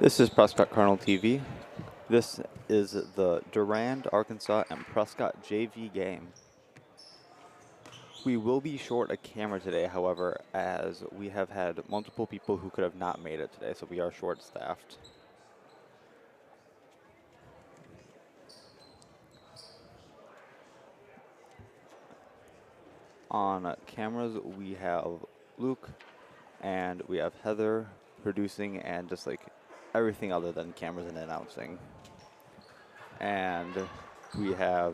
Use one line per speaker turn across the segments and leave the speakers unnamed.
This is Prescott Cardinal TV. This is the Durand-Arkansaw and Prescott JV game. We will be short a camera today, however, as we have had multiple people who could have not made it today, so we are short-staffed. On cameras, we have Luke, and we have Heather producing and just like everything other than cameras and announcing. And we have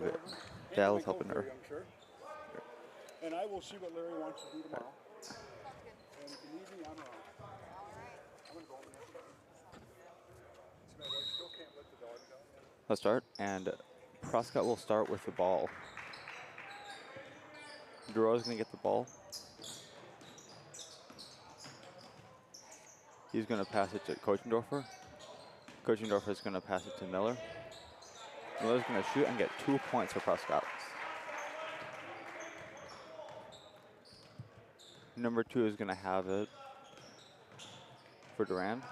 Dallas helping her.
And I will see what Larry wants to do tomorrow. And believe me, I'm wrong. I'm going to go over there. See, my wife still can't let the dogs out.
Let's start, and Prescott will start with the ball. Durand's going to get the ball. He's going to pass it to Kochendorfer. Kochendorfer is going to pass it to Miller. Miller's going to shoot and get 2 points for Prescott. Number 2 is going to have it for Durand.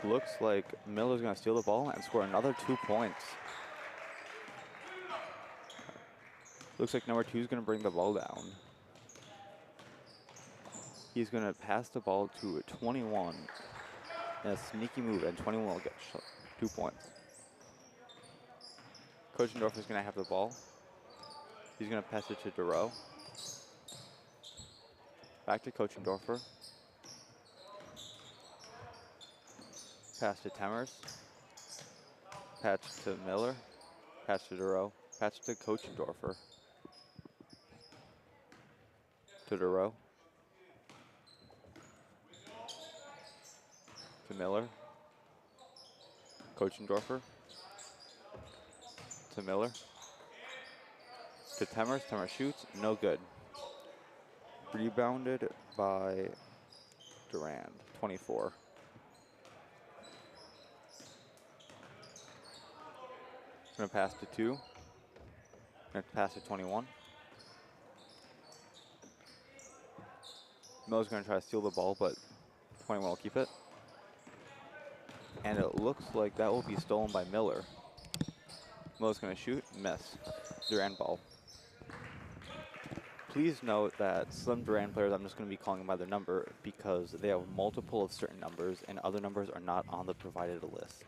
Looks like Miller's going to steal the ball and score another 2 points. Looks like number 2 is going to bring the ball down. He's going to pass the ball to 21 in a sneaky move, and 21 will get 2 points. Kochendorfer is going to have the ball. He's going to pass it to Durand. Back to Kochendorfer. Pass to Temmers. Patch to Miller. Patch to Durand. Patch to Kochendorfer. To Durand. To Miller. Kochendorfer. To Miller. To Temmers. Temmers shoots. No good. Rebounded by Durand. 24. Going to pass to 2. Going to pass to 21. Miller's going to try to steal the ball, but 21 will keep it. And it looks like that will be stolen by Miller. Miller's going to shoot, miss. Durand ball. Please note that some Durand players, I'm just going to be calling them by their number because they have multiple of certain numbers and other numbers are not on the provided list.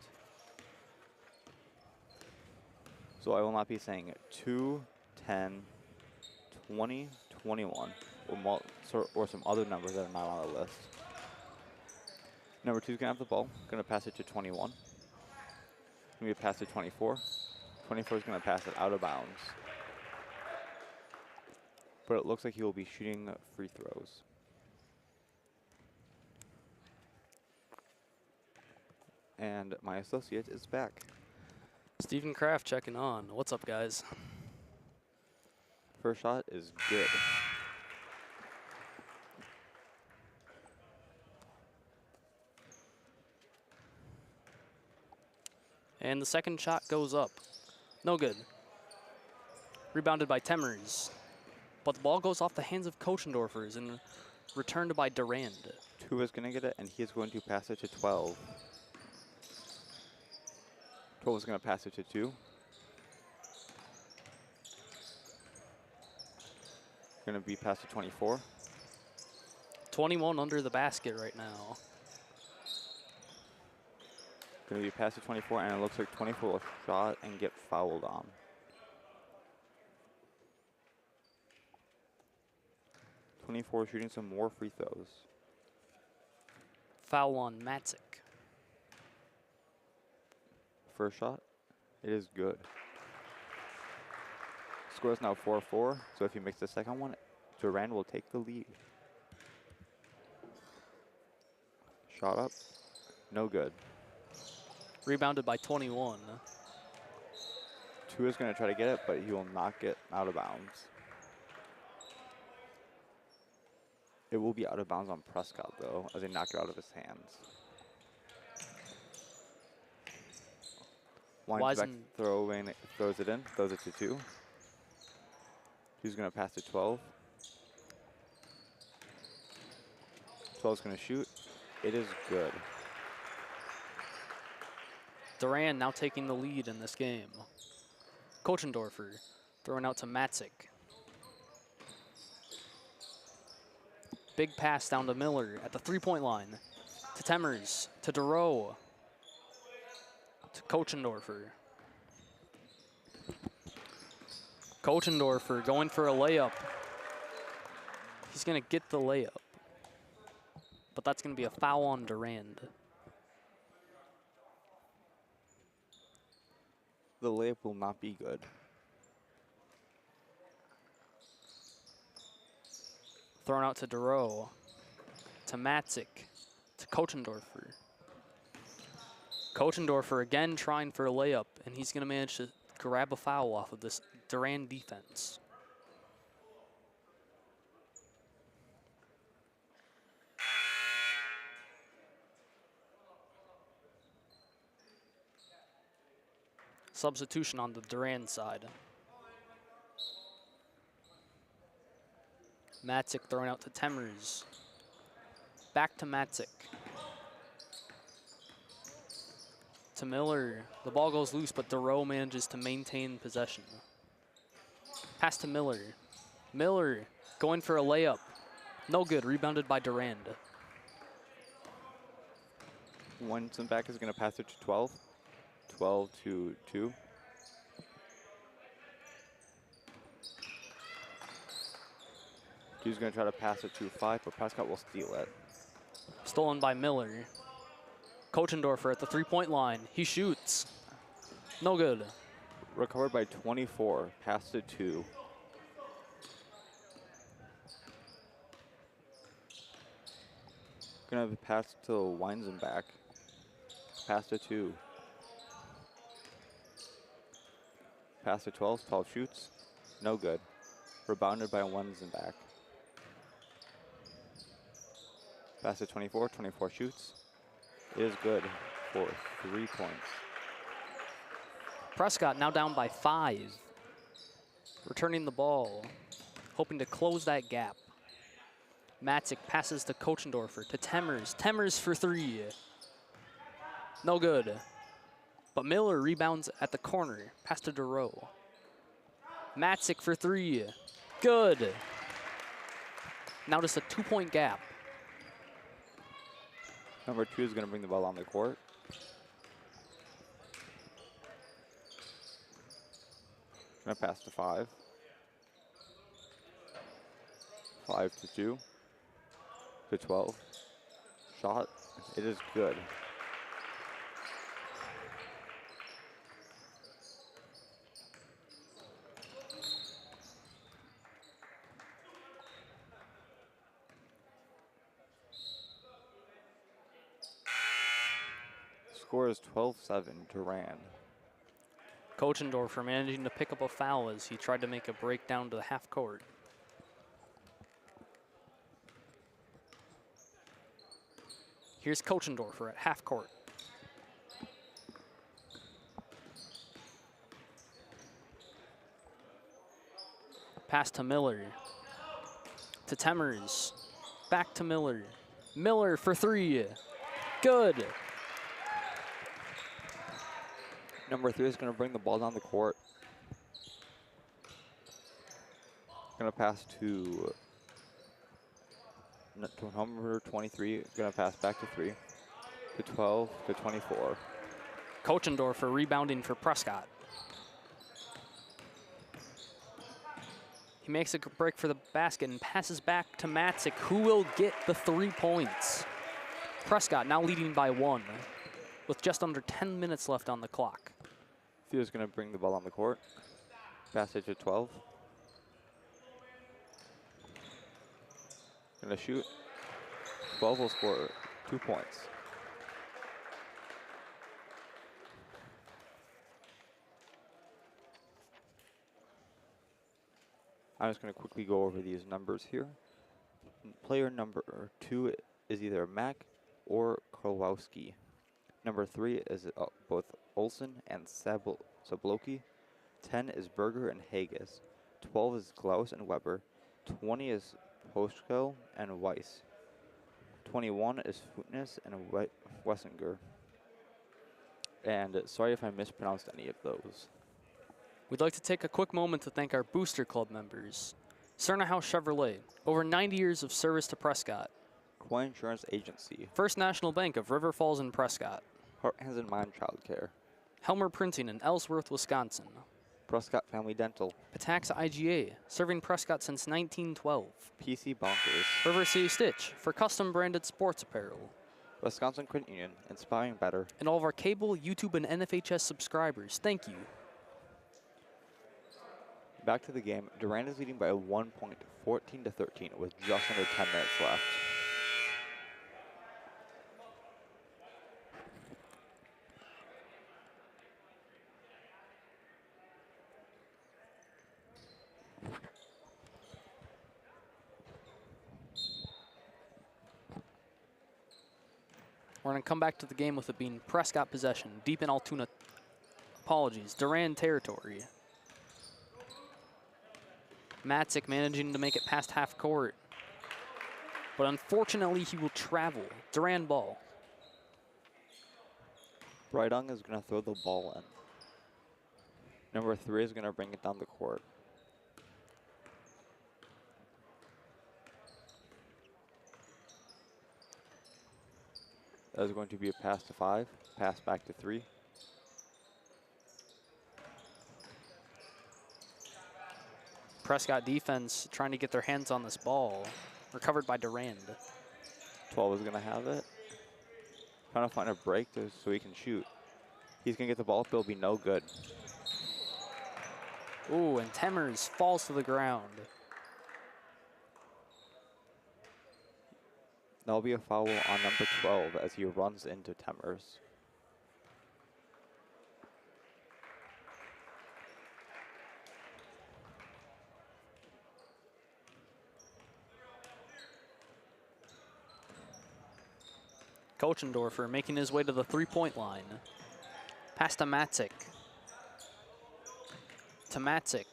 So I will not be saying 2, 10, 20, 21, or some other numbers that are not on the list. Number 2 is going to have the ball, going to pass it to 21. Going to be pass to 24. 24 is going to pass it out of bounds. But it looks like he will be shooting free throws. And my associate is back.
Stephen Kraft checking on. What's up, guys?
First shot is good.
And the second shot goes up. No good. Rebounded by Temmers. But the ball goes off the hands of Kochendorfers and returned by Durand.
2 is going to get it, and he is going to pass it to 12. 12 is going to pass it to 2. Going to be passed to 24.
21 under the basket right now.
Going to be passed to 24, and it looks like 24 will shot and get fouled on. Shooting some more free throws.
Foul on Matzik.
First shot, it is good. Score is now 4-4, so if he makes the second one, Durand will take the lead. Shot up, no good.
Rebounded by 21.
2 is going to try to get it, but he will not get out of bounds. It will be out of bounds on Prescott, though, as they knock it out of his hands. Winds back, throws it in, throws it to 2. He's going to pass to 12. 12 is going to shoot, It is good.
Durand now taking the lead in this game. Kochendorfer throwing out to Matzik. Big pass down to Miller at the three-point line. To Temmers, to Duro, to Kochendorfer. Kochendorfer going for a layup. He's gonna get the layup, but that's gonna be a foul on Durand.
The layup will not be good.
Thrown out to Duro, to Matzik, to Kochendorfer. Kochendorfer again trying for a layup, and he's gonna manage to grab a foul off of this Durand defense. Substitution on the Durand side. Matzik throwing out to Temmers. Back to Matzik. To Miller. The ball goes loose, but Duro manages to maintain possession. Pass to Miller. Miller going for a layup. No good, rebounded by Durand.
Wenzenbach is going to pass it to 12. 12 to 2. He's going to try to pass it to 5, but Prescott will steal it.
Stolen by Miller. Kochendorfer at the three-point line. He shoots. No good.
Recovered by 24. Pass to 2. Going to have a pass to Wenzenbach. Pass to 2. Pass to 12. 12 shoots. No good. Rebounded by Wenzenbach. Pass to 24. 24 shoots. It is good for 3 points.
Prescott now down by 5. Returning the ball, hoping to close that gap. Matzik passes to Kochendorfer, to Temmers. Temmers for 3. No good. But Miller rebounds at the corner. Pass to Duro. Matzik for 3. Good. Now just a 2-point gap.
Number 2 is going to bring the ball on the court. Going to pass to 5. 5 to 2. To 12. Shot. It is good. Score is 12-7, Durand.
Kochendorfer managing to pick up a foul as he tried to make a break down to the half court. Here's Kochendorfer at half court. Pass to Miller. To Temmers. Back to Miller. Miller for 3. Good.
Number 3 is going to bring the ball down the court. Going to pass to number 23. Going to pass back to 3. To 12 to 24.
Kochendorfer rebounding for Prescott. He makes a break for the basket and passes back to Matzik, who will get the 3 points. Prescott now leading by 1 with just under 10 minutes left on the clock.
Theo's going to bring the ball on the court. Pass it to 12. Going to shoot. 12 will score 2 points. I'm just going to quickly go over these numbers here. Player number 2 is either Mack or Krolowski. Number 3 is both Olsen and Sabloki. 10 is Berger and Haggis. 12 is Klaus and Weber. 20 is Postko and Weiss. 21 is Footness and Wessinger. And sorry if I mispronounced any of those.
We'd like to take a quick moment to thank our Booster Club members. Cerna House Chevrolet, over 90 years of service to Prescott.
Coin Insurance Agency.
First National Bank of River Falls and Prescott.
Heart, Hands, and Mind Child Care.
Helmer Printing in Ellsworth, Wisconsin.
Prescott Family Dental.
Pataxa IGA, serving Prescott since 1912.
PC Bonkers.
River City Stitch, for custom branded sports apparel.
Wisconsin Credit Union, inspiring better.
And all of our cable, YouTube, and NFHS subscribers, thank you.
Back to the game. Durand is leading by 1 point, 14-13, with just under 10 minutes left.
We're going to come back to the game with it being Prescott possession, deep in Altoona, Durand territory. Matzik managing to make it past half court. But unfortunately, he will travel. Durand ball.
Brydung is going to throw the ball in. Number 3 is going to bring it down the court. That is going to be a pass to 5, pass back to 3.
Prescott defense trying to get their hands on this ball. Recovered by Durand.
12 is going to have it. Trying to find a break so he can shoot. He's going to get the ball up, it'll be no good.
Ooh, and Temmers falls to the ground.
That'll be a foul on number 12 as he runs into Temmers.
Kochendorfer making his way to the three-point line. Pass to Matzik. To Matzik.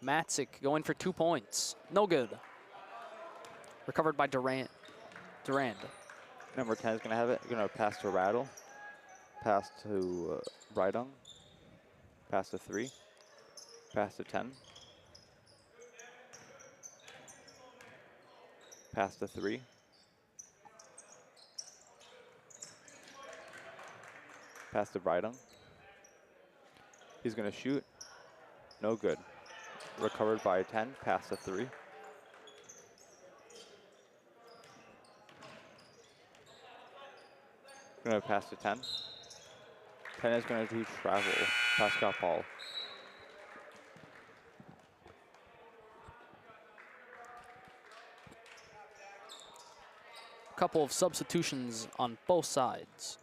Matzik going for 2 points. No good. Recovered by Durand.
Number 10 is going to have it. Going to pass to Rattle. Pass to Brydung. Pass to 3. Pass to 10. Pass to 3. Pass to Brydung. He's going to shoot. No good. Recovered by 10. Pass to 3. Going to pass to 10. 10 is going to do travel. Prescott ball.
Couple of substitutions on both sides.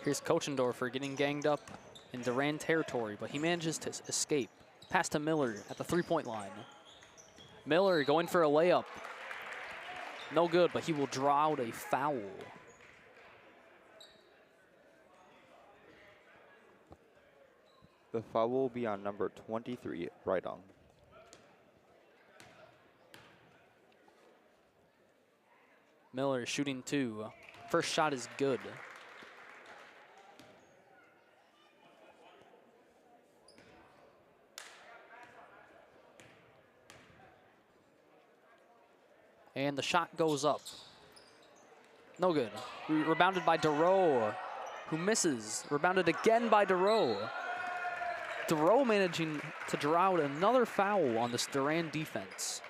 Here's Kochendorfer getting ganged up in Durand territory, but he manages to escape. Pass to Miller at the three-point line. Miller going for a layup. No good, but he will draw out a foul.
The foul will be on number 23, Brydung.
Miller shooting 2. First shot is good. And the shot goes up. No good. Rebounded by Durow, who misses. Rebounded again by Durow. Durow managing to draw out another foul on this Durand defense.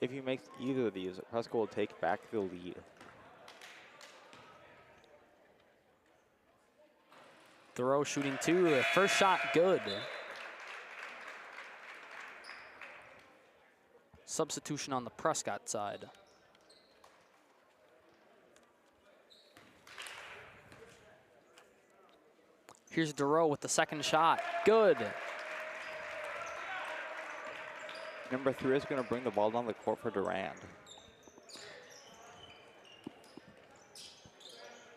If he makes either of these, Prescott will take back the lead.
Durow shooting 2. First shot good. Substitution on the Prescott side. Here's Durow with the second shot. Good.
Number 3 is going to bring the ball down the court for Durand.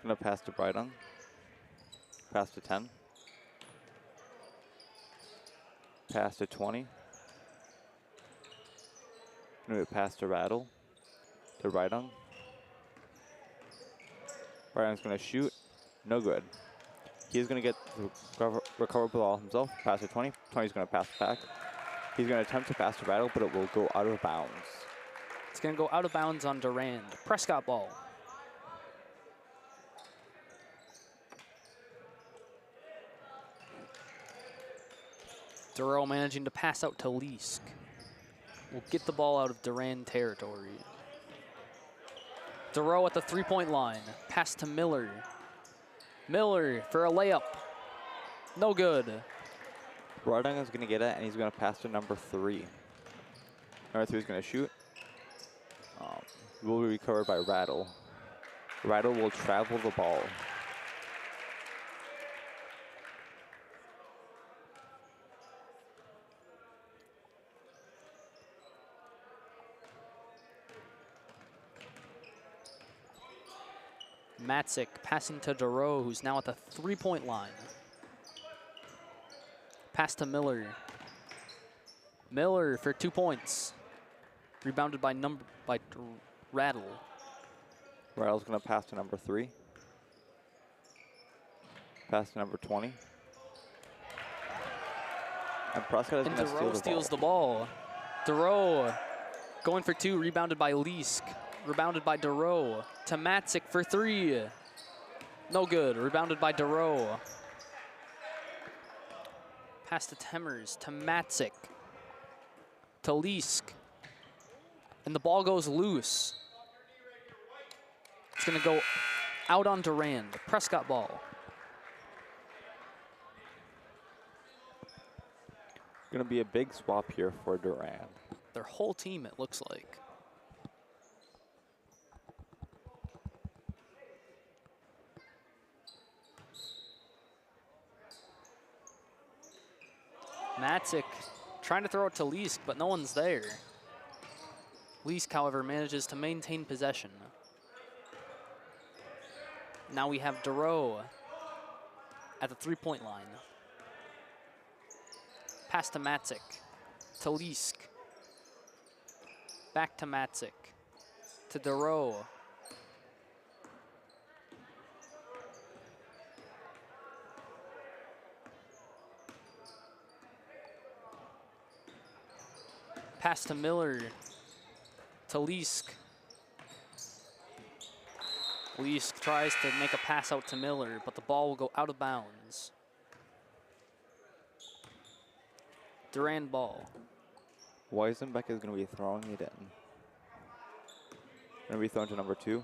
Gonna pass to Brydon. Pass to 10. Pass to 20. Gonna pass to Rattle. To Brydon. Brydon's gonna shoot. No good. He's gonna get the recover the ball himself. Pass to 20. 20's gonna pass back. He's gonna attempt to pass to Rattle, but it will go out of bounds.
It's going to go out of bounds on Durand. Prescott ball. Duro managing to pass out to Leask. Will get the ball out of Durand territory. Duro at the three-point line. Pass to Miller. Miller for a layup. No good.
Brydon is gonna get it, and he's gonna pass to number 3. Number 3 is gonna shoot. Will be recovered by Rattle. Rattle will travel the ball.
Matzik passing to Duro, who's now at the three-point line. Pass to Miller. Miller for 2 points. Rebounded by Rattle.
Rattle's gonna pass to number 3. Pass to number 20. And Prescott is
And
gonna
Duro steals the ball. Duro going for 2, rebounded by Leask. Rebounded by Duro. To Matzik for 3. No good. Rebounded by Duro. Pass to Temmers. To Matzik. To Leask. And the ball goes loose. It's going to go out on Durand. Prescott ball.
Gonna be a big swap here for Durand.
Their whole team, it looks like. Matzik trying to throw it to Leask, but no one's there. Leask, however, manages to maintain possession. Now we have Duro at the three-point line. Pass to Matzik, to Leask. Back to Matzik, to Duro. Pass to Miller, to Leask. Leask tries to make a pass out to Miller, but the ball will go out of bounds. Durand ball.
Weisenbeck is gonna be throwing it in. Gonna be thrown to number 2.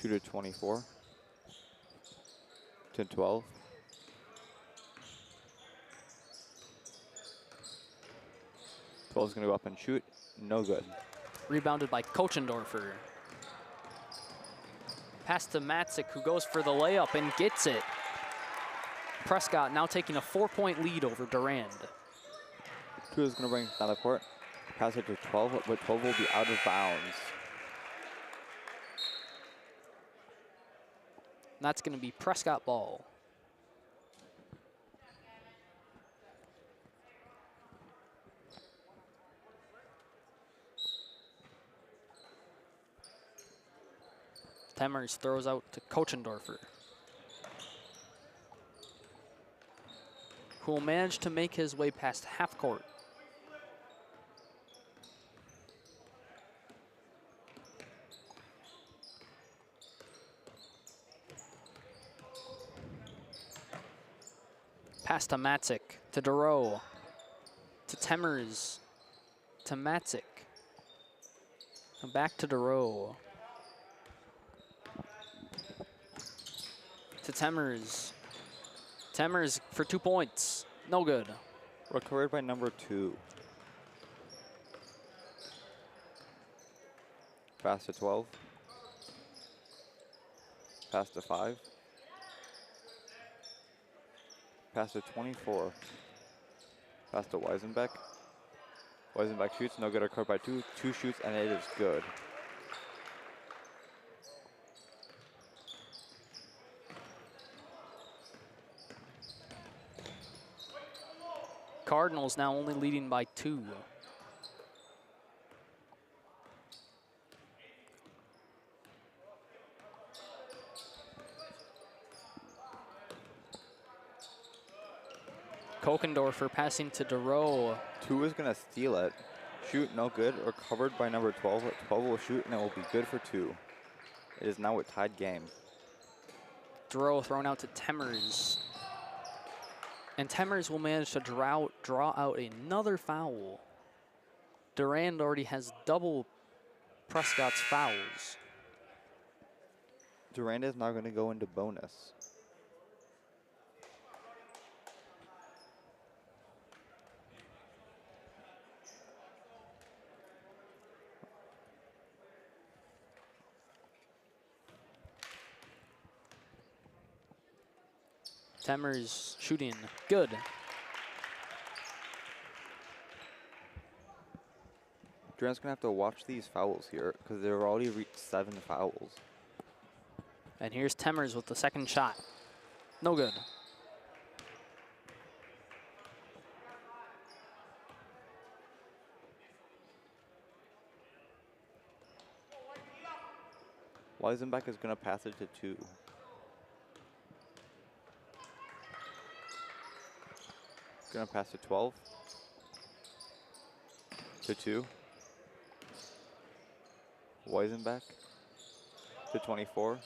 Two to 24. To 12. Is going to go up and shoot. No good.
Rebounded by Kochendorfer. Pass to Matzik, who goes for the layup and gets it. Prescott now taking a 4-point lead over Durand.
2 is going to bring it down the court. Pass it to 12, but 12 will be out of bounds.
And that's going to be Prescott ball. Temmers throws out to Kochendorfer, who will manage to make his way past half court. Pass to Matzik, to Duro, to Temmers, to Matzik, and back to Duro. To Temmers. Temmers for 2 points. No good.
Recovered by number 2. Pass to 12. Pass to 5. Pass to 24. Pass to Weisenbeck. Weisenbach shoots, no good. Recovered by two. Two shoots, and it is good.
Cardinals now only leading by 2. Kokendorfer passing to DeRoe.
2 is going to steal it. Shoot, no good. Recovered by number 12. 12 will shoot, and it will be good for 2. It is now a tied game.
DeRoe thrown out to Temmers. And Temmers will manage to draw out another foul. Durand already has double Prescott's fouls.
Durand is now going to go into bonus.
Temmers shooting good.
Durand's going to have to watch these fouls here because they've already reached 7 fouls.
And here's Temmers with the second shot. No good.
Weisenbach is going to pass it to 2. Going to pass to 12. To 2. Weisenbach. To 24.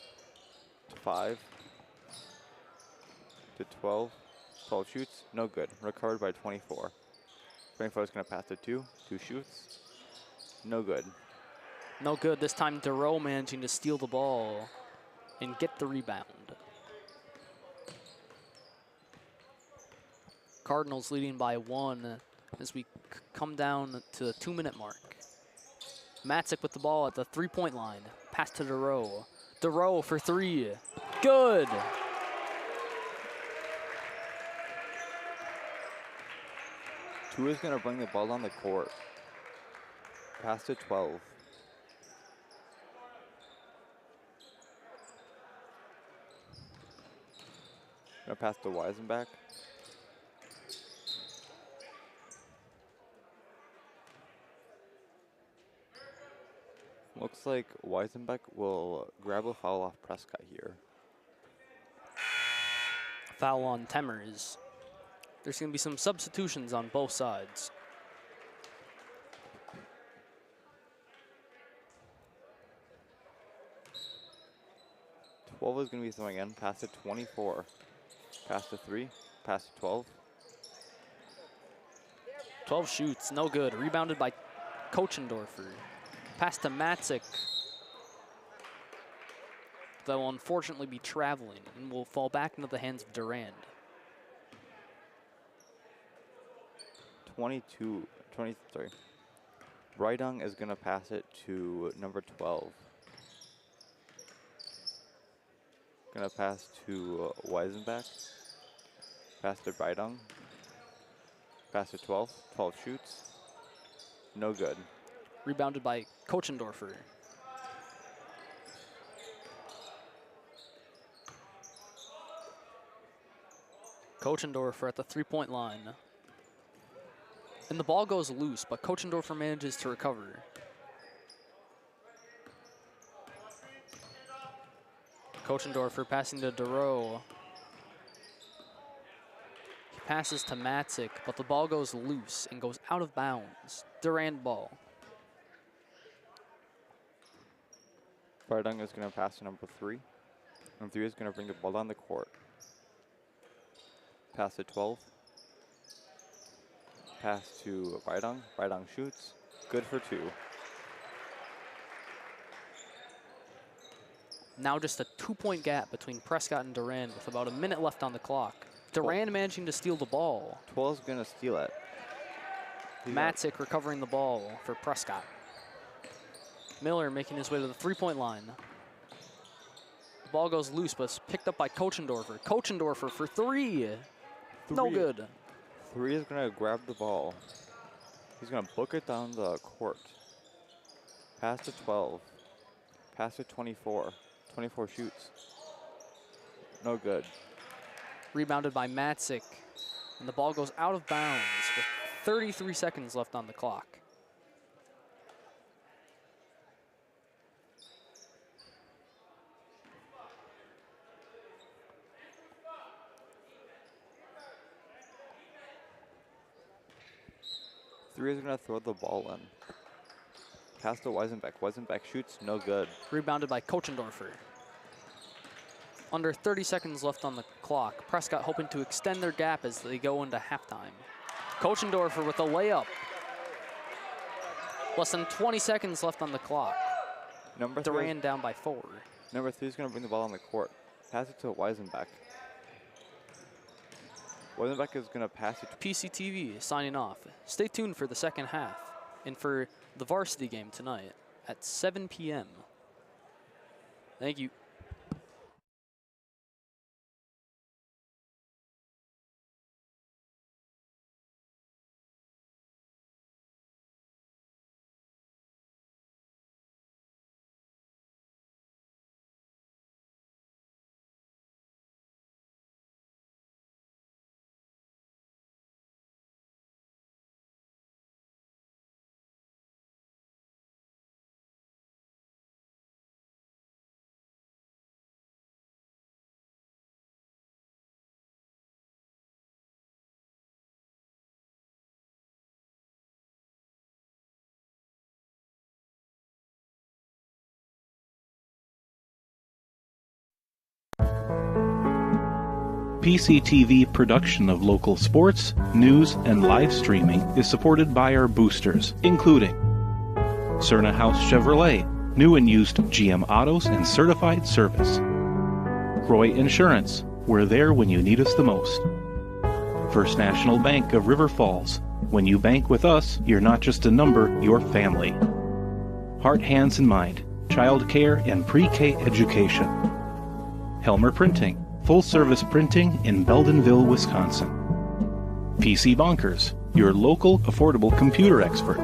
To 5. To 12. 12 shoots. No good. Recovered by 24. 24 is going to pass to 2. 2 shoots. No good.
No good. This time DeRoe managing to steal the ball and get the rebound. Cardinals leading by 1 as we come down to the 2-minute mark. Matzik with the ball at the 3-point line. Pass to DeRoe. DeRoe for 3. Good.
Two is going to bring the ball on the court. Pass to 12. Going to pass to Weisenbach. Looks like Weisenbach will grab a foul off Prescott here.
Foul on Temmers. There's going to be some substitutions on both sides.
Is going to be throwing in. Pass to 24. Pass to 3. Pass to 12.
12 shoots, no good. Rebounded by Kochendorfer. Pass to Matzik. That will unfortunately be traveling and will fall back into the hands of Durand.
23. Brydung is going to pass it to number 12. Going to pass to Weisenbach. Pass to Brydung. Pass to 12. 12 shoots. No good.
Rebounded by Kochendorfer. Kochendorfer at the 3-point line. And the ball goes loose, but Kochendorfer manages to recover. Kochendorfer passing to DeRoe. He passes to Matzik, but the ball goes loose and goes out of bounds. Durand ball.
Brydung is going to pass to number 3. And 3 is going to bring the ball down the court. Pass to 12. Pass to Brydung. Brydung shoots. Good for 2.
Now just a 2-point gap between Prescott and Durand with about a minute left on the clock. Durand managing to steal the ball.
12 is going to steal it.
Matzik recovering the ball for Prescott. Miller making his way to the 3-point line. The ball goes loose, but it's picked up by Kochendorfer. Kochendorfer for 3. No good.
3 is going to grab the ball. He's going to book it down the court. Pass to 12. Pass to 24. 24 shoots. No good.
Rebounded by Matzik. And the ball goes out of bounds with 33 seconds left on the clock.
Three is going to throw the ball in. Pass to Weisenbeck. Weisenbeck shoots, no good.
Rebounded by Kochendorfer. Under 30 seconds left on the clock. Prescott hoping to extend their gap as they go into halftime. Kochendorfer with a layup. Less than 20 seconds left on the clock. Durand down by 4.
Number 3 is going to bring the ball on the court. Pass it to Weisenbeck. Weisenbeck is going to pass it to
PCTV signing off. Stay tuned for the second half and for the varsity game tonight at 7 p.m. Thank you.
PCTV production of local sports, news, and live streaming is supported by our boosters, including Cerna House Chevrolet, new and used GM autos and certified service. Roy Insurance, we're there when you need us the most. First National Bank of River Falls, when you bank with us, you're not just a number, you're family. Heart, Hands, and Mind, child care and pre-K education. Helmer Printing, full-service printing in Beldenville, Wisconsin. PC Bonkers, your local affordable computer expert.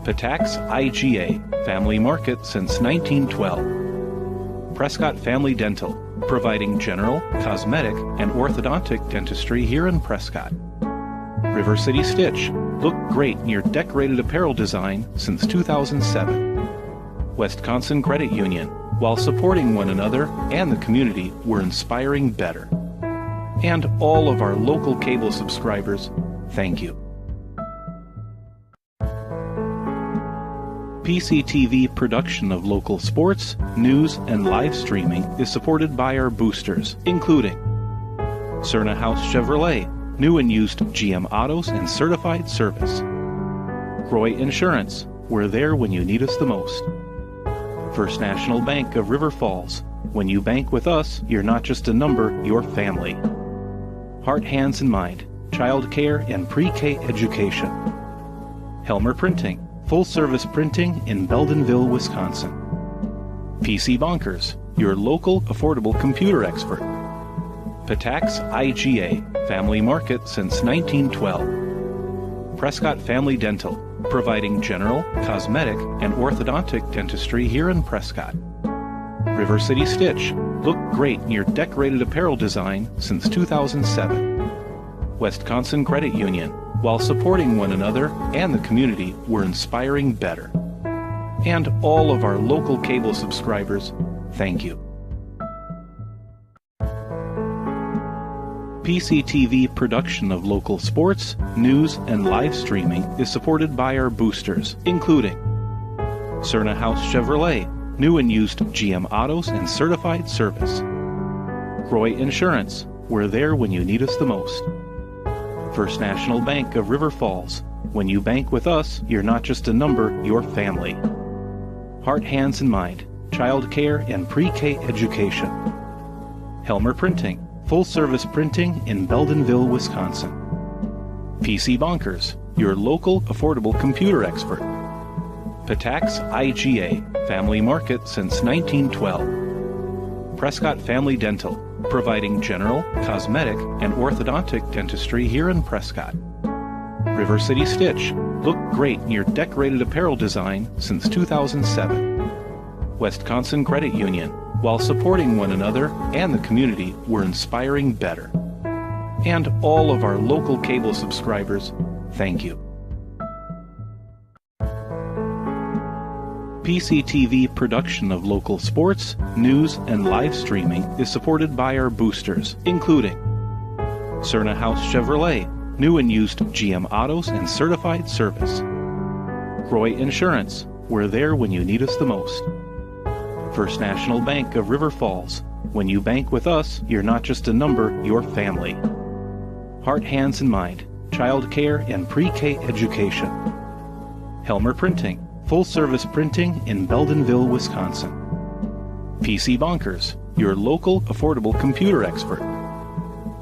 Patax IGA, family market since 1912. Prescott Family Dental, providing general, cosmetic, and orthodontic dentistry here in Prescott. River City Stitch, look great in your decorated apparel design since 2007. Wisconsin Credit Union, while supporting one another and the community, we're inspiring better. And all of our local cable subscribers, thank you. PCTV production of local sports, news, and live streaming is supported by our boosters, including Cerna House Chevrolet, new and used GM autos and certified service. Roy Insurance, we're there when you need us the most. First National Bank of River Falls, when you bank with us, you're not just a number, you're family. Heart, Hands, and Mind, child care and pre-K education. Helmer Printing, full-service printing in Beldenville, Wisconsin. PC Bonkers, your local affordable computer expert. Patax IGA, family market since 1912. Prescott Family Dental, providing general, cosmetic, and orthodontic dentistry here in Prescott. River City Stitch, look great in your decorated apparel design since 2007. Wisconsin Credit Union, while supporting one another and the community, we're inspiring better. And all of our local cable subscribers, thank you. PCTV production of local sports, news, and live streaming is supported by our boosters, including Cerna House Chevrolet, new and used GM autos and certified service. Roy Insurance, we're there when you need us the most. First National Bank of River Falls, when you bank with us, you're not just a number, you're family. Heart, Hands, and Mind, child care and pre-K education. Helmer Printing, full-service printing in Beldenville, Wisconsin. PC Bonkers, your local affordable computer expert. Patax IGA, family market since 1912. Prescott Family Dental, providing general, cosmetic, and orthodontic dentistry here in Prescott. River City Stitch. Look great in your decorated apparel design since 2007. Wisconsin Credit Union. While supporting one another and the community, we're inspiring better. And all of our local cable subscribers, thank you. PCTV production of local sports, news, and live streaming is supported by our boosters, including Cerna House Chevrolet, new and used GM autos and certified service. Roy Insurance, we're there when you need us the most. First National Bank of River Falls, when you bank with us, you're not just a number, you're family. Heart, Hands, and Mind, child care and pre-K education. Helmer Printing, full-service printing in Beldenville, Wisconsin. PC Bonkers, your local affordable computer expert.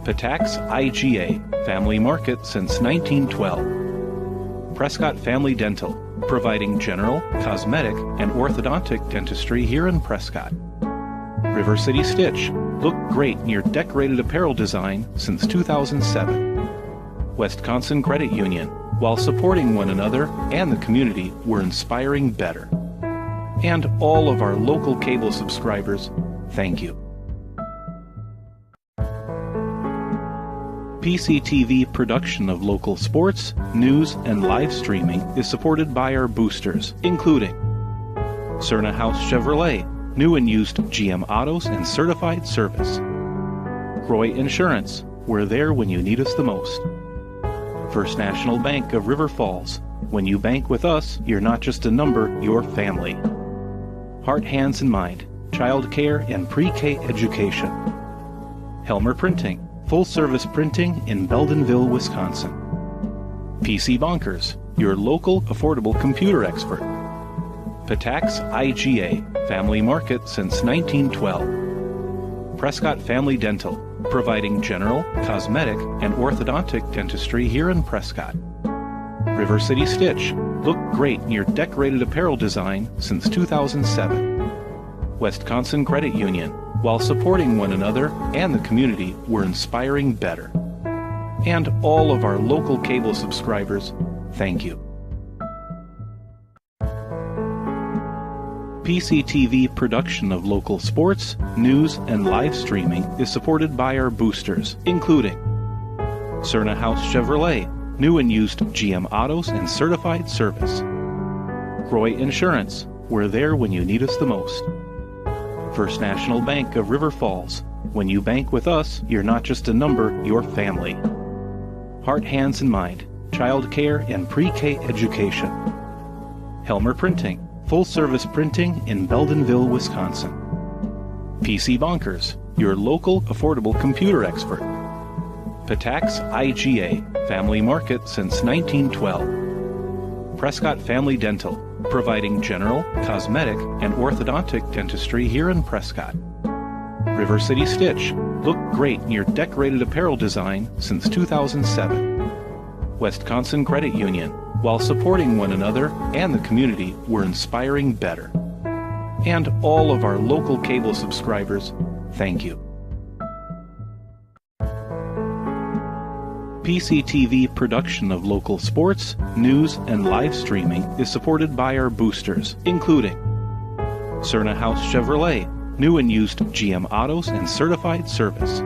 Patax IGA, family market since 1912. Prescott Family Dental, providing general, cosmetic, and orthodontic dentistry here in Prescott. River City Stitch, look great in your decorated apparel design since 2007. Wisconsin Credit Union, while supporting one another and the community, we're inspiring better. And all of our local cable subscribers, thank you. PCTV production of local sports, news, and live streaming is supported by our boosters, including Cerna House Chevrolet, new and used GM autos and certified service. Roy Insurance, we're there when you need us the most. First National Bank of River Falls, when you bank with us, you're not just a number, you're family. Heart, Hands, and Mind, child care and pre-K education. Helmer Printing, full-service printing in Beldenville, Wisconsin. PC Bonkers, your local affordable computer expert. Patax IGA, family market since 1912. Prescott Family Dental, providing general, cosmetic, and orthodontic dentistry here in Prescott. River City Stitch, look great in your decorated apparel design since 2007. Wisconsin Credit Union, while supporting one another and the community, we're inspiring better. And all of our local cable subscribers, thank you. PCTV production of local sports, news, and live streaming is supported by our boosters, including Cerna House Chevrolet, new and used GM autos and certified service. Roy Insurance, we're there when you need us the most. First National Bank of River Falls, when you bank with us, you're not just a number, you're family. Heart, Hands, and Mind, child care and pre-K education. Helmer Printing, full-service printing in Beldenville, Wisconsin. PC Bonkers, your local affordable computer expert. Patax IGA, family market since 1912. Prescott Family Dental, providing general, cosmetic, and orthodontic dentistry here in Prescott. River City Stitch, look great in your decorated apparel design since 2007. Wisconsin Credit Union, while supporting one another and the community, we're inspiring better. And all of our local cable subscribers, thank you. PCTV production of local sports, news, and live streaming is supported by our boosters, including Cerna House Chevrolet, new and used GM autos and certified service.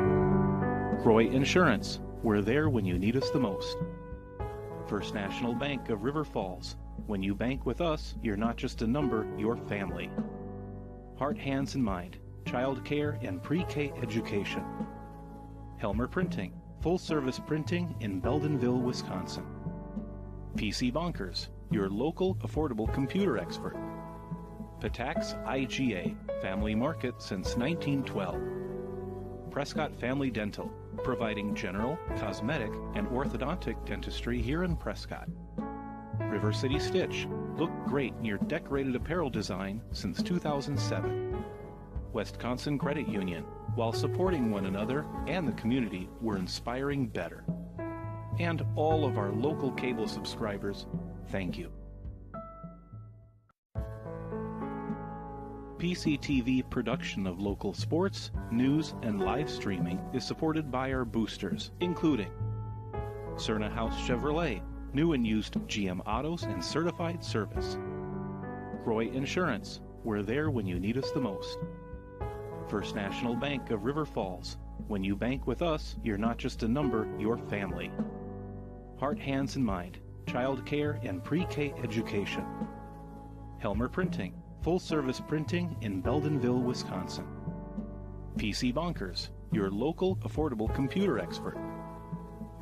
Roy Insurance, we're there when you need us the most. First National Bank of River Falls, when you bank with us, you're not just a number, you're family. Heart, Hands, and Mind, child care and pre-K education. Helmer Printing, full-service printing in Beldenville, Wisconsin. PC Bonkers, your local affordable computer expert. Patax IGA, family market since 1912. Prescott Family Dental, providing general, cosmetic, and orthodontic dentistry here in Prescott. River City Stitch, look great in your decorated apparel design since 2007. Wisconsin Credit Union, while supporting one another and the community, we're inspiring better. And all of our local cable subscribers, thank you. PCTV production of local sports, news, and live streaming is supported by our boosters, including Cerna House Chevrolet, new and used GM autos and certified service. Roy Insurance, we're there when you need us the most. First National Bank of River Falls, when you bank with us, you're not just a number, you're family. Heart, Hands, and Mind, child care and pre-K education. Helmer Printing, full-service printing in Beldenville, Wisconsin. PC Bonkers, your local affordable computer expert.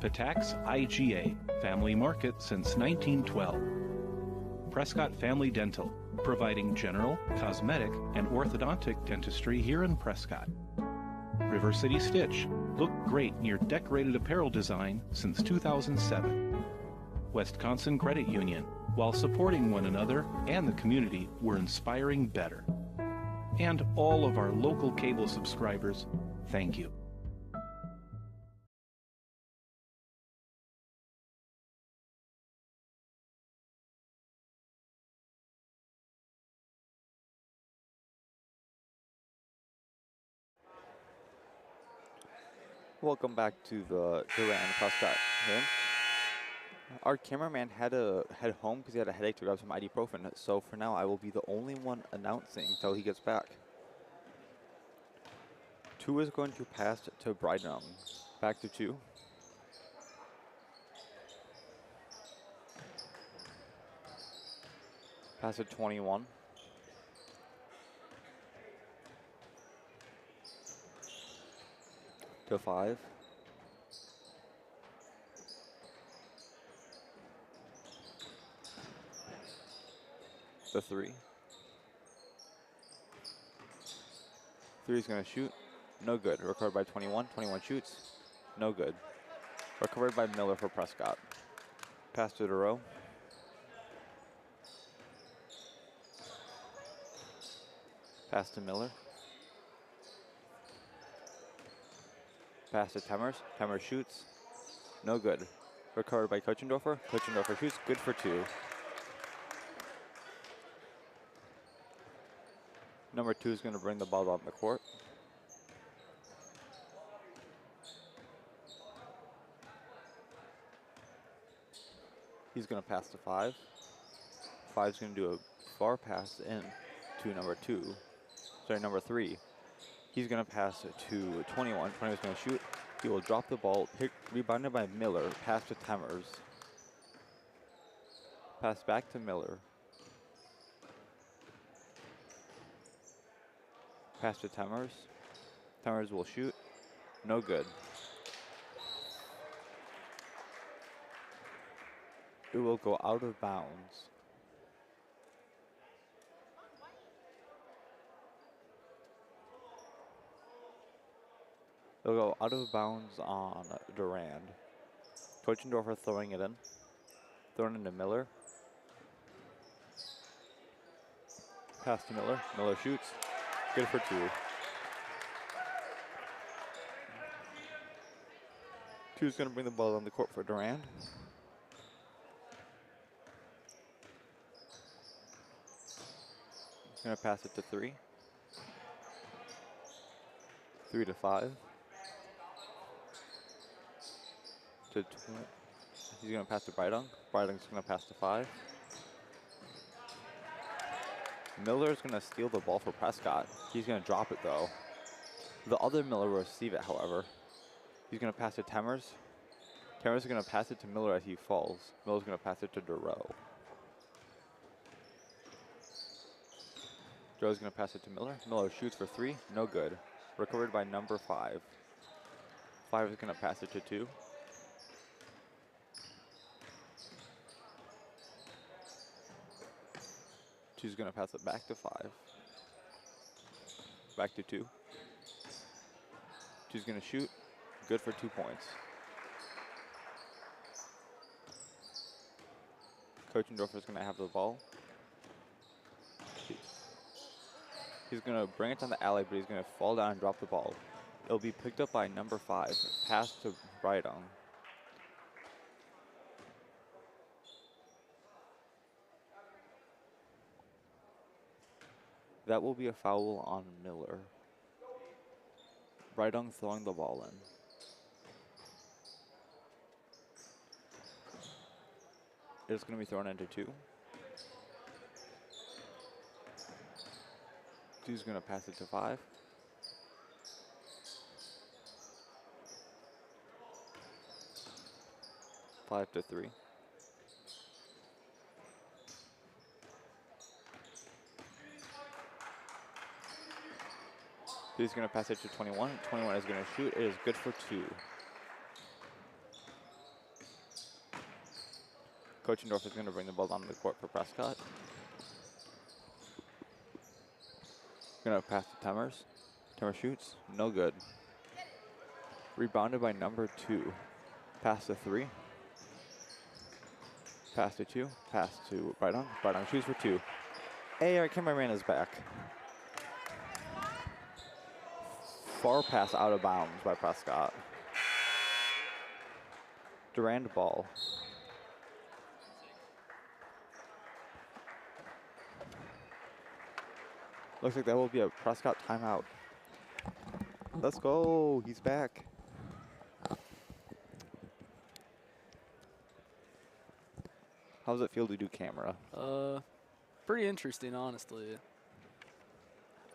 Patax IGA, family market since 1912. Prescott Family Dental, providing general, cosmetic, and orthodontic dentistry here in Prescott. River City Stitch, look great in your decorated apparel design since 2007. Wisconsin Credit Union, while supporting one another and the community, we're inspiring better. And all of our local cable subscribers, thank you.
Welcome back to the Durand-Arkansaw game. Our cameraman had to head home because he had a headache to grab some ibuprofen. So for now, I will be the only one announcing until he gets back. 2 is going to pass to Brydon. Back to 2. Pass to 21. To 5. To 3. 3 is going to shoot. No good. Recovered by 21. 21 shoots. No good. Recovered by Miller for Prescott. Pass to Durand. Pass to Miller. Pass to Temmers. Temmers shoots. No good. Recovered by Kochendorfer. Kochendorfer shoots. Good for 2. Number 2 is going to bring the ball on the court. He's going to pass to 5. 5 is going to do a far pass in to number 3. He's going to pass to 21. 21 is going to shoot. He will drop the ball, rebounded by Miller. Pass to Temmers. Pass back to Miller. Pass to Temmers. Temmers will shoot. No good. It will go out of bounds. It'll go out of bounds on Durand. Kochendorfer throwing it in. Throwing into Miller. Pass to Miller. Miller shoots. Good for 2. 2 is going to bring the ball on the court for Durand. Going to pass it to 3. 3 to 5. He's going to pass to Brydon. Brydon's going to pass to 5. Miller's going to steal the ball for Prescott. He's going to drop it though. The other Miller will receive it, however. He's going to pass to Temmers. Temmers is going to pass it to Miller as he falls. Miller's going to pass it to Durand. Joe's going to pass it to Miller. Miller shoots for 3. No good. Recovered by number 5. 5 is going to pass it to 2. 2 is going to pass it back to 5. Back to 2. 2 is going to shoot. Good for 2 points. Kochendorfer is going to have the ball. He's going to bring it down the alley, but he's going to fall down and drop the ball. It'll be picked up by number 5. Pass to Brydon. That will be a foul on Miller. Brydon throwing the ball in. It's going to be thrown into 2. 2's going to pass it to 5. 5 to 3. He's going to pass it to 21. 21 is going to shoot. It is good for 2. Coachendorf is going to bring the ball down the court for Prescott. Going to pass to Temers. Temers shoots. No good. Rebounded by number 2. Pass to 3. Pass to 2. Pass to Brightong. Brightong shoots for 2. Hey, our cameraman is back. Far pass out of bounds by Prescott. Durand ball. Looks like that will be a Prescott timeout. Let's go. He's back. How does it feel to do camera?
Pretty interesting, honestly.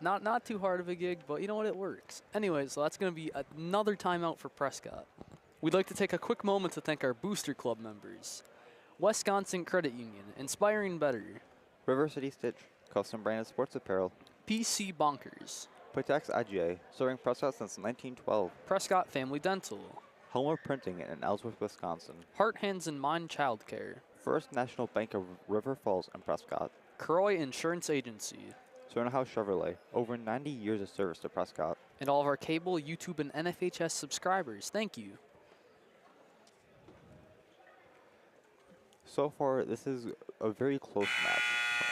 Not too hard of a gig, but you know what, it works. Anyways, so that's going to be another timeout for Prescott. We'd like to take a quick moment to thank our Booster Club members. Wisconsin Credit Union, Inspiring Better.
River City Stitch, custom branded sports apparel.
PC Bonkers.
Pitex IGA, serving Prescott since 1912.
Prescott Family Dental.
Homer Printing in Ellsworth, Wisconsin.
Heart, Hands, and Mind Childcare.
First National Bank of River Falls and Prescott.
Croy Insurance Agency.
Cerna House Chevrolet, over 90 years of service to Prescott.
And all of our cable, YouTube, and NFHS subscribers, thank you.
So far, this is a very close match.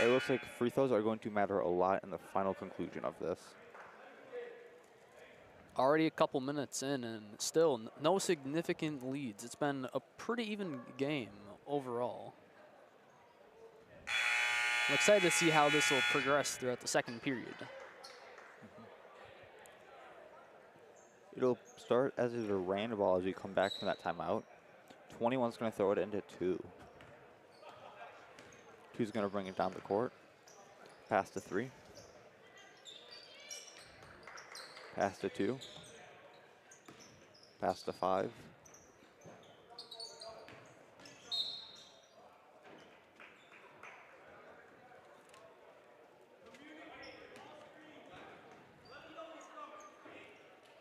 It looks like free throws are going to matter a lot in the final conclusion of this.
Already a couple minutes in, and still no significant leads. It's been a pretty even game overall. I'm excited to see how this will progress throughout the second period.
It'll start as a Durand ball as we come back from that timeout. 21's going to throw it into 2. 2's going to bring it down the court. Pass to 3. Pass to 2. Pass to 5.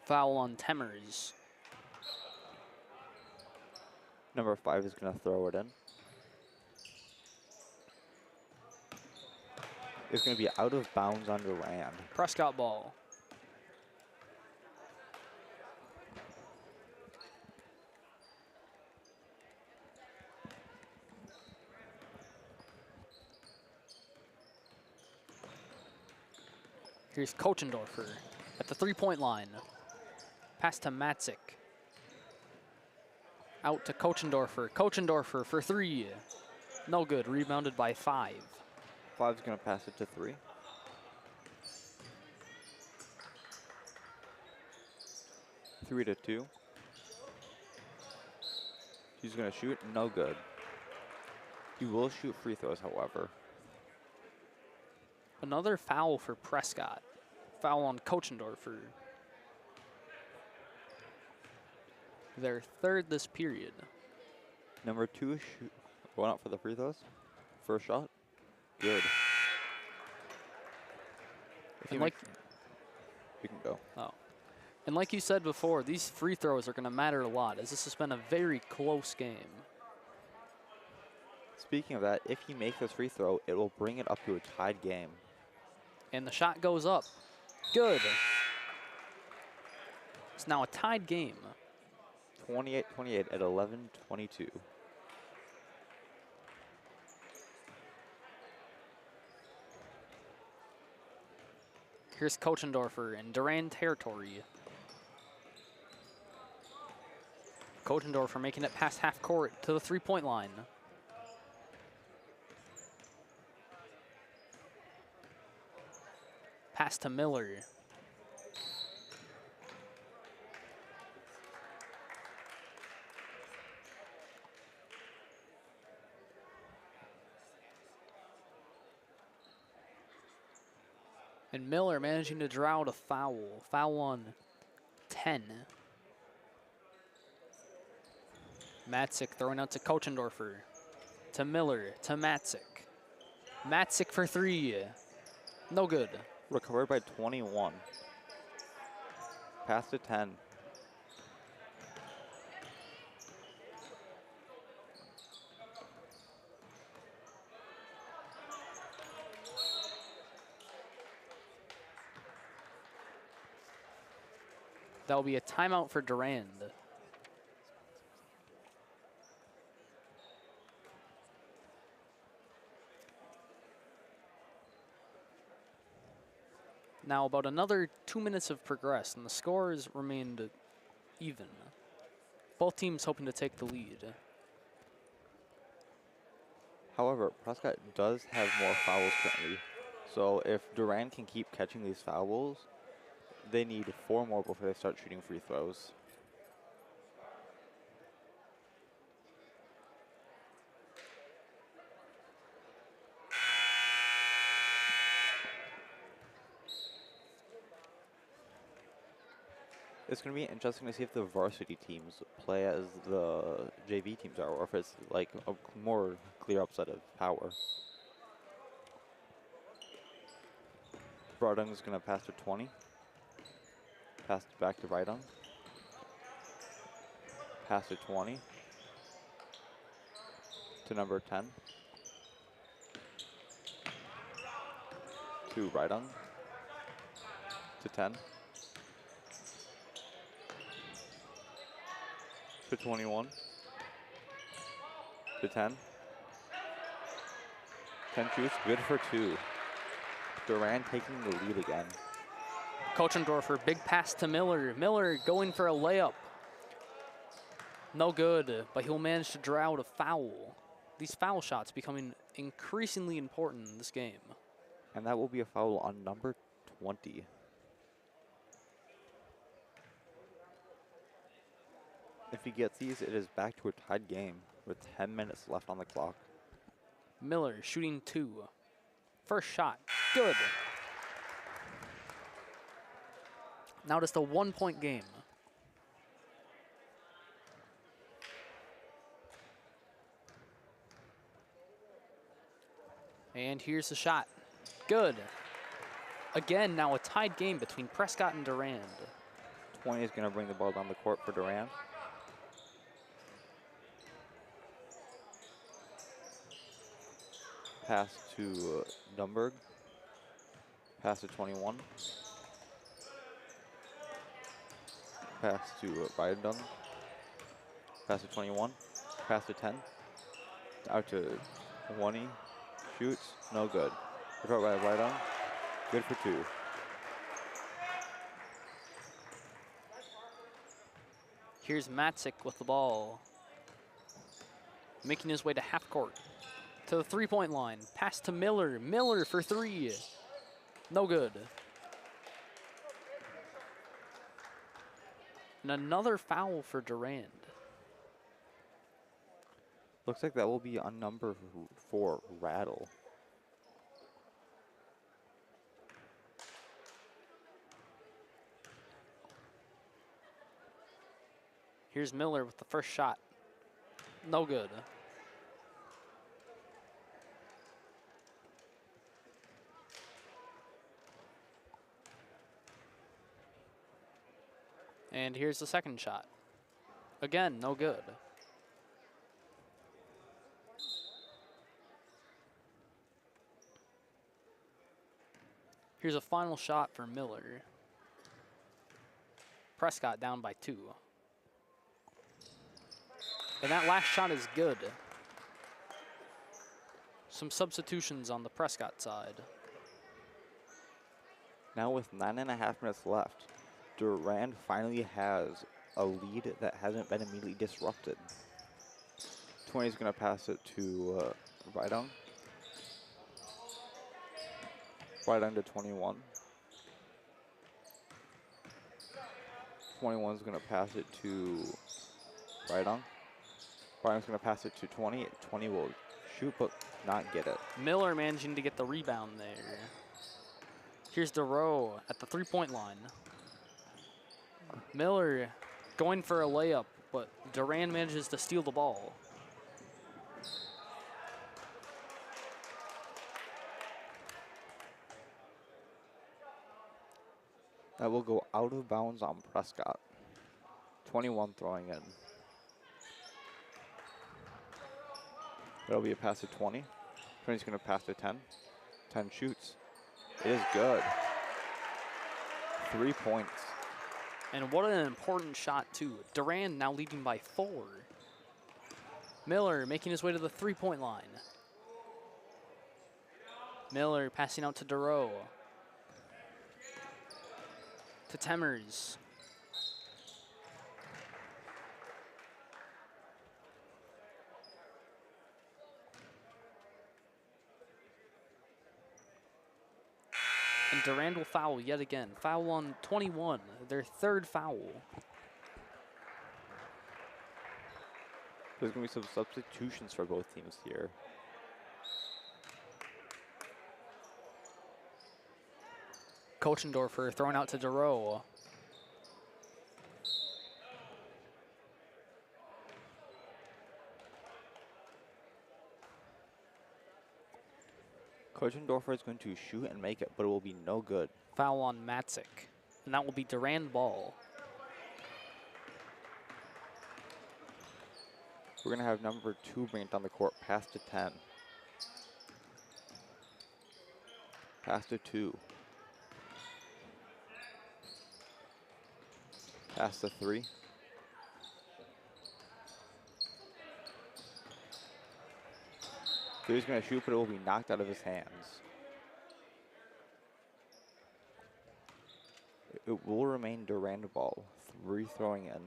Foul on Temers.
Number 5 is going to throw it in. It's going to be out of bounds on Durand.
Prescott ball. Here's Coachendorfer at the three-point line. Pass to Matzik. Out to Coachendorfer. Coachendorfer for 3. No good. Rebounded by 5.
5's going to pass it to 3. 3 to 2. He's going to shoot. No good. He will shoot free throws, however.
Another foul for Prescott. Foul on Coachendorfer. Their third this period.
Number 2 going out for the free throws. First shot. Good.
And like,
you can go.
oh. And like you said before, these free throws are going to matter a lot, as this has been a very close game.
Speaking of that, if he makes this free throw, it will bring it up to a tied game.
And the shot goes up. Good. It's now a tied game.
28-28 at 11:22.
Here's Coachendorfer in Durand territory. Coachendorfer making it past half court to the three-point line. Pass to Miller. And Miller managing to draw out a foul. Foul on 10. Matzik throwing out to Kochendorfer. To Miller, to Matzik. Matzik for 3. No good.
Recovered by 21. Pass to 10.
That will be a timeout for Durand. Now about another 2 minutes have progressed and the score has remained even. Both teams hoping to take the lead.
However, Prescott does have more fouls currently. So if Durand can keep catching these fouls, they need 4 more before they start shooting free throws. It's going to be interesting to see if the varsity teams play as the JV teams are, or if it's like a more clear upset of power. Brodung is going to pass to 20. Pass back to Brodung. Pass to 20. To number 10. To Brodung. To 10. To 21. To 10. 10 shoots, good for 2. Durand taking the lead again.
Kochendorfer, big pass to Miller. Miller going for a layup. No good, but he'll manage to draw out a foul. These foul shots becoming increasingly important in this game.
And that will be a foul on number 20. If he gets these, it is back to a tied game with 10 minutes left on the clock.
Miller shooting 2. First shot, good. Now just a 1-point game. And here's the shot, good. Again, now a tied game between Prescott and Durand.
20 is going to bring the ball down the court for Durand. Pass to Dumberg. Pass to 21. Pass to Brodung. Pass to 21. Pass to 10. Out to 20. Shoots. No good. Throw by Brodung. Good for 2.
Here's Matzik with the ball. Making his way to half court. To the 3-point line. Pass to Miller. Miller for 3. No good. And another foul for Durand.
Looks like that will be on number 4, Rattle.
Here's Miller with the first shot. No good. And here's the second shot. Again, no good. Here's a final shot for Miller. Prescott down by 2. And that last shot is good. Some substitutions on the Prescott side.
Now with 9.5 minutes left, Durand finally has a lead that hasn't been immediately disrupted. 20 is going to pass it to Brodung. Brodung to 21. 21 is going to pass it to Brodung. Brodung's going to pass it to 20. 20 will shoot but not get it.
Miller managing to get the rebound there. Here's DeRoe at the three-point line. Miller going for a layup, but Durand manages to steal the ball.
That will go out of bounds on Prescott. 21 throwing in. That'll be a pass to 20. 20's going to pass to 10. 10 shoots. It is good. 3 points.
And what an important shot, too. Durand now leading by 4. Miller making his way to the three-point line. Miller passing out to DeRoe. To Temmers. And Durand will foul yet again. Foul on 21, their third foul.
There's going to be some substitutions for both teams here.
Kochendorfer thrown out to DeRoe.
Kochendorfer is going to shoot and make it, but it will be no good.
Foul on Matzik. And that will be Durand ball.
We're going to have number 2 bring it down the court, pass to 10. Pass to 2. Pass to 3. He's going to shoot, but it will be knocked out of his hands. It will remain Durand ball. 3 throwing in.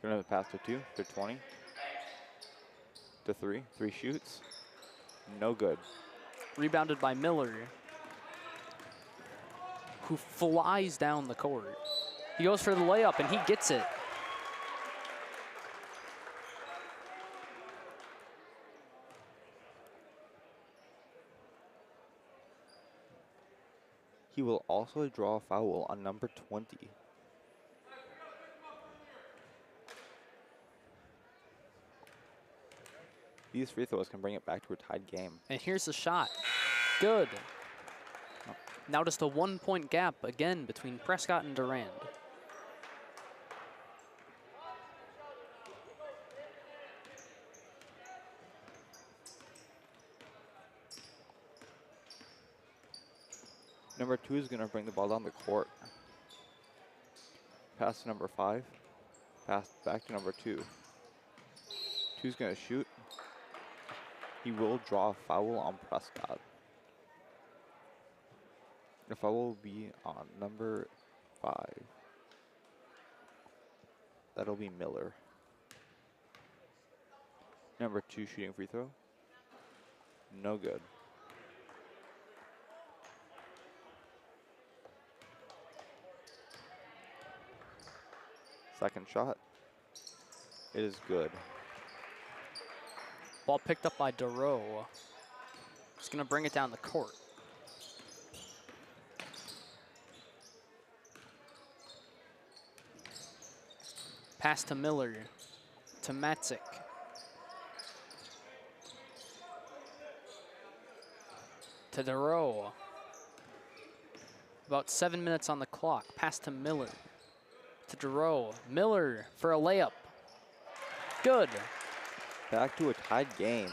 Going to pass to 2, to 20. To 3. 3 shoots. No good.
Rebounded by Miller, who flies down the court. He goes for the layup, and he gets it.
He will also draw a foul on number 20. These free throws can bring it back to a tied game.
And here's the shot. Good. Now just a 1-point gap again between Prescott and Durand.
Number 2 is going to bring the ball down the court. Pass to number 5. Pass back to number 2. 2's going to shoot. He will draw a foul on Prescott. The foul will be on number 5. That'll be Miller. Number 2 shooting free throw. No good. Second shot. It is good.
Ball picked up by DeRoe. He's going to bring it down the court. Pass to Miller, to Matzik. To DeRoe. About 7 minutes on the clock. Pass to Miller. To DeRoe. Miller for a layup. Good.
Back to a tied game.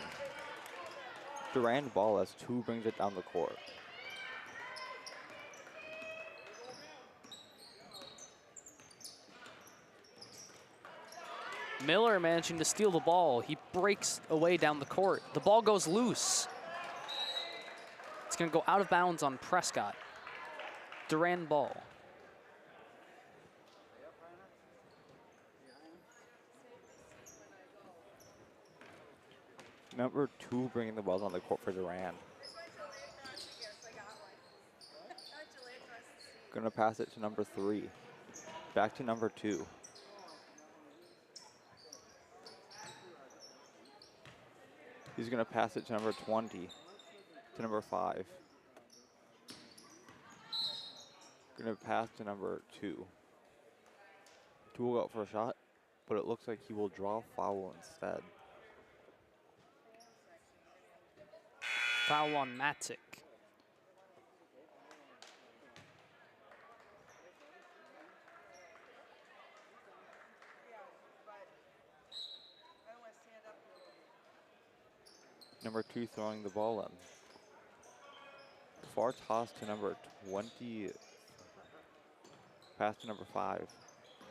Durand ball as 2 brings it down the court.
Miller managing to steal the ball. He breaks away down the court. The ball goes loose. It's going to go out of bounds on Prescott. Durand ball.
Number 2 bringing the ball on the court for Durand. Gonna pass it to number 3. Back to number 2. He's gonna pass it to number 20. To number 5. Gonna pass to number 2. 2 will go out for a shot, but it looks like he will draw foul instead.
Foul on Matic.
Number 2 throwing the ball in. Far toss to number 20. Pass to number 5.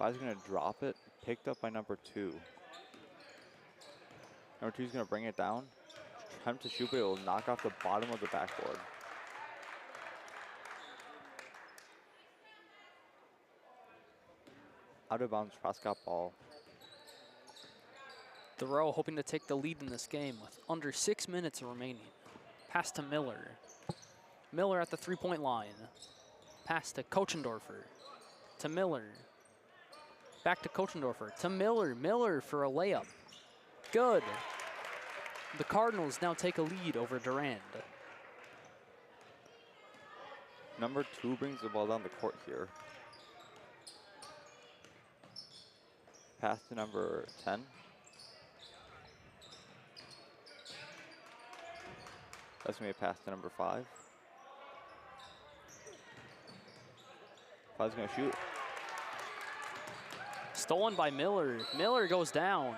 5's going to drop it. Picked up by number 2. Number 2's going to bring it down. Attempt to shoot, but it will knock off the bottom of the backboard. Out of bounds, Prescott ball.
Thoreau hoping to take the lead in this game with under 6 minutes remaining. Pass to Miller. Miller at the 3-point line. Pass to Kochendorfer. To Miller. Back to Kochendorfer. To Miller. Miller for a layup. Good. The Cardinals now take a lead over Durand.
Number 2 brings the ball down the court here. Pass to number 10. That's going to be a pass to number 5. 5's going to shoot.
Stolen by Miller. Miller goes down.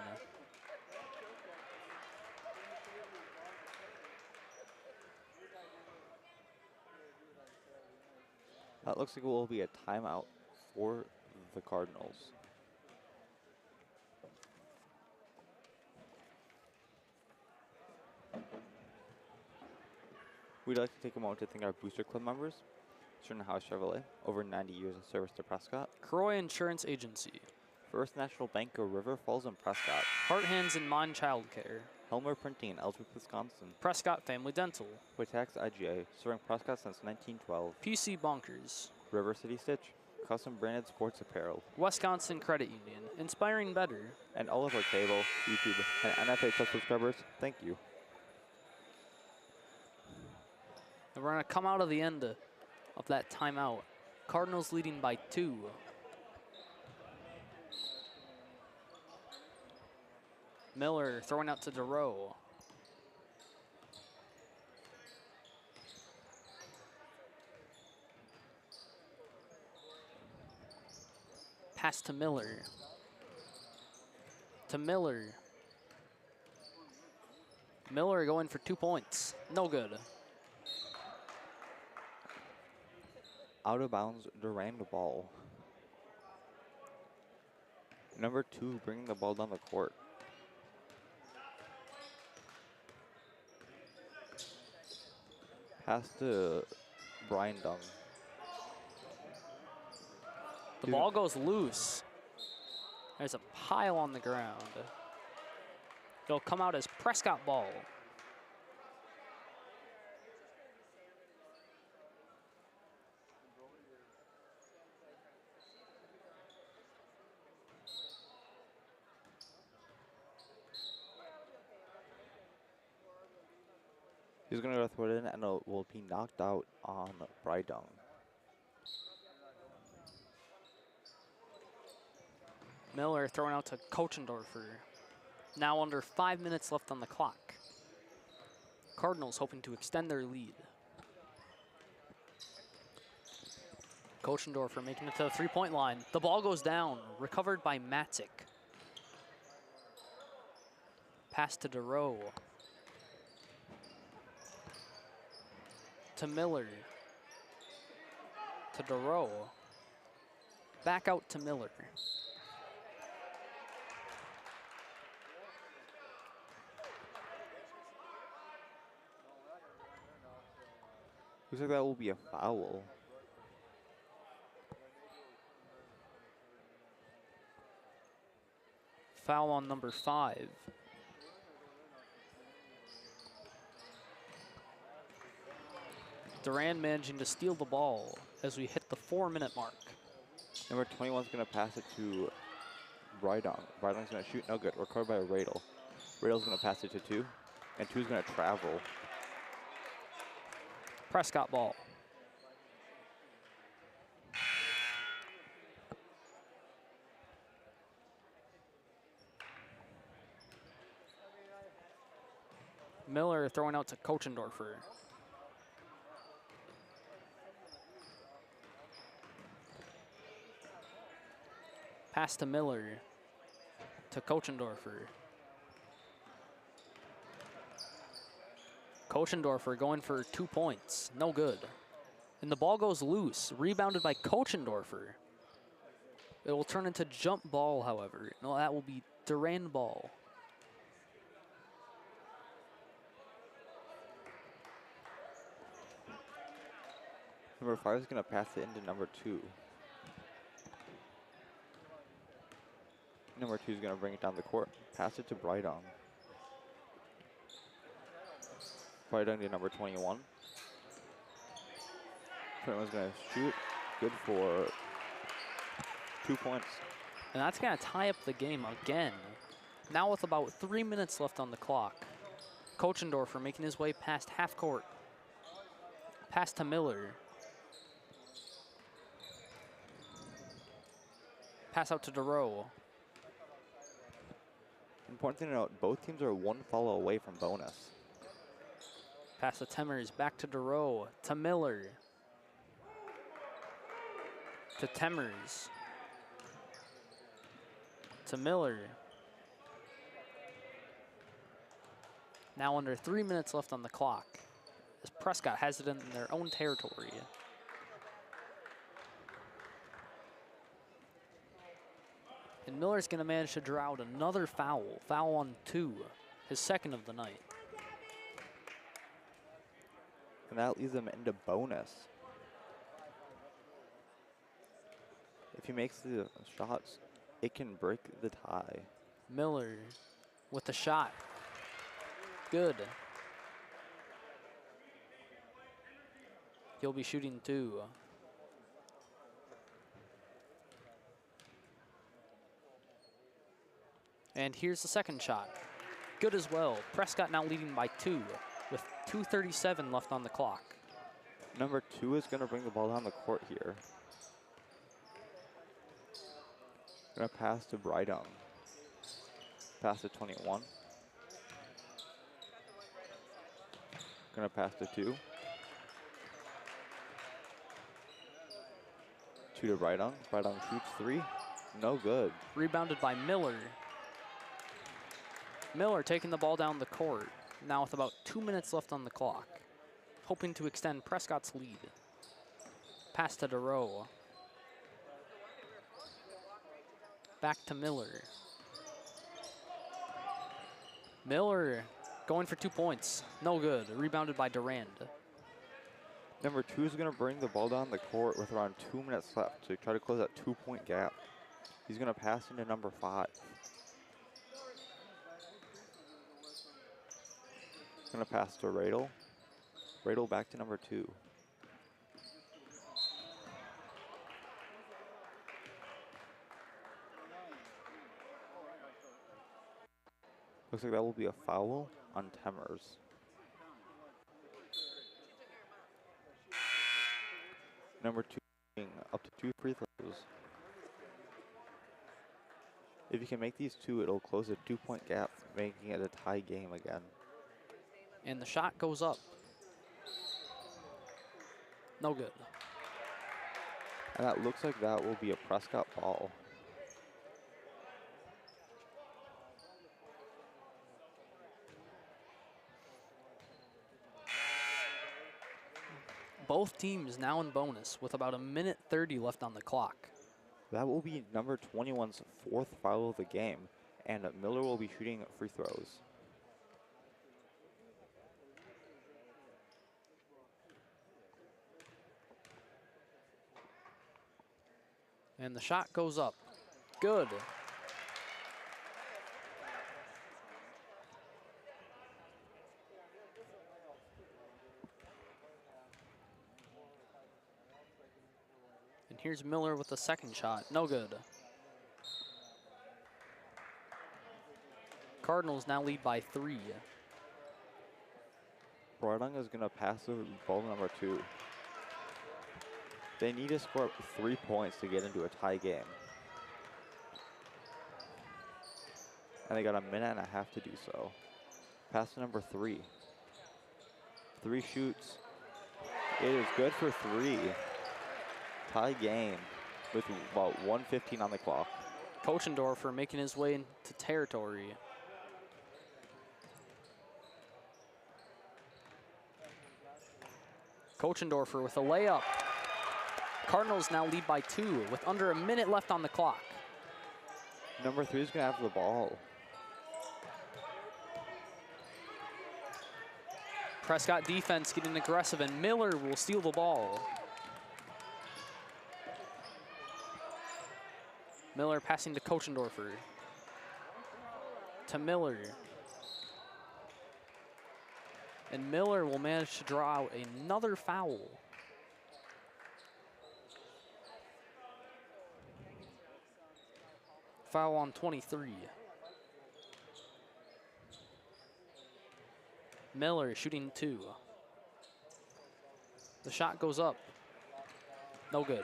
That looks like it will be a timeout for the Cardinals. We'd like to take a moment to thank our Booster Club members, Certain House Chevrolet, over 90 years of service to Prescott,
Croy Insurance Agency,
First National Bank of River Falls and Prescott,
Heart, Hands, and Mind Child Care,
Helmer Printing in Ellsworth, Wisconsin,
Prescott Family Dental,
Witax IGA, serving Prescott since 1912,
PC Bonkers,
River City Stitch, custom branded sports apparel,
Wisconsin Credit Union, Inspiring Better,
and all of our cable, YouTube, and NFA Plus subscribers. Thank you.
and we're going to come out of the end of that timeout. Cardinals leading by 2. Miller throwing out to Durand. Pass to Miller. To Miller. Miller going for 2 points. No good.
Out of bounds, Durand ball. Number 2 bringing the ball down the court. Pass to Brian Dung.
The ball goes loose. There's a pile on the ground. It'll come out as Prescott ball.
He's going to throw it in and it will be knocked out on Brydung.
Miller throwing out to Kochendorfer. Now under 5 minutes left on the clock. Cardinals hoping to extend their lead. Kochendorfer making it to the 3-point line. The ball goes down, recovered by Matic. Pass to Durand. To Miller. To Durand. Back out to Miller.
Looks like that will be a foul.
Foul on number 5. Durand managing to steal the ball as we hit the 4-minute mark.
Number 21 is going to pass it to Brydung. Brydung's going to shoot, no good. Recovered by Radel. Radel's going to pass it to 2, and 2's going to travel.
Prescott ball. Miller throwing out to Kochendorfer. Pass to Miller to Kochendorfer. Kochendorfer going for 2 points. No good. And the ball goes loose. Rebounded by Kochendorfer. It will turn into jump ball, however. No, that will be Durand ball.
Number 5 is going to pass it into number 2. Number 2 is going to bring it down the court. Pass it to Brydong. Brydong to number 21. 21's going to shoot. Good for 2 points.
And that's going to tie up the game again. Now with about 3 minutes left on the clock. Kochendorfer making his way past half court. Pass to Miller. Pass out to DeRoe.
Important thing to note, both teams are 1 foul away from bonus.
Pass to Temmers, back to DeRoe, to Miller. To Temmers. To Miller. Now under 3 minutes left on the clock, as Prescott has it in their own territory. And Miller's going to manage to draw out another foul. Foul on 2, his second of the night.
And that leads them into bonus. If he makes the shots, it can break the tie.
Miller with the shot. Good. He'll be shooting 2. And here's the second shot. Good as well. Prescott now leading by 2 with 2:37 left on the clock.
Number 2 is going to bring the ball down the court here. Going to pass to Brydong. Pass to 21. Going to pass to 2. 2 to Brydong. Brydong shoots 3. No good.
Rebounded by Miller. Miller taking the ball down the court, now with about 2 minutes left on the clock, hoping to extend Prescott's lead. Pass to DeRoe. Back to Miller. Miller going for 2 points. No good. Rebounded by Durand.
Number 2 is going to bring the ball down the court with around 2 minutes left to try to close that 2-point gap. He's going to pass into number 5. Going to pass to Radel. Radel back to number 2. Looks like that will be a foul on Temmers. Number 2 up to 2 free throws. If you can make these 2, it'll close a 2-point gap, making it a tie game again.
And the shot goes up. No good.
And that looks like that will be a Prescott ball.
Both teams now in bonus with about 1:30 left on the clock.
That will be number 21's 4th foul of the game, and Miller will be shooting free throws.
And the shot goes up. Good. And here's Miller with the second shot. No good. Cardinals now lead by 3.
Brydong is going to pass the ball to number 2. They need to score 3 points to get into a tie game. And they got 1.5 minutes to do so. Pass to number 3. 3 shoots. It is good for 3. Tie game with about 1:15 on the clock.
Kochendorfer making his way into territory. Kochendorfer with a layup. Cardinals now lead by 2 with under a minute left on the clock.
Number 3 is going to have the ball.
Prescott defense getting aggressive, and Miller will steal the ball. Miller passing to Kochendorfer. To Miller. And Miller will manage to draw out another foul. Foul on 23. Miller shooting 2. The shot goes up. No good.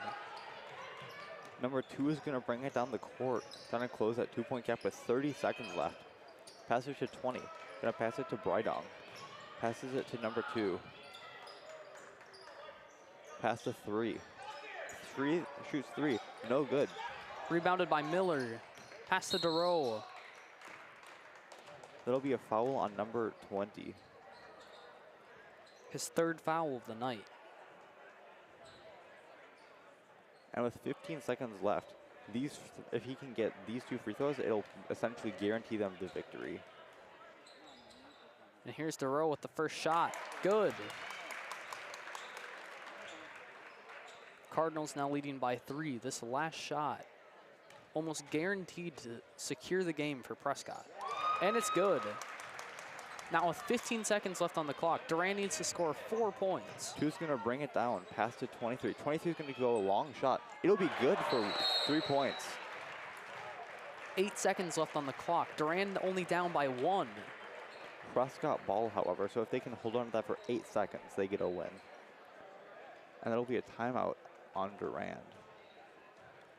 Number 2 is going to bring it down the court. Trying to close that 2-point gap with 30 seconds left. Passes to 20. Going to pass it to Brydong. Passes it to number 2. Pass to 3. Shoots 3. No good.
Rebounded by Miller. Pass to Durand.
That'll be a foul on number 20.
His 3rd foul of the night.
And with 15 seconds left, if he can get these 2 free throws, it'll essentially guarantee them the victory.
And here's Durand with the first shot. Good. Cardinals now leading by 3. This last shot almost guaranteed to secure the game for Prescott. And it's good. Now with 15 seconds left on the clock, Durand needs to score 4 points.
2's going to bring it down, pass to 23. 23 is going to go a long shot. It'll be good for 3 points.
8 seconds left on the clock. Durand only down by 1.
Prescott ball, however, so if they can hold on to that for 8 seconds, they get a win. And that'll be a timeout on Durand.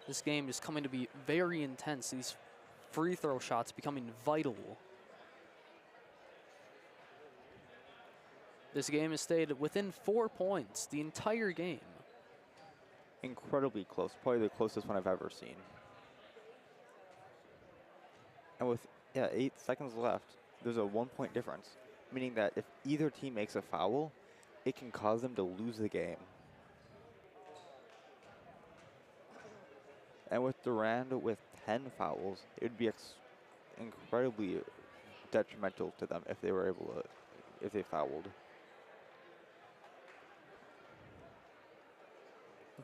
This game is coming to be very intense. These free throw shots becoming vital. This game has stayed within 4 points the entire game.
Incredibly close, probably the closest one I've ever seen. And with 8 seconds left, there's a 1-point difference, meaning that if either team makes a foul, it can cause them to lose the game. And with Durand with 10 fouls, it would be incredibly detrimental to them if they were able to, if they fouled.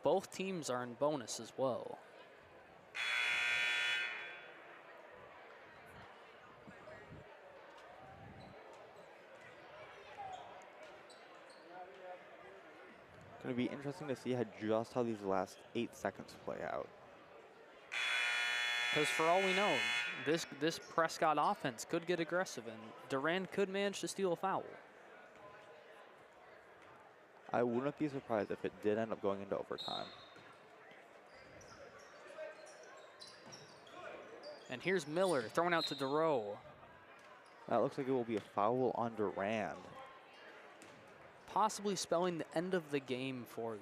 Both teams are in bonus as well.
Going to be interesting to see just how these last 8 seconds play out.
Because for all we know, this Prescott offense could get aggressive, and Durand could manage to steal a foul.
I wouldn't be surprised if it did end up going into overtime.
And here's Miller throwing out to Durand.
That looks like it will be a foul on Durand.
Possibly spelling the end of the game for them.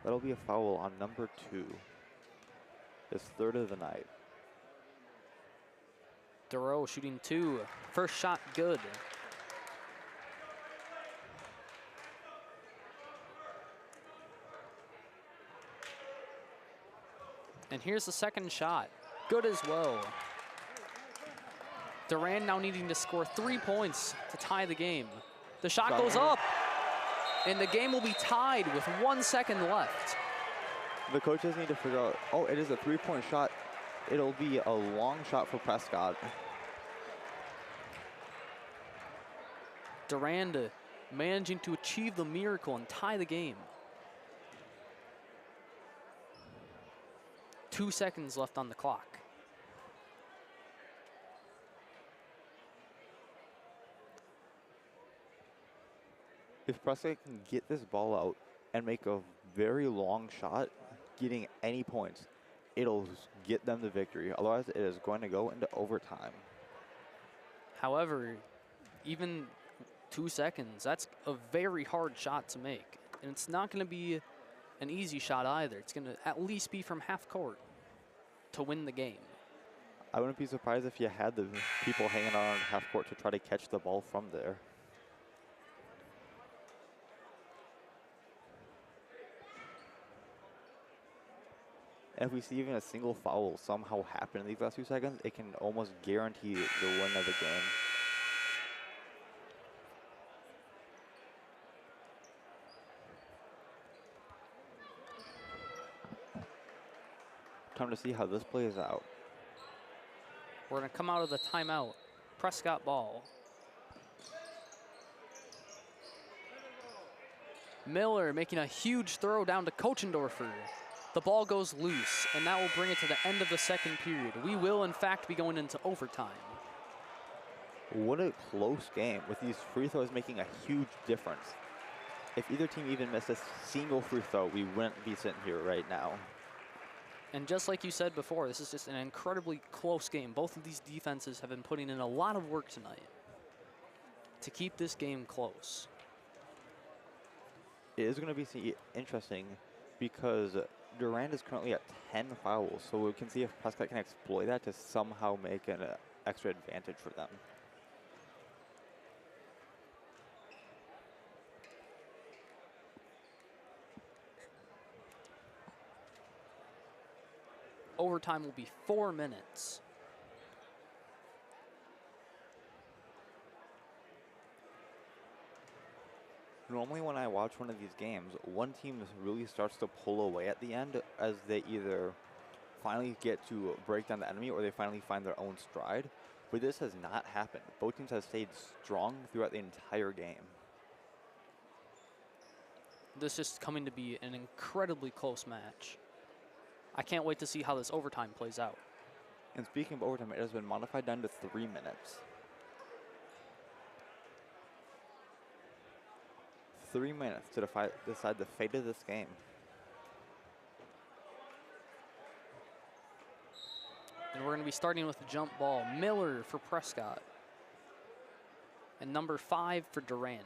That'll be a foul on number 2. His 3rd of the night.
Durand shooting 2. First shot good. And here's the second shot. Good as well. Durand now needing to score 3 points to tie the game. The shot goes up, and the game will be tied with 1 second left.
The coaches need to figure out, oh, it is a 3-point shot. It'll be a long shot for Prescott.
Durand managing to achieve the miracle and tie the game. 2 seconds left on the clock.
If Prescott can get this ball out and make a very long shot, getting any points, it'll get them the victory. Otherwise, it is going to go into overtime.
However, even 2 seconds, that's a very hard shot to make. And it's not going to be an easy shot either. It's going to at least be from half court to win the game.
I wouldn't be surprised if you had the people hanging on half court to try to catch the ball from there. And if we see even a single foul somehow happen in these last few seconds, it can almost guarantee the win of the game. Time to see how this plays out.
We're going to come out of the timeout. Prescott ball. Miller making a huge throw down to Kochendorfer. The ball goes loose, and that will bring it to the end of the second period. We will, in fact, be going into overtime.
What a close game, with these free throws making a huge difference. If either team even missed a single free throw, we wouldn't be sitting here right now.
And just like you said before, this is just an incredibly close game. Both of these defenses have been putting in a lot of work tonight to keep this game close.
It is going to be interesting because Durand is currently at 10 fouls, so we can see if Prescott can exploit that to somehow make an extra advantage for them.
Overtime will be 4 minutes.
Normally when I watch one of these games, one team really starts to pull away at the end as they either finally get to break down the enemy or they finally find their own stride. But this has not happened. Both teams have stayed strong throughout the entire game.
This is coming to be an incredibly close match. I can't wait to see how this overtime plays out.
And speaking of overtime, it has been modified down to 3 minutes. 3 minutes to decide the fate of this game.
And we're going to be starting with the jump ball. Miller for Prescott. And number 5 for Durand.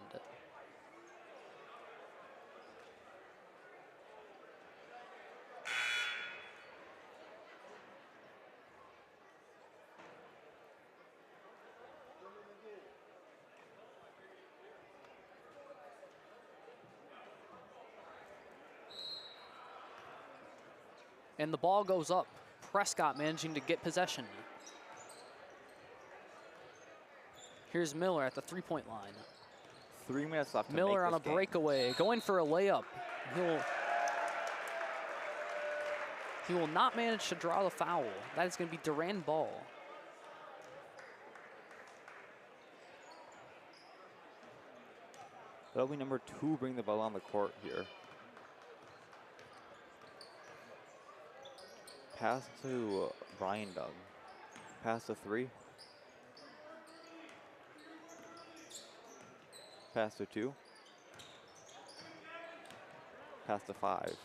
And the ball goes up. Prescott managing to get possession. Here's Miller at the three-point line.
3 minutes left to
Miller
make
on a
this game.
breakaway, going for a layup. He will not manage to draw the foul. That is going to be Durand ball.
That'll be number 2 bring the ball on the court here. Pass to Brian Doug. Pass to 3. Pass to 2. Pass to 5.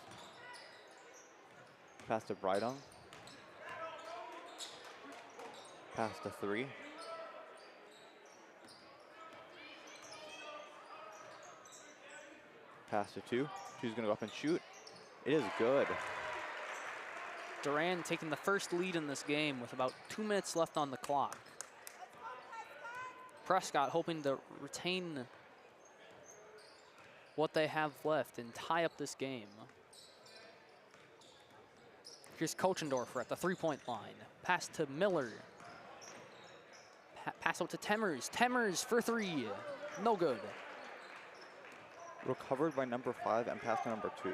Pass to Brydung. Pass to 3. Pass to 2. She's going to go up and shoot. It is good.
Durand taking the first lead in this game with about 2 minutes left on the clock. Prescott hoping to retain what they have left and tie up this game. Here's Kochendorfer at the three-point line. Pass to Miller. Pass out to Temmers. Temmers for 3. No good.
Recovered by number 5 and pass to number 2.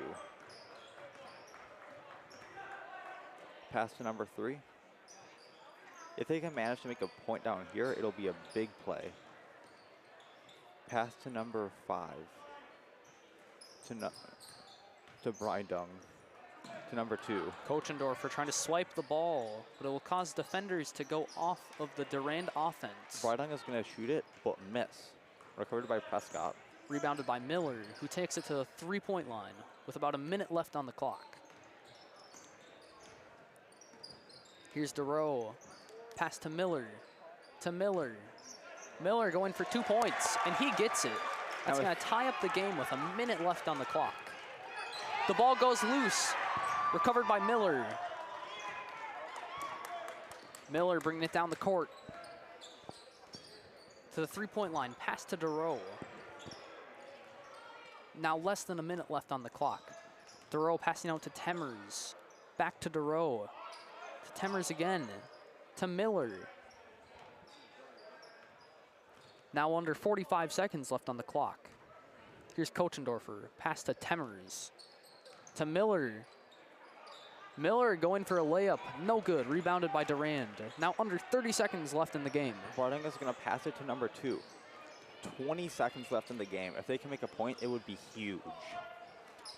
Pass to number 3. If they can manage to make a point down here, it'll be a big play. Pass to number 5. To Brydung. To number 2.
Kochendorfer trying to swipe the ball, but it will cause defenders to go off of the Durand offense.
Brydung is going to shoot it, but miss. Recovered by Prescott.
Rebounded by Miller, who takes it to the three-point line with about a minute left on the clock. Here's DeRoe. Pass to Miller. To Miller. Miller going for 2 points, and he gets it. That's going to tie up the game with a minute left on the clock. The ball goes loose. Recovered by Miller. Miller bringing it down the court. To the three-point line. Pass to DeRoe. Now less than a minute left on the clock. DeRoe passing out to Temmers. Back to DeRoe. To Temmers again. To Miller. Now under 45 seconds left on the clock. Here's Kochendorfer. Pass to Temmers. To Miller. Miller going for a layup. No good. Rebounded by Durand. Now under 30 seconds left in the game.
Barding is going to pass it to number 2. 20 seconds left in the game. If they can make a point, it would be huge.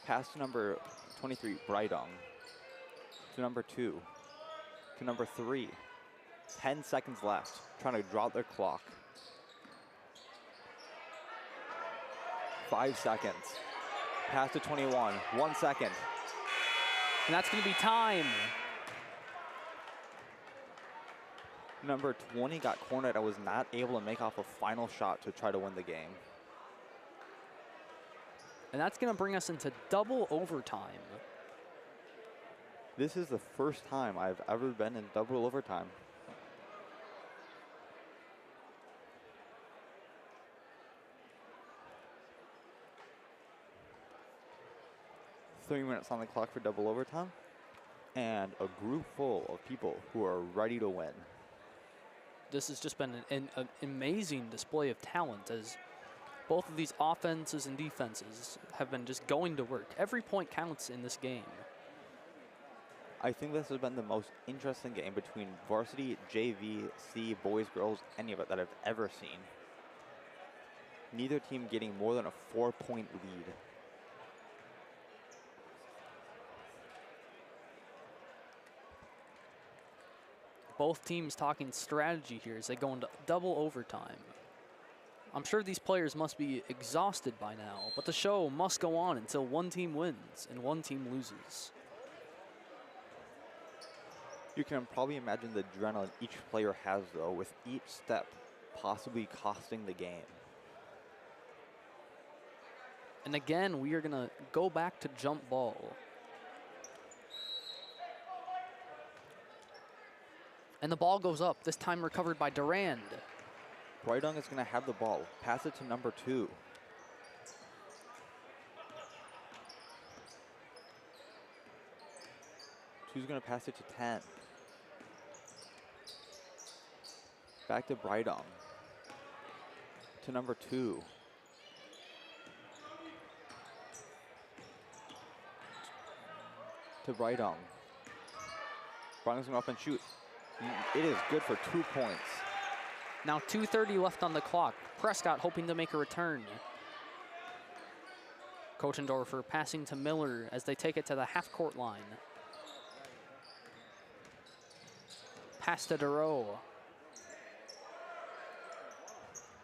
Pass to number 23, Brydong. To number 2. To number 3. 10 seconds left. Trying to draw out their clock. 5 seconds. Pass to 21. 1 second.
And that's going to be time.
Number 20 got cornered. I was not able to make off a final shot to try to win the game.
And that's going to bring us into double overtime.
This is the first time I've ever been in double overtime. Three minutes on the clock for double overtime, and a group full of people who are ready to win.
This has just been an amazing display of talent as both of these offenses and defenses have been just going to work. Every point counts in this game.
I think this has been the most interesting game between varsity, JV, C, boys, girls, any of it that I've ever seen. Neither team getting more than a 4-point lead.
Both teams talking strategy here as they go into double overtime. I'm sure these players must be exhausted by now, but the show must go on until one team wins and one team loses.
You can probably imagine the adrenaline each player has, though, with each step possibly costing the game.
And again, we are going to go back to jump ball. And the ball goes up, this time recovered by Durand.
Brydong is going to have the ball. Pass it to number 2. Who's going to pass it to 10? Back to Brydong. To number 2. To Brydong. Brydong's going to up and shoot. It is good for 2 points.
Now 2:30 left on the clock. Prescott hoping to make a return. Kochendorfer passing to Miller as they take it to the half-court line. Pass to DeRoe.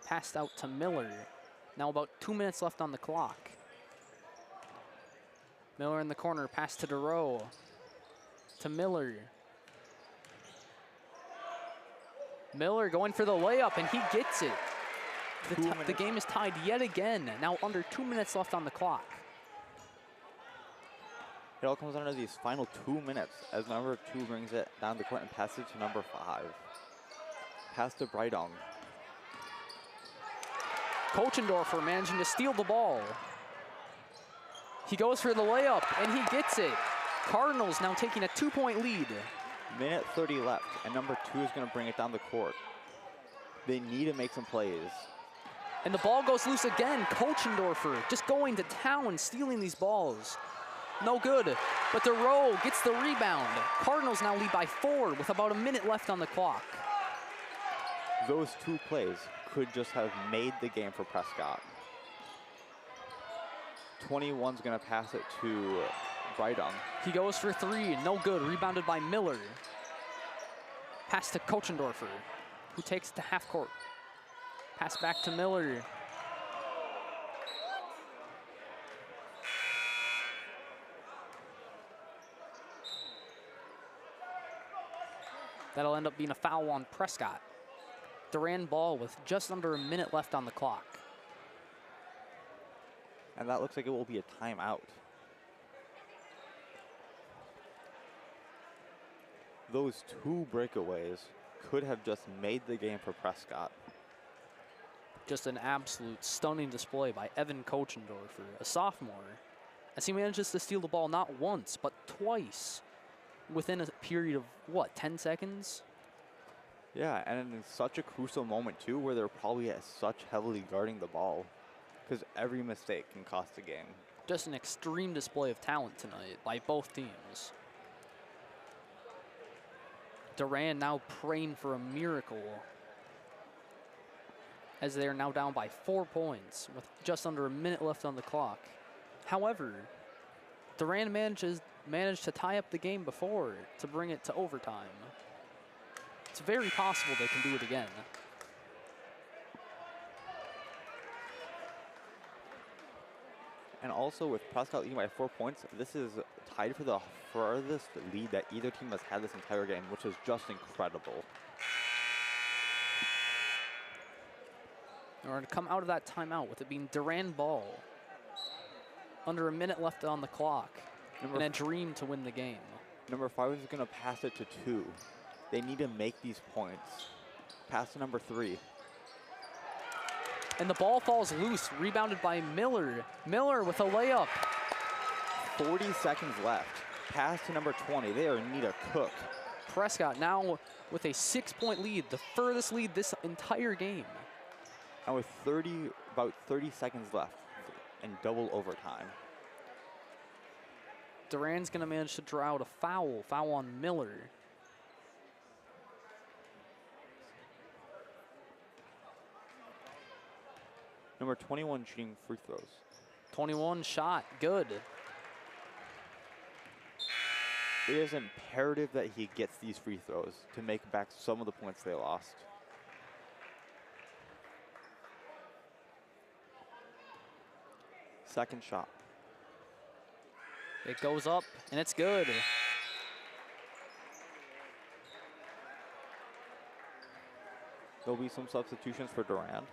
Passed out to Miller. Now about 2 minutes left on the clock. Miller in the corner, pass to DeRoe. To Miller. Miller going for the layup, and he gets it. The game is tied yet again. Now under 2 minutes left on the clock.
It all comes down to these final 2 minutes as number 2 brings it down the court and passes it to number 5. Pass to Brydong.
Kochendorfer managing to steal the ball. He goes for the layup, and he gets it. Cardinals now taking a 2-point lead.
Minute 30 left, and number 2 is going to bring it down the court. They need to make some plays.
And the ball goes loose again. Kochendorfer just going to town, stealing these balls. No good, but DeRoe gets the rebound. Cardinals now lead by 4 with about a minute left on the clock.
Those 2 plays could just have made the game for Prescott. 21's going to pass it to Brydong.
He goes for 3, no good, rebounded by Miller. Pass to Kochendorfer, who takes it to half court. Pass back to Miller. That'll end up being a foul on Prescott. Durand ball with just under a minute left on the clock.
And that looks like it will be a timeout. Those two breakaways could have just made the game for Prescott.
Just an absolute stunning display by Evan Kochendorfer, a sophomore, as he manages to steal the ball not once, but twice within a period of, what, 10 seconds?
Yeah, and in such a crucial moment, too, where they're probably such heavily guarding the ball, because every mistake can cost the game.
Just an extreme display of talent tonight by both teams. Durand now praying for a miracle, as they are now down by 4 points with just under a minute left on the clock. However, Durand managed to tie up the game before to bring it to overtime. It's very possible they can do it again.
And also with Prescott leading by 4 points, this is tied for the furthest lead that either team has had this entire game, which is just incredible.
We're going to come out of that timeout with it being Durand ball. Under a minute left on the clock. And a dream to win the game.
Number 5 is going to pass it to 2. They need to make these points. Pass to number 3.
And the ball falls loose, rebounded by Miller. Miller with a layup.
40 seconds left. Pass to number 20. They are in need of cook.
Prescott now with a 6-point lead, the furthest lead this entire game.
And with about 30 seconds left in double overtime.
Durand's going to manage to draw out a foul on Miller.
Number 21 shooting free throws.
21 shot, good.
It is imperative that he gets these free throws to make back some of the points they lost. Second shot.
It goes up, and it's good.
There'll be some substitutions for Durand.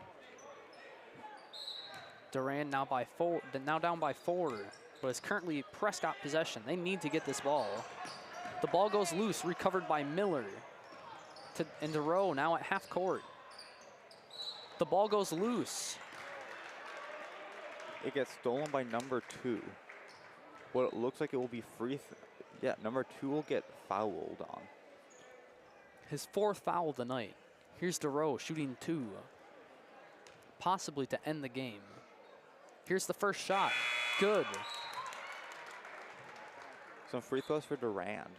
Durand now down by 4, but it's currently Prescott possession. They need to get this ball. The ball goes loose, recovered by Miller. And DeRoe now at half court. The ball goes loose.
It gets stolen by number 2. What it looks like it will be free. Yeah, number 2 will get fouled on.
His 4th foul of the night. Here's DeRoe shooting 2. Possibly to end the game. Here's the first shot. Good.
Some free throws for Durand.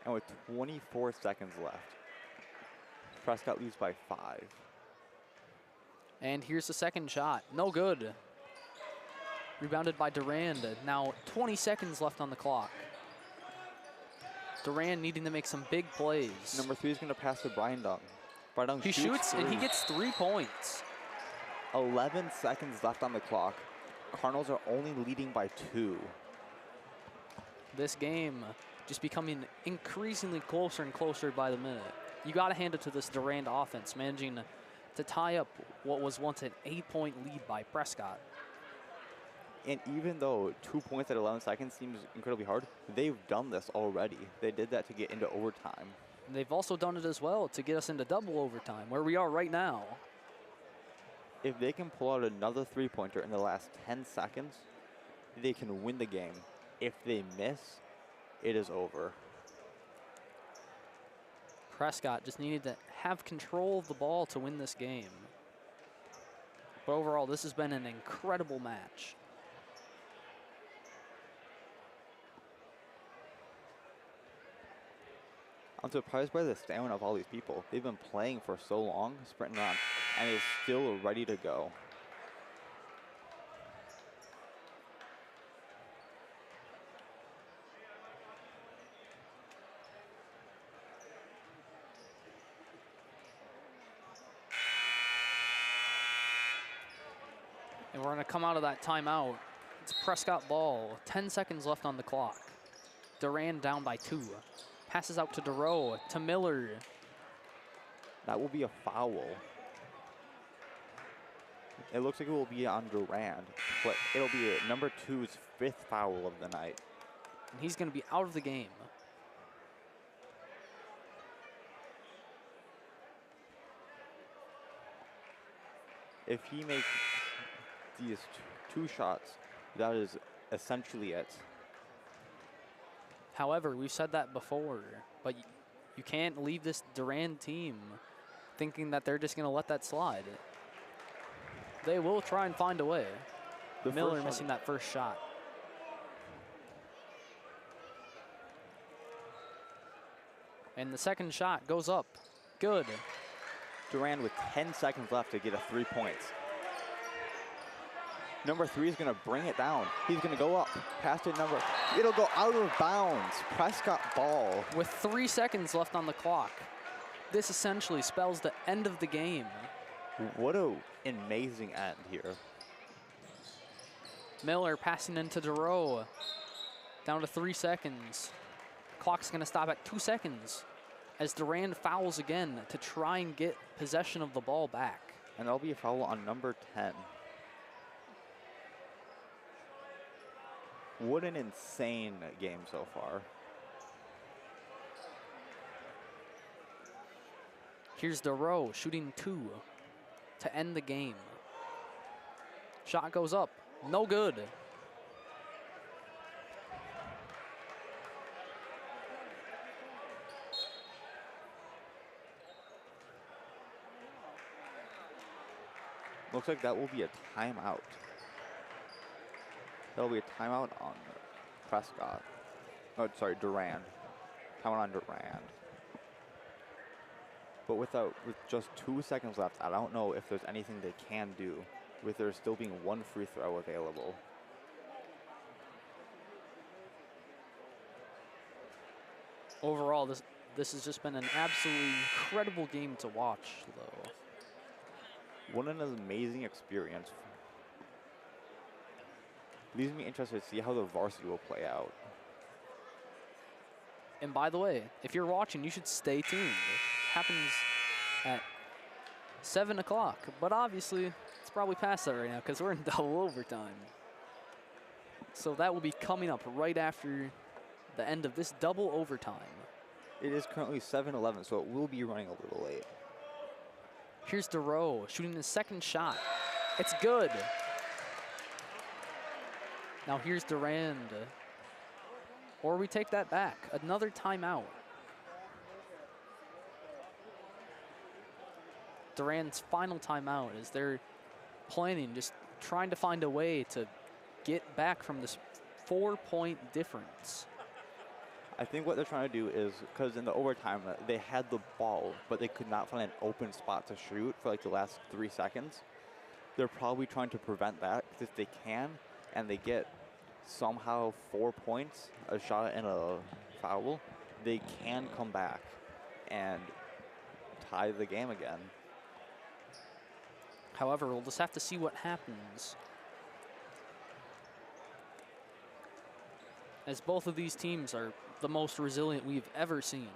And with 24 seconds left, Prescott leads by 5.
And here's the second shot. No good. Rebounded by Durand. Now 20 seconds left on the clock. Durand needing to make some big plays.
Number 3 is going to pass to Brian Dung. Brian Dung
He shoots and he gets 3 points.
11 seconds left on the clock. Cardinals are only leading by 2.
This game just becoming increasingly closer and closer by the minute. You got to hand it to this Durand offense, managing to tie up what was once an 8-point lead by Prescott.
And even though 2 points at 11 seconds seems incredibly hard, they've done this already. They did that to get into overtime.
And they've also done it as well to get us into double overtime, where we are right now.
If they can pull out another 3-pointer in the last 10 seconds, they can win the game. If they miss, it is over.
Prescott just needed to have control of the ball to win this game. But overall, this has been an incredible match.
I'm surprised by the stamina of all these people. They've been playing for so long, sprinting around, and is still ready to go.
And we're going to come out of that timeout. It's Prescott ball, 10 seconds left on the clock. Durand down by 2. Passes out to DeRoe, to Miller.
That will be a foul. It looks like it will be on Durand, but it'll be number 2's 5th foul of the night.
And he's going to be out of the game.
If he makes these 2 shots, that is essentially it.
However, we've said that before, but you can't leave this Durand team thinking that they're just going to let that slide. They will try and find a way. Miller missing that first shot. And the second shot goes up. Good.
Durand with 10 seconds left to get a 3 points. Number 3 is going to bring it down. He's going to go up past it. It'll go out of bounds. Prescott ball.
With 3 seconds left on the clock, this essentially spells the end of the game.
What an amazing end here.
Miller passing into DeRoe. Down to 3 seconds. Clock's going to stop at 2 seconds as Durand fouls again to try and get possession of the ball back.
And that'll be a foul on number 10. What an insane game so far.
Here's DeRoe shooting 2 to end the game. Shot goes up, no good.
Looks like that will be a timeout. That'll be a timeout on Prescott. Oh, sorry, Durand. Timeout on Durand. But with just 2 seconds left, I don't know if there's anything they can do with there still being 1 free throw available.
Overall, this has just been an absolutely incredible game to watch, though.
What an amazing experience. Leaves me interested to see how the varsity will play out.
And by the way, if you're watching, you should stay tuned. It happens at 7 o'clock, but obviously it's probably past that right now because we're in double overtime. So that will be coming up right after the end of this double overtime.
It is currently 7-11, so it will be running a little late.
Here's DeRoe shooting his second shot. It's good. Now here's Durand. Or we take that back. Another timeout. Durand's final timeout as they're planning, just trying to find a way to get back from this 4-point difference.
I think what they're trying to do is, because in the overtime, they had the ball, but they could not find an open spot to shoot for like the last 3 seconds. They're probably trying to prevent that, because if they can, and they get somehow 4 points, a shot and a foul, they can come back and tie the game again.
However, we'll just have to see what happens, as both of these teams are the most resilient we've ever seen.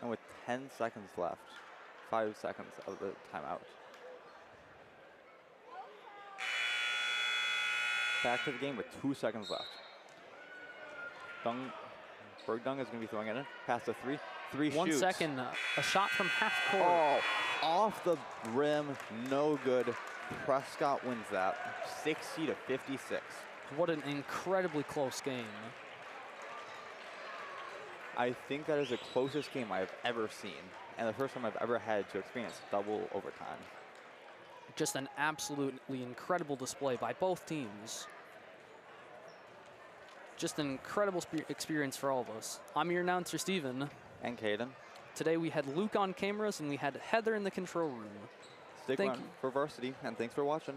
And with 10 seconds left, 5 seconds of the timeout. Back to the game with 2 seconds left. Bergdung is going to be throwing it in. Pass the 3. 3 shoots.
1 second, a shot from half court.
Oh, off the rim, no good. Prescott wins that, 60-56.
What an incredibly close game.
I think that is the closest game I've ever seen, and the first time I've ever had to experience double overtime.
Just an absolutely incredible display by both teams. Just an incredible experience for all of us. I'm your announcer, Steven.
And Caden.
Today we had Luke on cameras and we had Heather in the control room.
Stick around for varsity, and thanks for watching.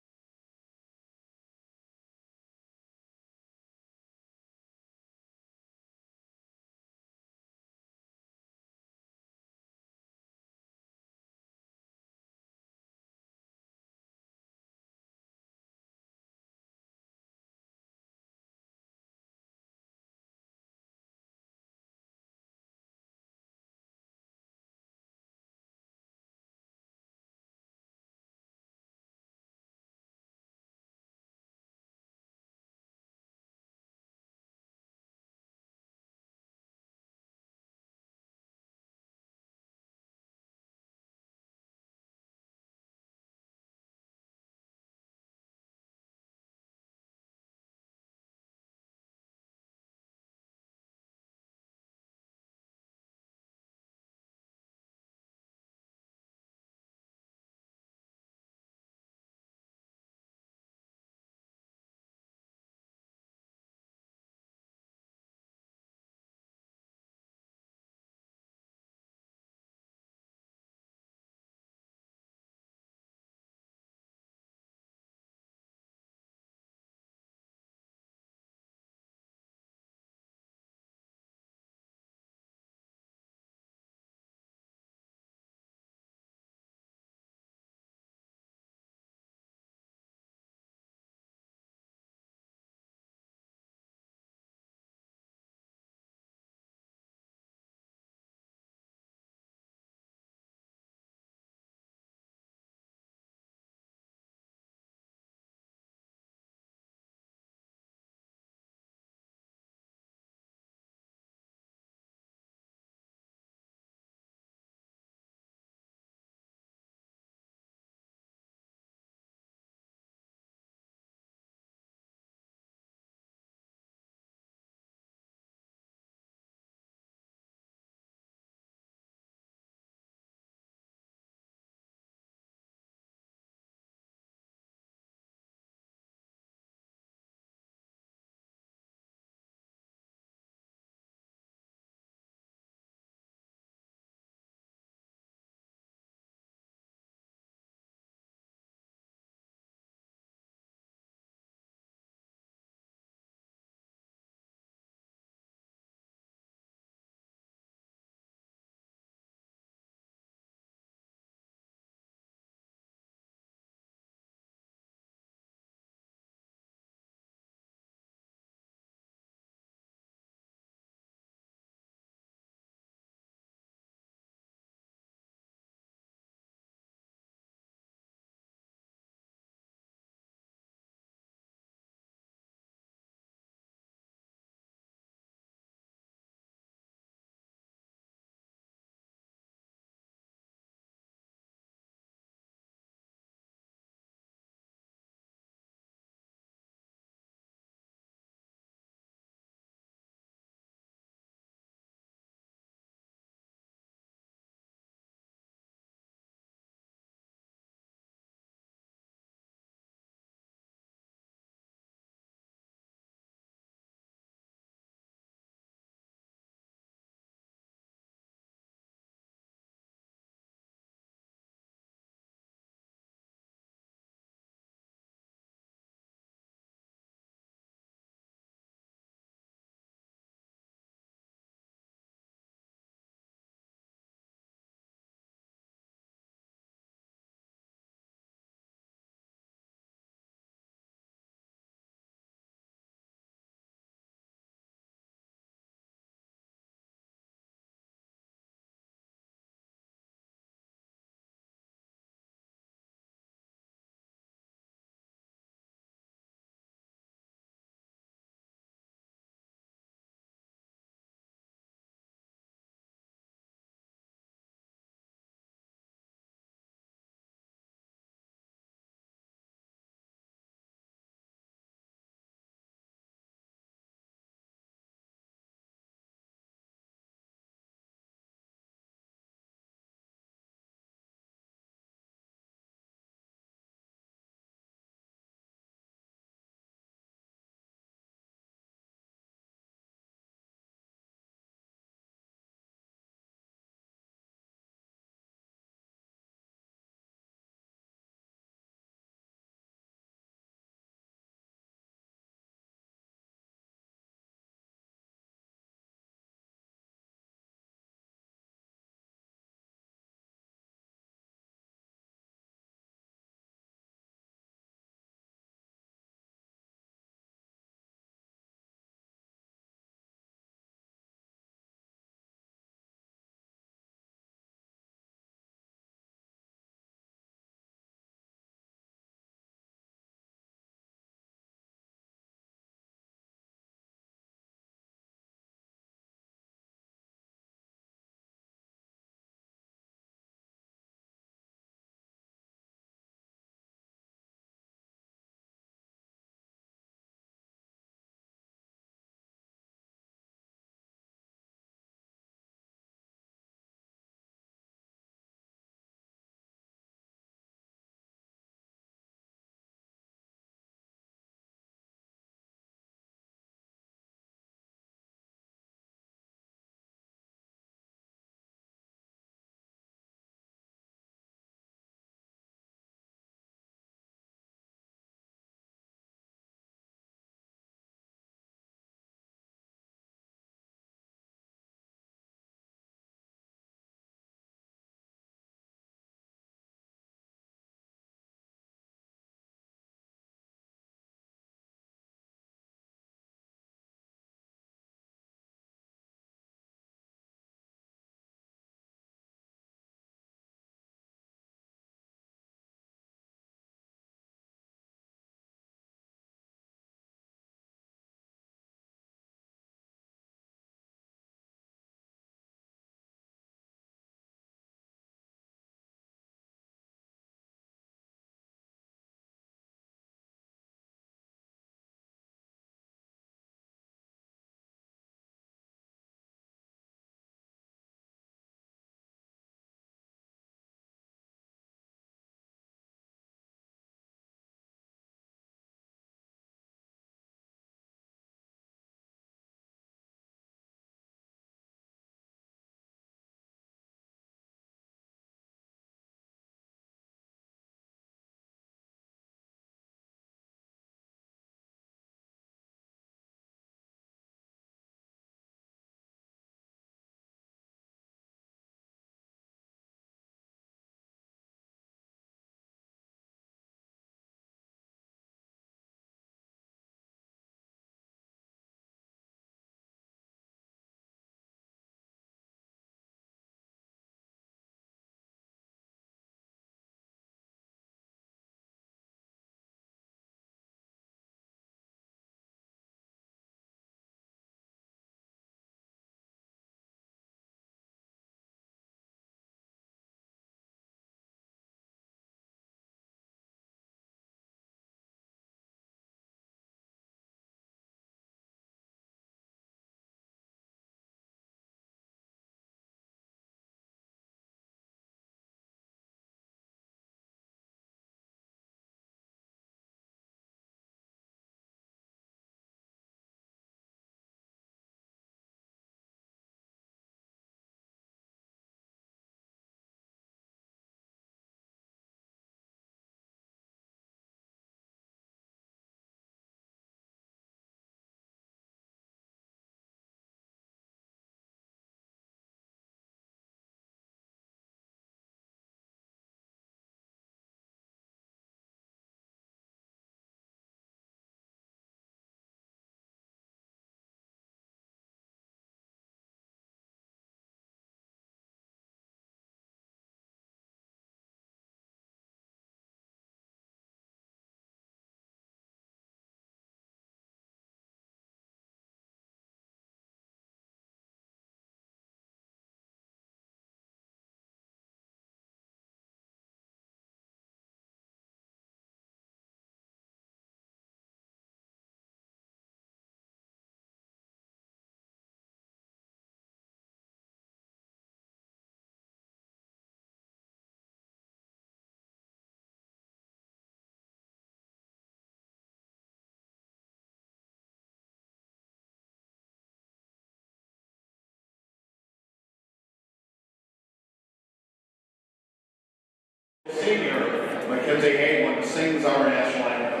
Senior Mackenzie Hagelin sings our national anthem.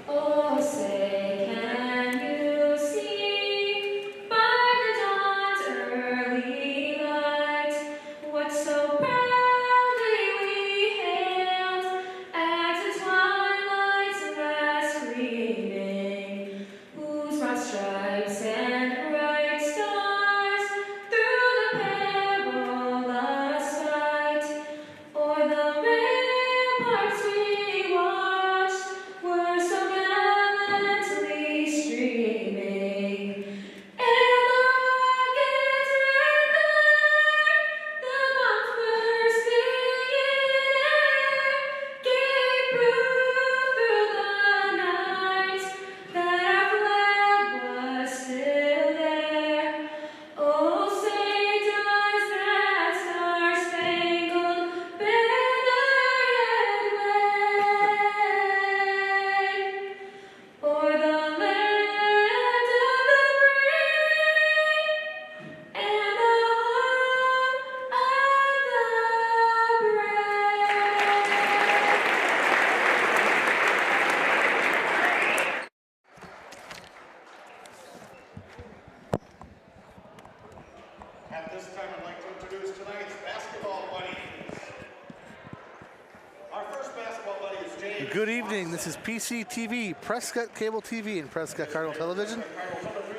Oh, say, can you see by the dawn's early light what so proudly we hailed at the twilight's last gleaming, whose broad stripes and bright stars through the perilous fight o'er the ramparts we watched were so gallantly streaming, and the rocket's red glare, the bombs bursting in air, gave proof through the night that our flag was still there. Oh, say does that star-spangled banner yet wave o'er the land of the free and the home of the brave.
At this time, I'd like to introduce tonight's basketball buddies. Our first basketball buddy is James.
Good evening. This is PCTV, Prescott Cable TV and Prescott Cardinal Television.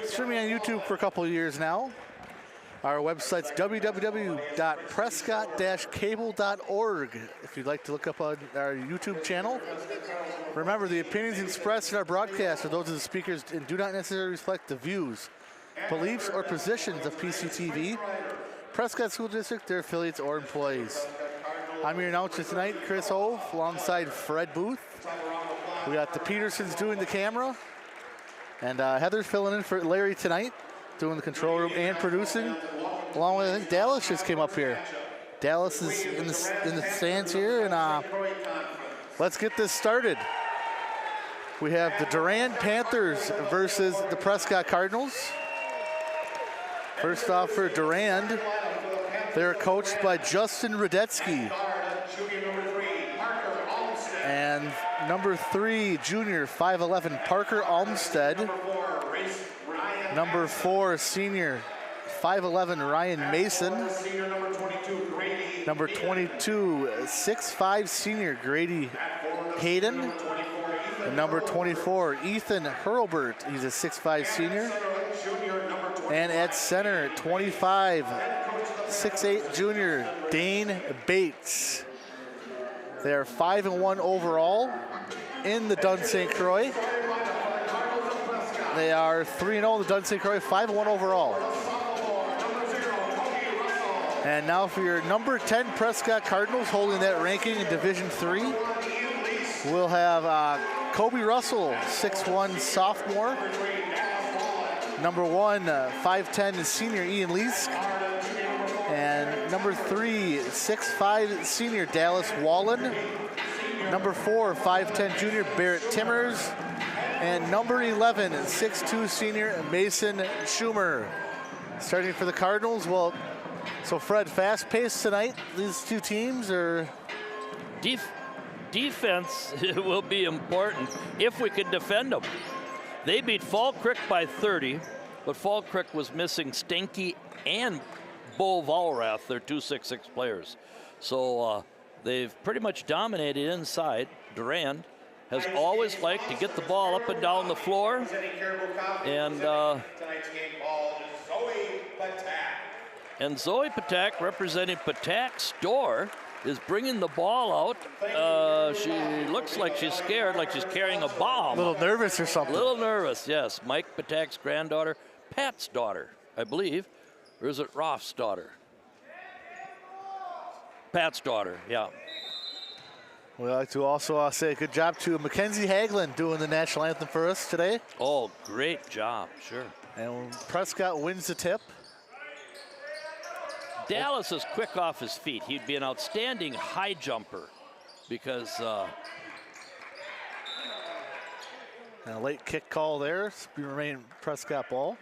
Streaming on YouTube for a couple of years now. Our website's www.prescott-cable.org if you'd like to look up on our YouTube channel. Remember, the opinions expressed in our broadcast are those of the speakers and do not necessarily reflect the views, beliefs, or positions of PCTV, Prescott School District, their affiliates, or employees. I'm your announcer tonight, Chris Hove, alongside Fred Booth. We got the Petersons doing the camera, and Heather's filling in for Larry tonight, doing the control room and producing, along with, I think, Dallas just came up here. Dallas is in the stands here, and let's get this started. We have the Durand Panthers versus the Prescott Cardinals. First off for Durand, they're coached by Justin Radetsky. And number 3, junior, 5'11", Parker Olmstead. Number 4, senior, 5'11", Ryan Mason. Number 22, 6'5", senior, Grady Hayden. And number 24, Ethan Hurlbert. He's a 6'5", senior. And at center, 25, 6'8", junior, Dane Bates. They are 5-1 overall in the Dunn St. Croix. They are 3-0 in the Dunn St. Croix, 5-1 overall. And now for your number 10 Prescott Cardinals holding that ranking in Division III, we'll have Kobe Russell, 6'1", sophomore. Number 1, 5'10", senior, Ian Leask. And number 3, 6'5", senior, Dallas Wallen. Number 4, 5'10", junior, Barrett Timmers. And number 11, 6'2", senior, Mason Schumer. Starting for the Cardinals, well, so Fred, fast-paced tonight, these two teams, or?
Defense will be important if we can defend them. They beat Fall Creek by 30, but Fall Creek was missing Stinky and Bo Valrath, their 2 6'6" players. So they've pretty much dominated inside. Durand has always liked to get the ball up and down the floor. And Zoe Patak, representing Patak Store, is bringing the ball out. She looks like she's scared, like she's carrying a bomb.
A little nervous or something.
A little nervous, yes. Mike Patak's granddaughter, Pat's daughter, I believe. Or is it Roth's daughter? Pat's daughter, yeah.
We'd like to also say a good job to Mackenzie Hagelin doing the national anthem for us today.
Oh, great job, sure.
And Prescott wins the tip.
Dallas is quick off his feet. He'd be an outstanding high jumper because
and a late kick call there. Remain Prescott ball.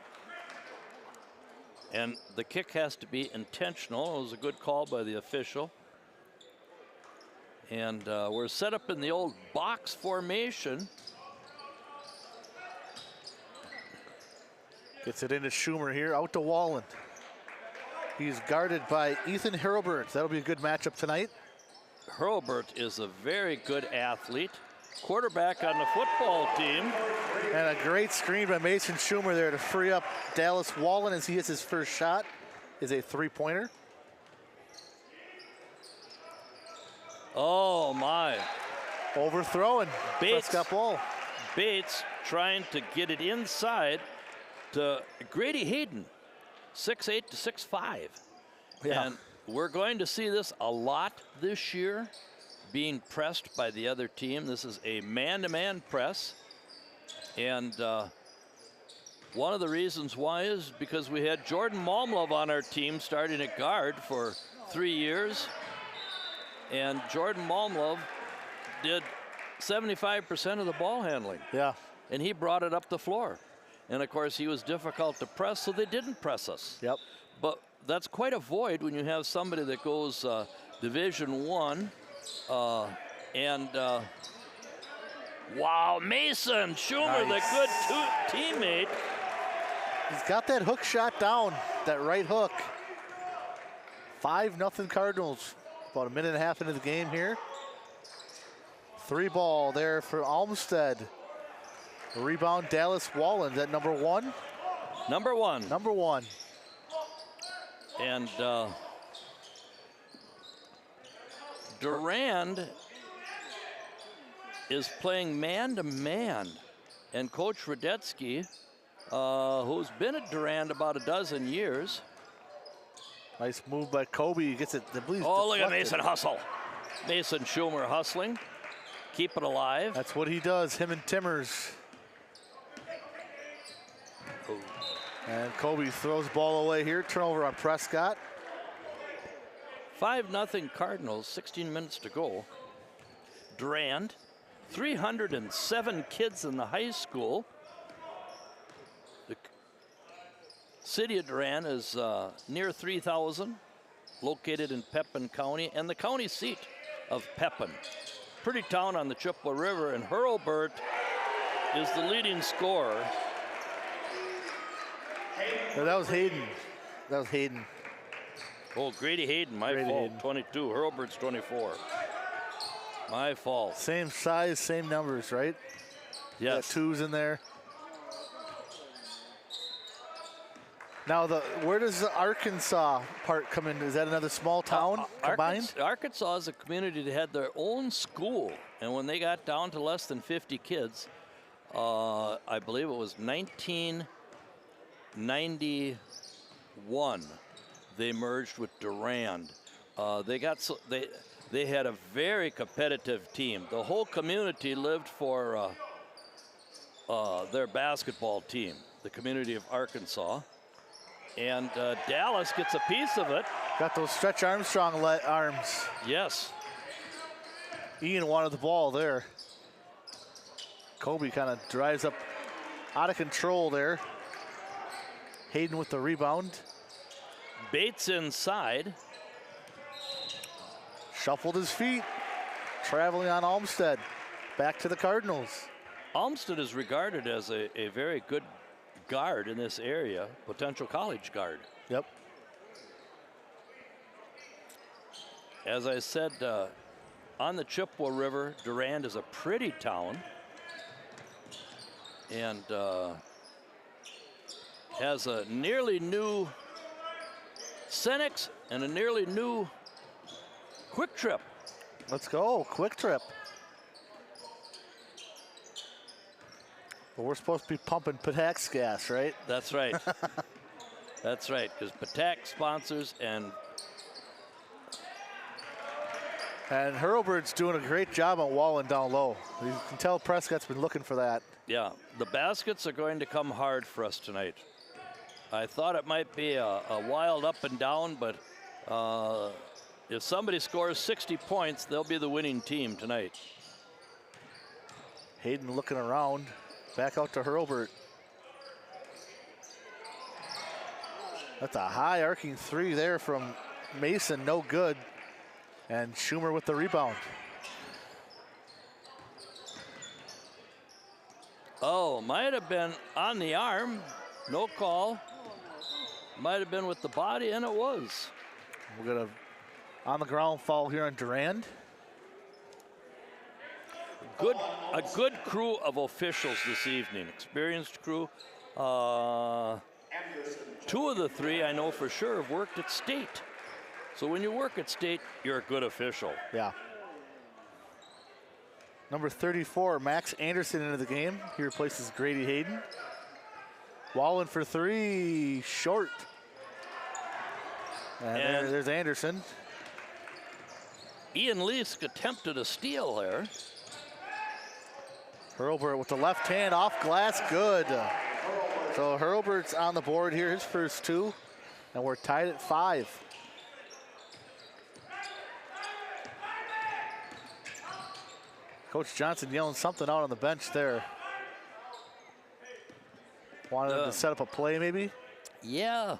And the kick has to be intentional. It was a good call by the official. And we're set up in the old box formation.
Gets it into Schumer here, out to Wallen. He's guarded by Ethan Hurlburt. That'll be a good matchup tonight.
Hurlburt is a very good athlete. Quarterback on the football team.
And a great screen by Mason Schumer there to free up Dallas Wallen as he hits his first shot. Is a three-pointer.
Oh my.
Overthrowing.
Bates.
Prescott ball.
Bates trying to get it inside to Grady Hayden, 6'8" to 6'5".
Yeah.
And we're going to see this a lot this year, being pressed by the other team. This is a man-to-man press. And one of the reasons why is because we had Jordan Malmlove on our team starting at guard for 3 years. And Jordan Malmlove did 75% of the ball handling.
Yeah.
And he brought it up the floor. And of course, he was difficult to press, so they didn't press us.
Yep.
But that's quite a void when you have somebody that goes Division I. Wow, Mason Schumer,
Nice.
the good teammate.
He's got that hook shot down, that right hook. 5-0 Cardinals. About a minute and a half into the game here. 3 ball there for Olmsted. Rebound, Dallas Wallen at number 1.
Number 1.
Number 1.
And Durand is playing man-to-man. And Coach Radetsky, who's been at Durand about a dozen years.
Nice move by Kobe. He gets it.
Oh, look at Mason hustle. Mason Schumer hustling. Keep it alive.
That's what he does, him and Timmers. And Kobe throws ball away here. Turnover on Prescott.
5-0 Cardinals, 16 minutes to go. Durand, 307 kids in the high school. The city of Durand is near 3,000, located in Pepin County, and the county seat of Pepin. Pretty town on the Chippewa River, and Hurlburt is the leading scorer.
No, that was Hayden. That was Hayden.
Oh, Grady Hayden, my
Grady
fault,
Hayden.
22. Hurlburt's 24. My fault.
Same size, same numbers, right?
Yes.
Got 2s in there. Now, where does the Arkansas part come in? Is that another small town combined?
Arkansas is a community that had their own school, and when they got down to less than 50 kids, I believe it was 1991, they merged with Durand. They had a very competitive team. The whole community lived for their basketball team, the community of Arkansas. And Dallas gets a piece of it.
Got those Stretch Armstrong arms.
Yes.
Ian wanted the ball there. Kobe kind of drives up out of control there. Hayden with the rebound.
Bates inside.
Shuffled his feet. Traveling on Olmsted. Back to the Cardinals.
Olmsted is regarded as a very good guard in this area, potential college guard.
Yep.
As I said, on the Chippewa River, Durand is a pretty town, and has a nearly new Cenex and a nearly new Quick Trip.
Let's go, Quick Trip. But we're supposed to be pumping Patak's gas, right?
That's right. That's right, because Patak sponsors, and
Hurlburt's doing a great job on Wallen down low. You can tell Prescott's been looking for that.
yeah, the baskets are going to come hard for us tonight. I thought it might be a wild up and down, but if somebody scores 60 points, they'll be the winning team tonight.
Hayden looking around. Back out to Hurlburt. That's a high arcing three there from Mason, no good. And Schumer with the rebound.
Oh, might have been on the arm. No call. Might have been with the body, and it was.
We're gonna on the ground foul here on Durand.
A good crew of officials this evening. Experienced crew. 2 of the 3 I know for sure have worked at State. So when you work at State, you're a good official.
Yeah. Number 34, Max Anderson into the game. He replaces Grady Hayden. Wallen for 3, short. And there's Anderson.
Ian Leask attempted a steal there.
Hurlburt with the left hand off glass, good. So Hurlburt's on the board here, his first 2, and we're tied at 5. Coach Johnson yelling something out on the bench there. Wanted to set up a play maybe?
Yeah.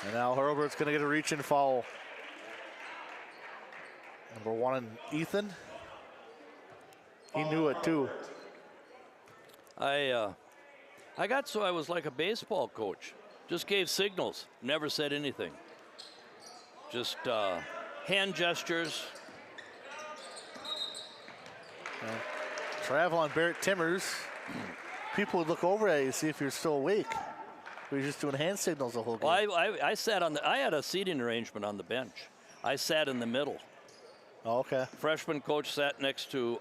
And now Hurlburt's gonna get a reach and foul. Number 1, Ethan. He knew it too.
I got so I was like a baseball coach. Just gave signals, never said anything. Just hand gestures.
Travel on Barrett Timmers. People would look over at you to see if you're still awake. We're just doing hand signals the whole game.
Well, I sat on I had a seating arrangement on the bench. I sat in the middle.
Oh, okay.
Freshman coach sat next to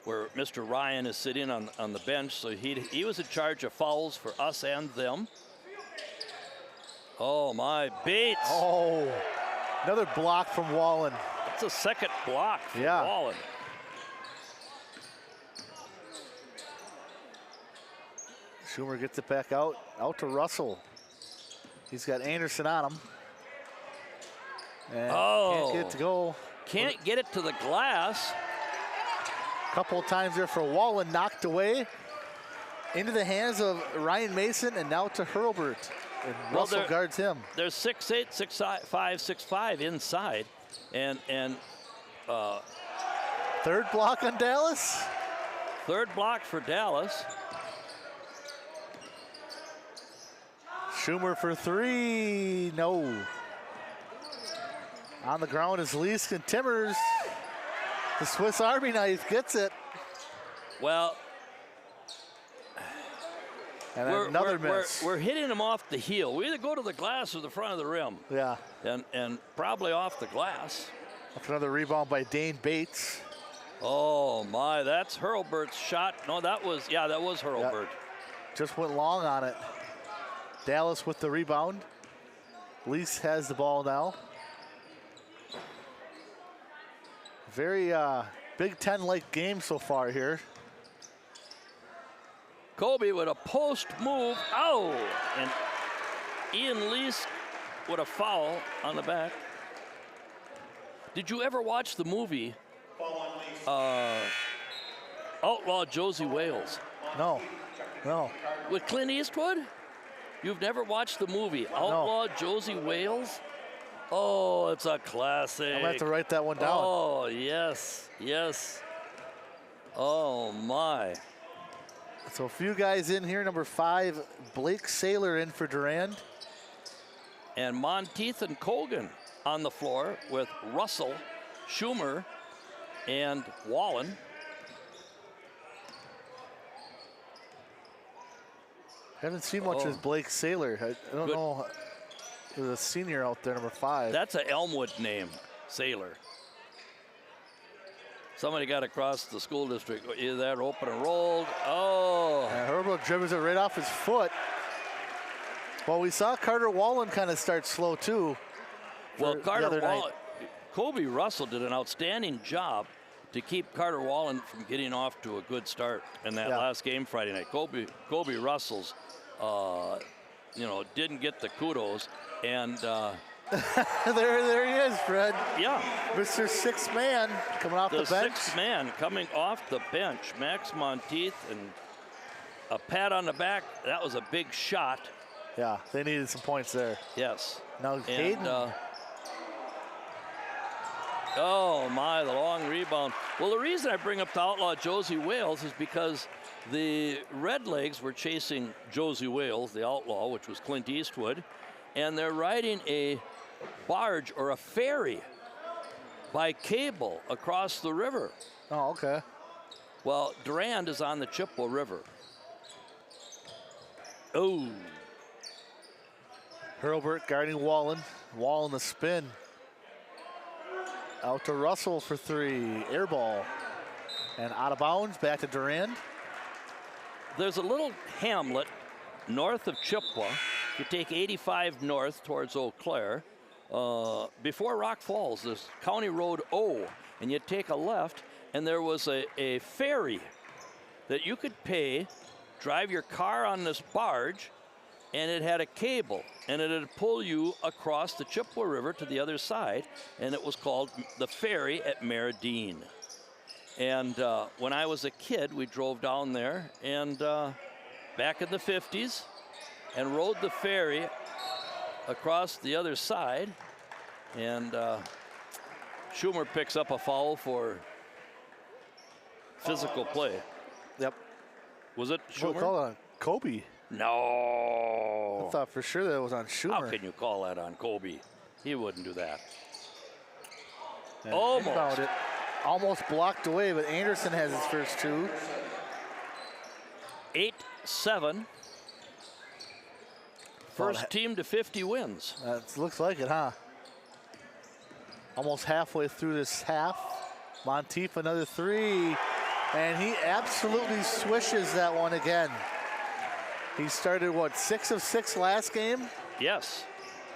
where Mr. Ryan is sitting on the bench, so he was in charge of fouls for us and them. Oh my, Bates!
Oh, another block from Wallen.
That's a second block from
Yeah.
Wallen.
Schumer gets it back out to Russell. He's got Anderson on him. And can't get it to go.
Can't get it to the glass.
Couple of times there for Wallen, knocked away. Into the hands of Ryan Mason, and now to Hurlburt. And Russell guards him.
There's 6'8", 6'5", 6'5" inside. And
third block on Dallas.
Third block for Dallas.
Schumer for 3, no. On the ground is Leask and Timmers. The Swiss Army knife gets it.
Well,
and another miss.
We're hitting them off the heel. We either go to the glass or the front of the rim.
Yeah.
And probably off the glass.
After another rebound by Dane Bates.
Oh my, that's Hurlburt's shot. No, that was Hurlburt.
Yep. Just went long on it. Dallas with the rebound. Leask has the ball now. Very Big Ten-like game so far here.
Kobe with a post move. Oh! And Ian Leask with a foul on the back. Did you ever watch the movie Outlaw Josie Wales?
No.
With Clint Eastwood? You've never watched the movie Outlaw Josie Wales? Oh, it's a classic.
I'm going to have to write that one down.
Oh, yes. Oh, my.
So a few guys in here. Number 5, Blake Saylor in for Durand.
And Monteith and Colgan on the floor with Russell, Schumer, and Wallen.
Haven't seen much of Blake Saylor. I don't know. There's a senior out there, number 5.
That's an Elmwood name, Saylor. Somebody got across the school district. Either that or open and rolled. Oh.
And Hurlburt dribbles it right off his foot. Well, we saw Carter Wallen kind of start slow too.
Well, Carter Wallen, Kobe Russell did an outstanding job to keep Carter Wallen from getting off to a good start in that last game Friday night. Kobe Russell's, didn't get the kudos, and
there he is, Fred.
Yeah.
Mr. Sixth Man coming off the bench.
Sixth man coming off the bench, Max Monteith, and a pat on the back. That was a big shot.
Yeah, they needed some points there.
Yes.
Now Hayden.
Oh my, the long rebound. Well, the reason I bring up the outlaw Josie Wales is because the Redlegs were chasing Josie Wales, the outlaw, which was Clint Eastwood, and they're riding a barge or a ferry by cable across the river.
Oh, okay.
Well, Durand is on the Chippewa River. Oh.
Hurlburt guarding Wallen. Wallen the spin. Out to Russell for three. Air ball. And out of bounds, back to Durand.
There's a little hamlet north of Chippewa. You take 85 north towards Eau Claire. Before Rock Falls, there's County Road O, and you take a left, and there was a ferry that you could pay, drive your car on this barge, and it had a cable, and it'd pull you across the Chippewa River to the other side, and it was called the ferry at Meridine. And when I was a kid, we drove down there, and back in the 50s, and rode the ferry across the other side, and Schumer picks up a foul for physical play.
Yep.
Was it
We'll
Schumer?
call it on Kobe.
No.
I thought for sure that was on Schumer.
How can you call that on Kobe? He wouldn't do that.
And
Almost.
inbound it. Almost blocked away, but Anderson has his first two.
8-7. First team to 50 wins.
That looks like it, huh? Almost halfway through this half. Monteith another three, and he absolutely swishes that one again. He started, what, 6 of 6 last game?
Yes.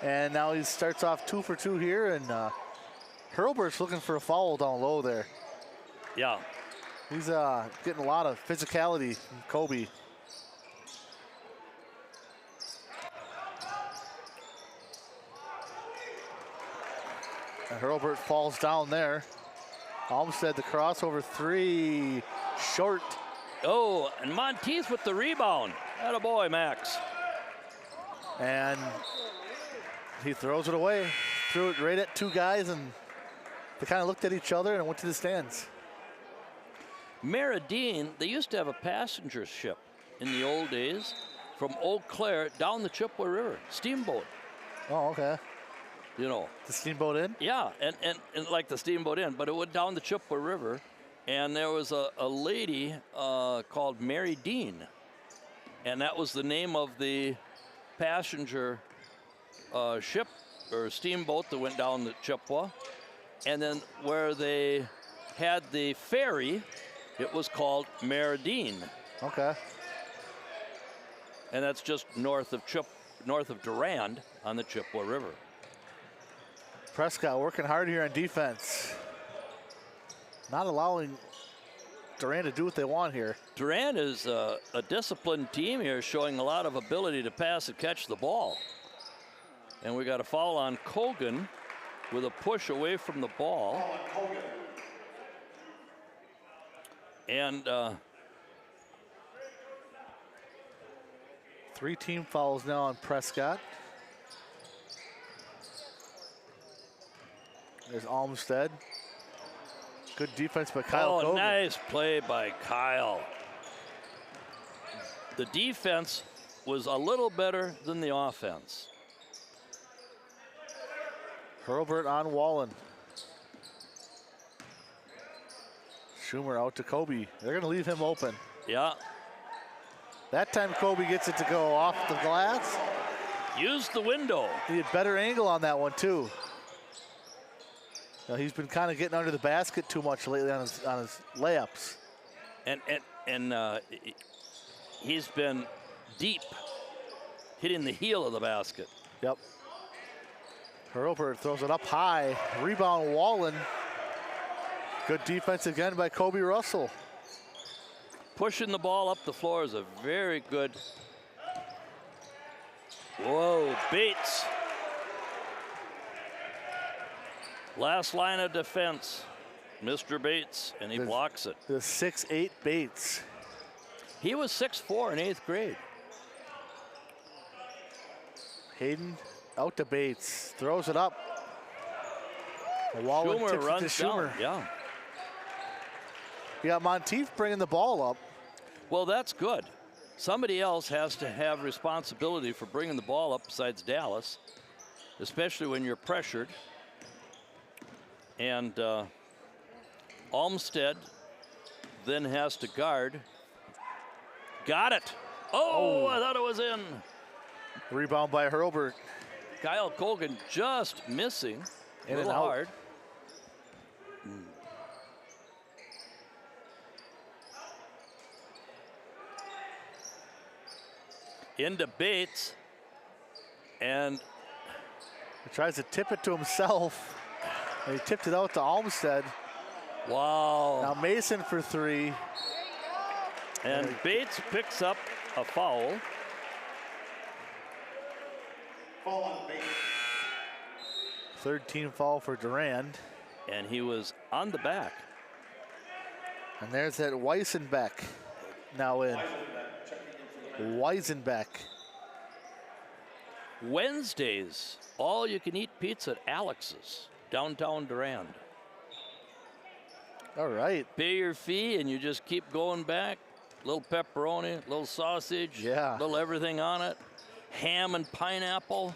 And now he starts off 2 for 2 here, and Hurlbert's looking for a foul down low there.
Yeah.
He's getting a lot of physicality from Kobe. And Hurlbert falls down there. Olmsted the crossover three, short.
Oh, and Monteith with the rebound. Attaboy, Max.
And he throws it away. Threw it right at two guys, and they kind of looked at each other and went to the stands.
Meridine, they used to have a passenger ship in the old days from Eau Claire down the Chippewa River, steamboat.
Oh, okay.
You know.
The steamboat in?
Yeah, and like the steamboat in, but it went down the Chippewa River, and there was a lady called Mary Dean, and that was the name of the passenger ship or steamboat that went down the Chippewa. And then where they had the ferry, it was called Meridine.
Okay.
And that's just north of Durand on the Chippewa River.
Prescott working hard here on defense. Not allowing Durand to do what they want here.
Durand is a disciplined team here, showing a lot of ability to pass and catch the ball. And we got a foul on Kogan with a push away from the ball. And
3 team fouls now on Prescott. There's Olmsted. Good defense by Kyle Kogan.
Nice play by Kyle. The defense was a little better than the offense.
Hurlbert on Wallen. Schumer out to Kobe. They're going to leave him open.
Yeah.
That time Kobe gets it to go off the glass.
Use the window.
He had better angle on that one too. Now, he's been kind of getting under the basket too much lately on his layups.
And he's been deep, hitting the heel of the basket.
Yep. Hurlbert throws it up high. Rebound Wallen. Good defense again by Kobe Russell.
Pushing the ball up the floor is a very good. Whoa, Bates. Last line of defense, Mr. Bates, and he blocks it.
The 6'8" Bates.
He was 6'4" in 8th grade.
Hayden out to Bates, throws it up. Wallen
Schumer
tips it
runs
to Schumer.
down. Yeah.
You got Monteith bringing the ball up.
Well, that's good. Somebody else has to have responsibility for bringing the ball up besides Dallas, especially when you're pressured. And Olmsted then has to guard. Got it. Oh, I thought it was in.
Rebound by Hurlbert.
Kyle Colgan just missing.
In
a little
and out.
hard. Into Bates. And
He tries to tip it to himself. And he tipped it out to Olmsted.
wow.
Now Mason for 3.
And Bates picks up a foul.
Fall on Bates.
Third team foul for Durand.
And he was on the back.
And there's that Weisenbeck now in. Weisenbeck.
Wednesdays, all you can eat pizza at Alex's, downtown Durand.
All right.
Pay your fee and you just keep going back. Little pepperoni, little sausage,
Yeah.
little everything on it. Ham and pineapple.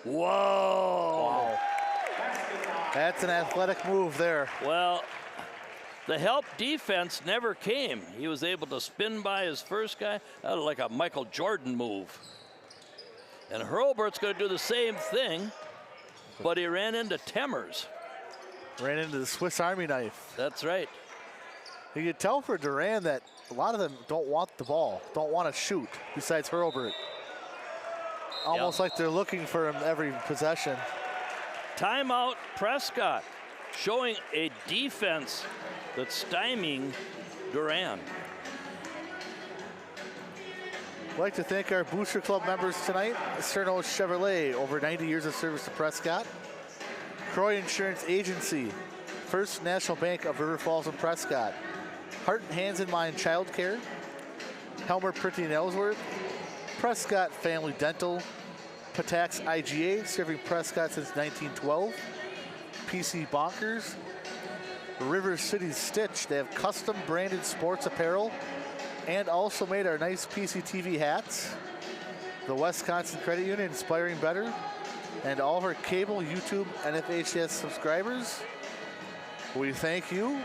Whoa.
Wow. That's an athletic move there.
Well, the help defense never came. He was able to spin by his first guy. That was like a Michael Jordan move. And Hurlbert's going to do the same thing, but he ran into Temmers.
Ran into the Swiss Army knife.
That's right.
You can tell for Durand that a lot of them don't want the ball, don't want to shoot, besides Hurlbert. Almost like they're looking for him every possession.
Timeout, Prescott, showing a defense that's stymieing Durand.
I'd like to thank our Booster Club members tonight. Cerno Chevrolet, over 90 years of service to Prescott. Croy Insurance Agency, First National Bank of River Falls and Prescott. Heart and Hands and Mind Child Care. Helmer Printing and Ellsworth. Prescott Family Dental. Patax IGA, serving Prescott since 1912. PC Bonkers. River City Stitch, they have custom branded sports apparel and also made our nice PCTV hats. The Wisconsin Credit Union, Inspiring Better, and all of our cable, YouTube, NFHS subscribers. We thank you.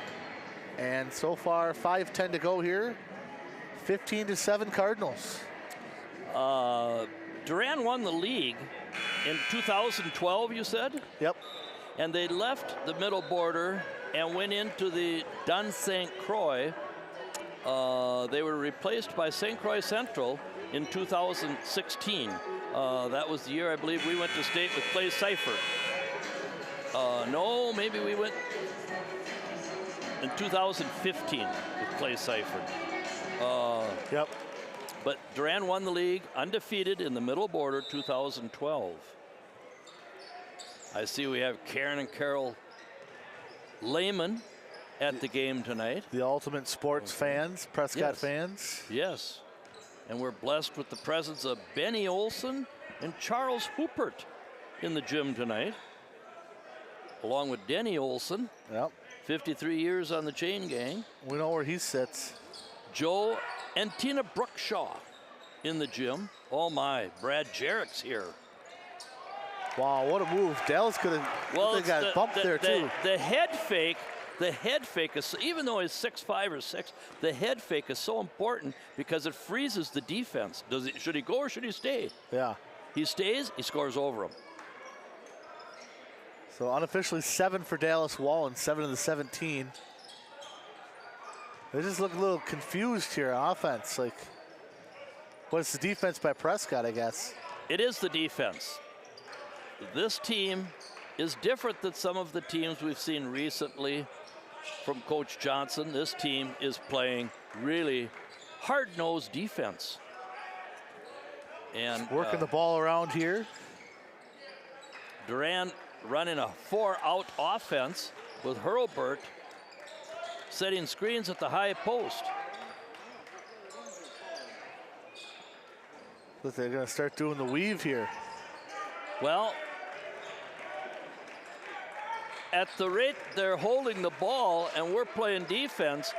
And so far, 5:10 to go here. 15-7 Cardinals.
Durand won the league in 2012, you said?
Yep.
And they left the middle border and went into the Dun St. Croix. They were replaced by St. Croix Central in 2016. That was the year I believe we went to state with Clay Seifert. No, maybe we went in 2015 with Clay Seifert.
Yep.
But Durand won the league undefeated in the middle border 2012. I see we have Karen and Carol Lehman at the game tonight.
The ultimate sports fans, Prescott fans.
Yes. And we're blessed with the presence of Benny Olson and Charles Hoopert in the gym tonight, along with Denny Olson.
Yep.
53 years on the chain gang.
We know where he sits.
Joe and Tina Brookshaw in the gym. Oh my, Brad Jarrett's here.
Wow, what a move. Dallas could have they got bumped there too.
The head fake is, even though he's 6'5" or 6, the head fake is so important because it freezes the defense. Should he go or should he stay?
Yeah.
He stays, he scores over him.
So unofficially 7 for Dallas Wallen, 7 of the 17. They just look a little confused here on offense. Like, what's the defense by Prescott, I guess?
It is the defense. This team is different than some of the teams we've seen recently from Coach Johnson. This team is playing really hard-nosed defense. And
working the ball around here.
Durand running a 4-out offense with Hurlburt setting screens at the high post.
But they're going to start doing the weave here.
Well, at the rate they're holding the ball and we're playing defense,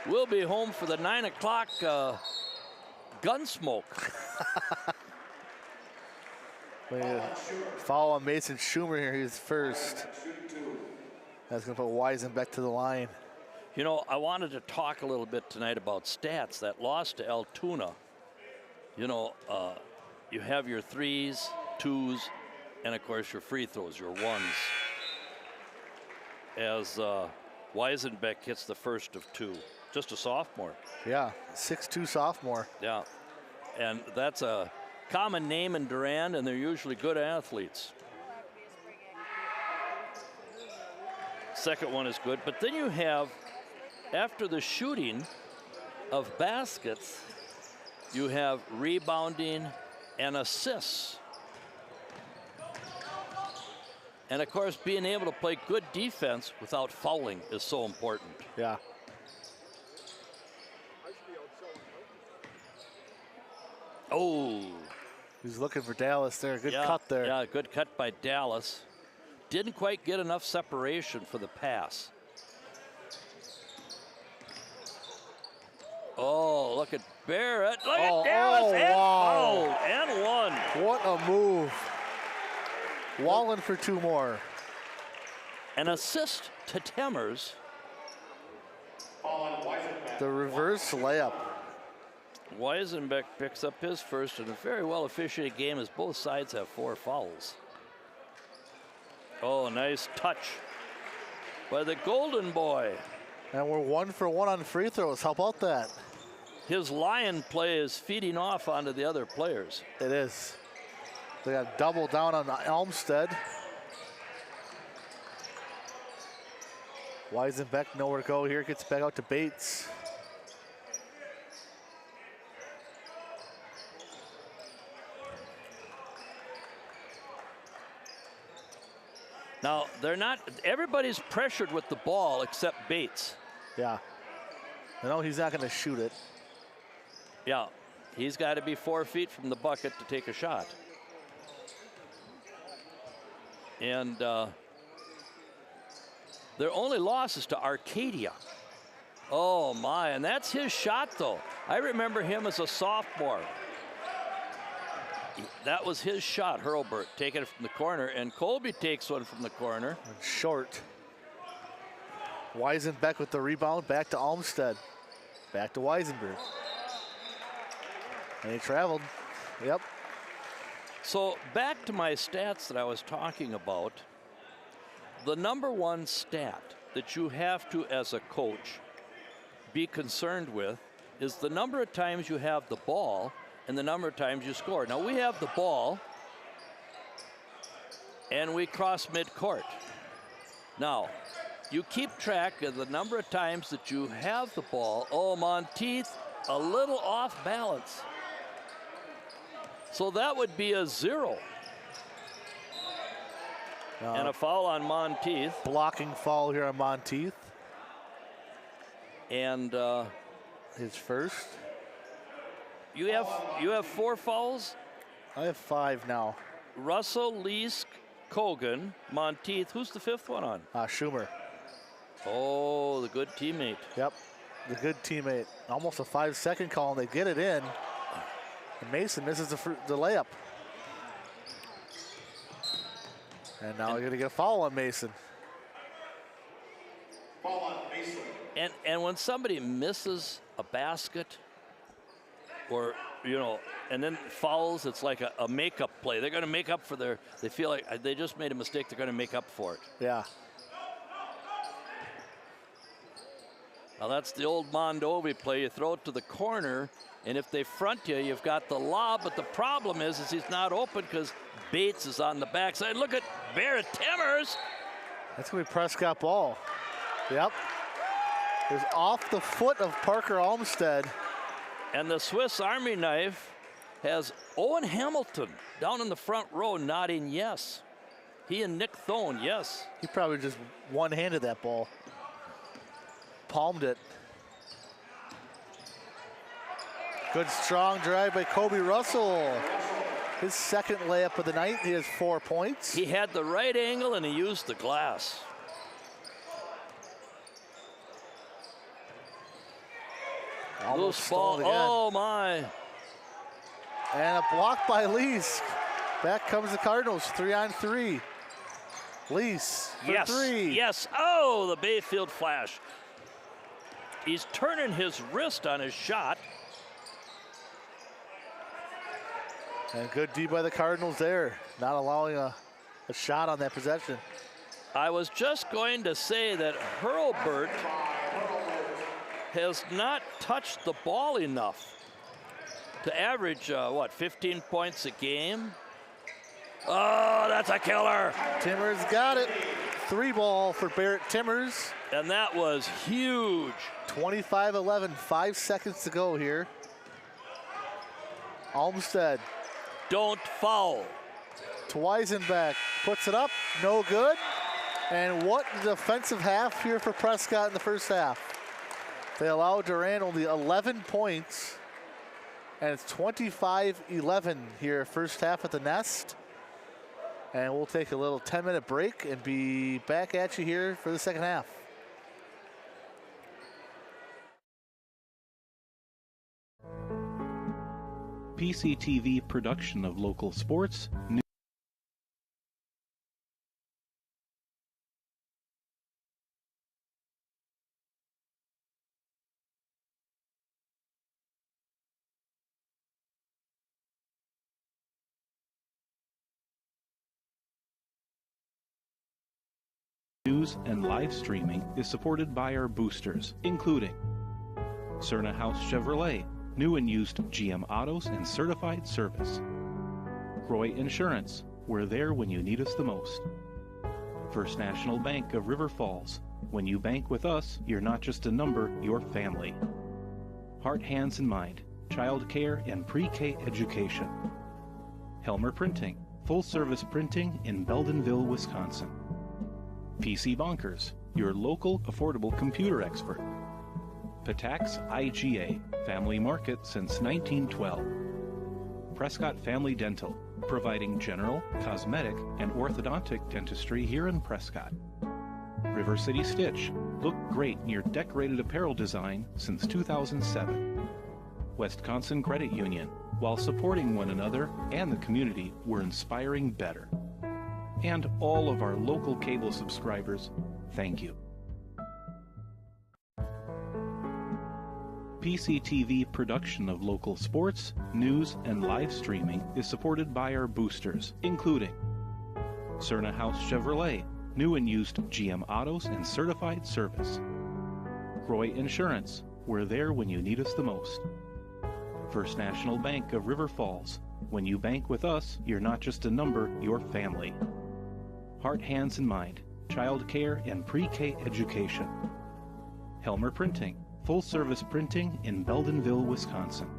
we'll be home for the 9 o'clock Gunsmoke.
Foul on Mason Schumer here. He's first. That's going to put Weisenbeck to the line.
You know, I wanted to talk a little bit tonight about stats. That loss to Altoona. You know, you have your 3s, 2s, and of course your free throws, your 1s. As Weisenbeck hits the first of 2. Just a sophomore.
Yeah, 6'2" sophomore.
Yeah, and that's a common name in Durand, and they're usually good athletes. Second one is good, but then you have, after the shooting of baskets, you have rebounding and assists. And of course, being able to play good defense without fouling is so important.
Yeah.
Oh.
He's looking for Dallas there. Good
Yeah,
cut there.
Yeah, good cut by Dallas. Didn't quite get enough separation for the pass. Oh, look at Barrett. Look at Dallas. And
wow.
fouled. And one.
What a move. Wallen for 2 more.
An assist to Temmers.
The reverse layup.
Weisenbeck picks up his first in a very well officiated game as both sides have 4 fouls. Oh, nice touch by the Golden Boy.
And we're 1 for 1 on free throws. How about that?
His lion play is feeding off onto the other players.
It is. They got double down on Elmstead. Weisenbeck nowhere to go here. Gets back out to Bates.
Now, they're not, everybody's pressured with the ball except Bates.
Yeah. I know he's not going to shoot it.
Yeah, he's got to be 4 feet from the bucket to take a shot. And their only loss is to Arcadia. Oh my, and that's his shot though. I remember him as a sophomore. That was his shot, Hurlburt, taking it from the corner, and Colby takes one from the corner.
And short. Weisenbeck with the rebound, back to Olmsted. Back to Weisenberg. And he traveled. Yep.
So back to my stats that I was talking about. The number 1 stat that you have to, as a coach, be concerned with is the number of times you have the ball and the number of times you score. Now we have the ball and we cross midcourt. Now, you keep track of the number of times that you have the ball. Oh, Monteith, a little off balance. So that would be a 0. And a foul on Monteith.
Blocking foul here on Monteith.
And
his first.
You have 4 fouls?
I have 5 now.
Russell, Leask, Kogan, Monteith. Who's the 5th one on?
Schumer.
Oh, the good teammate.
Yep, the good teammate. Almost a 5-second call, and they get it in. And Mason misses the layup. And now they're going to get a foul on Mason.
Foul on Mason.
And when somebody misses a basket, or, you know, and then fouls, it's like a makeup play. They're going to make up for they feel like they just made a mistake. They're going to make up for it.
Yeah.
Now that's the old Mondovi play. You throw it to the corner, and if they front you, you've got the lob. But the problem is he's not open because Bates is on the backside. Look at Barrett Temmers.
That's going to be Prescott ball. Yep. It was off the foot of Parker Olmsted.
And the Swiss Army knife has Owen Hamilton down in the front row nodding yes. He and Nick Thone, yes.
He probably just one-handed that ball. Palmed it. Good strong drive by Kobe Russell. His second layup of the night. He has 4 points.
He had the right angle and he used the glass.
Almost
Loose ball.
stolen again.
Oh my.
And a block by Lease. Back comes the Cardinals, 3-on-3. Lease for
Yes.
3.
Yes. Oh, the Bayfield flash. He's turning his wrist on his shot.
And good D by the Cardinals there, not allowing a shot on that possession.
I was just going to say that Hurlburt has not touched the ball enough to average, 15 points a game? Oh, that's a killer.
Timmers got it. 3 ball for Barrett Timmers.
And that was huge.
25-11, 5 seconds to go here. Olmsted
Don't foul.
to Weisenbeck, puts it up, no good. And what a defensive half here for Prescott in the first half. They allow Durand only 11 points, and it's 25-11 here, first half at the Nest. And we'll take a little 10-minute break and be back at you here for the second half.
PCTV production of local sports, news and live streaming is supported by our boosters, including Cerna House Chevrolet, new and used GM autos and certified service. Roy Insurance, we're there when you need us the most. First National Bank of River Falls, when you bank with us, you're not just a number, you're family. Heart, Hands and Mind, child care and pre-K education. Helmer Printing, full service printing in Beldenville, Wisconsin. PC Bonkers, your local affordable computer expert. Patax IGA, family market since 1912. Prescott Family Dental, providing general, cosmetic, and orthodontic dentistry here in Prescott. River City Stitch, look great in your decorated apparel design since 2007. Wisconsin Credit Union, while supporting one another and the community, we're inspiring better. And all of our local cable subscribers, thank you. PCTV production of local sports, news, and live streaming is supported by our boosters, including Cerna House Chevrolet, new and used GM autos and certified service. Roy Insurance, we're there when you need us the most. First National Bank of River Falls, when you bank with us, you're not just a number, you're family. Heart, Hands and Mind, child care and pre-K education. Helmer Printing, full service printing in Beldenville, Wisconsin.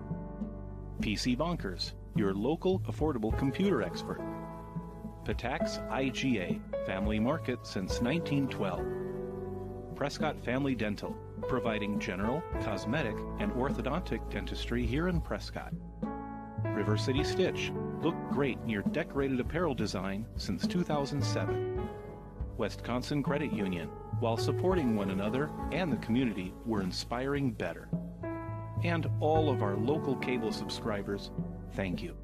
PC Bonkers, your local affordable computer expert. Patax IGA, family market since 1912. Prescott Family Dental, providing general, cosmetic, and orthodontic dentistry here in Prescott. River City Stitch, look great in your decorated apparel design since 2007. Wisconsin Credit Union, while supporting one another and the community, we're inspiring better. And all of our local cable subscribers, thank you.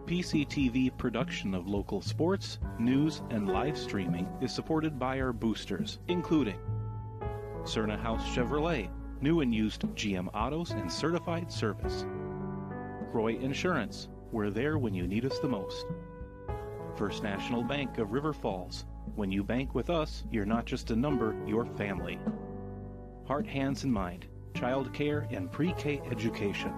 PCTV production of local sports, news, and live streaming is supported by our boosters, including Cerna House Chevrolet, new and used GM autos and certified service. Roy Insurance, we're there when you need us the most. First National Bank of River Falls, when you bank with us, you're not just a number, you're family. Heart, Hands and Mind, child care and pre-K education.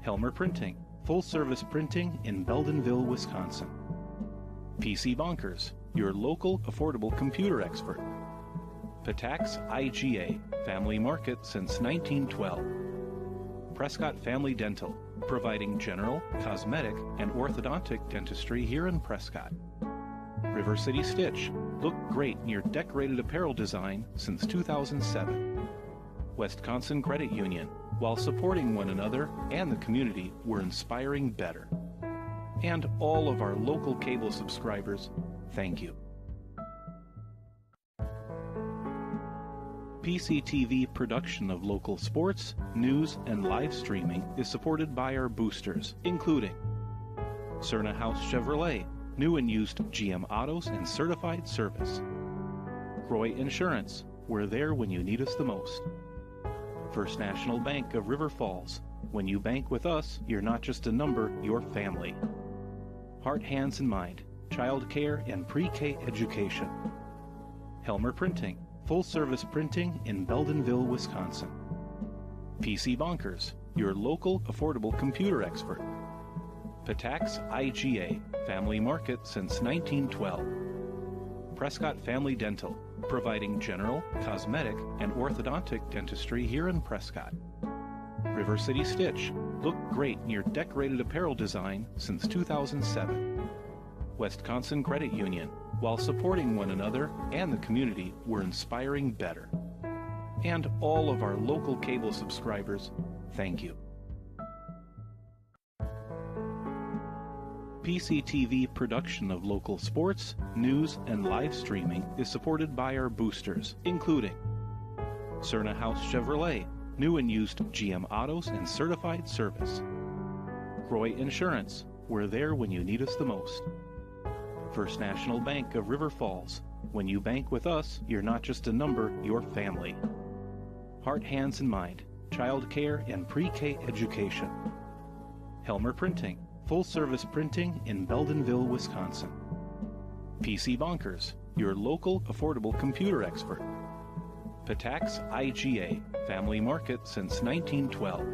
Helmer Printing, full service printing in Beldenville, Wisconsin. PC Bonkers, your local affordable computer expert. Patax IGA, family market since 1912. Prescott Family Dental, providing general, cosmetic, and orthodontic dentistry here in Prescott. River City Stitch. Look great in your decorated apparel design since 2007. Wisconsin Credit Union. While supporting one another and the community, we're inspiring better. And all of our local cable subscribers, thank you. PCTV production of local sports, news, and live streaming is supported by our boosters, including Cerna House Chevrolet, new and used GM autos and certified service. Roy Insurance, we're there when you need us the most. First National Bank of River Falls, when you bank with us, you're not just a number, you're family. Heart, Hands, and Mind, child care and pre-K education. Helmer Printing, full-service printing in Beldenville, Wisconsin. PC Bonkers, your local affordable computer expert. Patax IGA, family market since 1912. Prescott Family Dental, providing general, cosmetic, and orthodontic dentistry here in Prescott. River City Stitch, look great in your decorated apparel design since 2007. Wisconsin Credit Union, while supporting one another and the community, we're inspiring better. And all of our local cable subscribers, thank you. PCTV production of local sports, news, and live streaming is supported by our boosters, including Cerna House Chevrolet, new and used GM autos and certified service. Roy Insurance, we're there when you need us the most. First National Bank of River Falls, when you bank with us, you're not just a number, you're family. Heart, Hands, and Mind, child care and pre-K education. Helmer Printing, full-service printing in Beldenville, Wisconsin. PC Bonkers, your local affordable computer expert. Patax IGA, family market since 1912.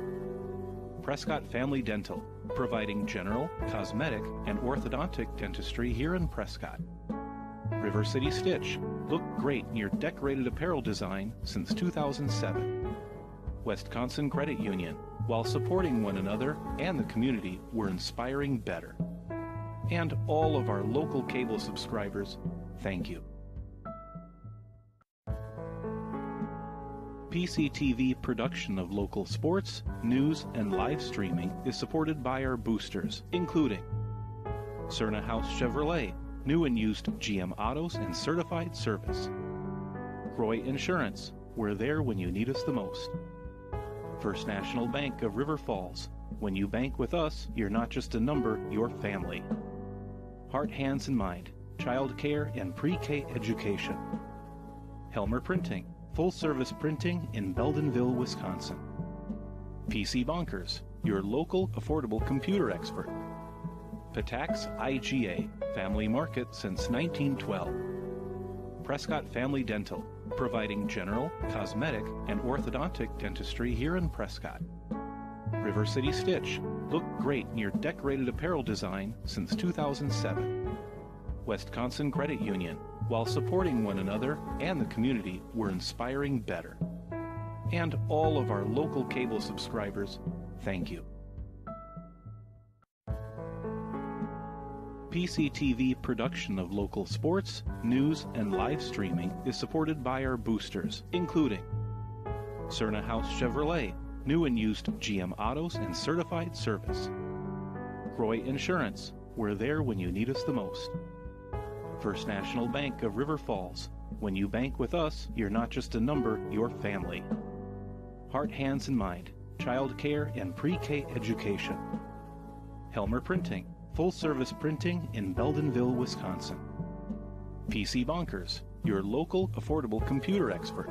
Prescott Family Dental, providing general, cosmetic, and orthodontic dentistry here in Prescott. River City Stitch, look great in your decorated apparel design since 2007. Wisconsin Credit Union, while supporting one another and the community, we're inspiring better. And all of our local cable subscribers, thank you. PCTV production of local sports, news, and live streaming is supported by our boosters, including Cerna House Chevrolet, new and used GM autos and certified service. Roy Insurance, we're there when you need us the most. First National Bank of River Falls, when you bank with us, you're not just a number, you're family. Heart, Hands, and Mind, child care and pre-K education. Helmer Printing, full-service printing in Beldenville, Wisconsin. PC Bonkers, your local affordable computer expert. Patax IGA, family market since 1912. Prescott Family Dental, providing general, cosmetic, and orthodontic dentistry here in Prescott. River City Stitch, look great in your decorated apparel design since 2007. Wisconsin Credit Union, while supporting one another and the community, we're inspiring better. And all of our local cable subscribers, thank you. PCTV production of local sports, news, and live streaming is supported by our boosters, including Cerna House Chevrolet, new and used GM autos and certified service. Roy Insurance, we're there when you need us the most. First National Bank of River Falls, when you bank with us, you're not just a number, you're family. Heart, Hands, and Mind, child care and pre-K education. Helmer Printing, full-service printing in Beldenville, Wisconsin. PC Bonkers, your local affordable computer expert.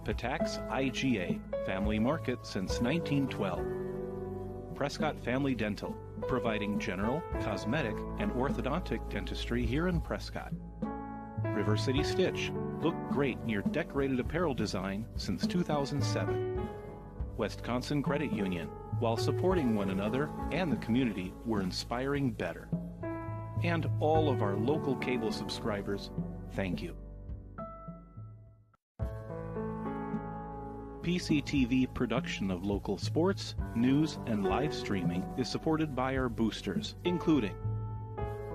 Patax IGA, family market since 1912. Prescott Family Dental, providing general, cosmetic, and orthodontic dentistry here in Prescott. River City Stitch, look great in your decorated apparel design since 2007. Wisconsin Credit Union, while supporting one another and the community, we're inspiring better. And all of our local cable subscribers, thank you. PCTV production of local sports, news, and live streaming is supported by our boosters, including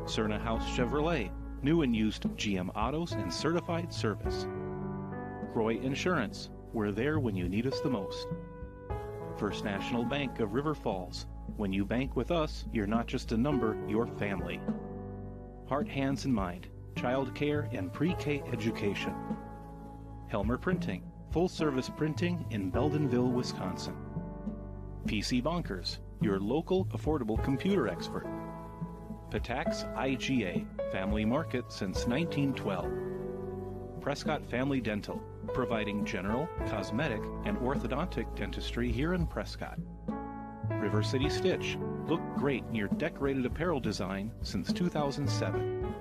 Cerna House Chevrolet, new and used GM autos and certified service. Roy Insurance, we're there when you need us the most. First National Bank of River Falls, when you bank with us, you're not just a number, you're family. Heart, Hands, and Mind, child care and pre-K education. Helmer Printing, full-service printing in Beldenville, Wisconsin. PC Bonkers, your local affordable computer expert. Patax IGA, family market since 1912. Prescott Family Dental, providing general, cosmetic, and orthodontic dentistry here in Prescott. River City Stitch, look great in your decorated apparel design since 2007.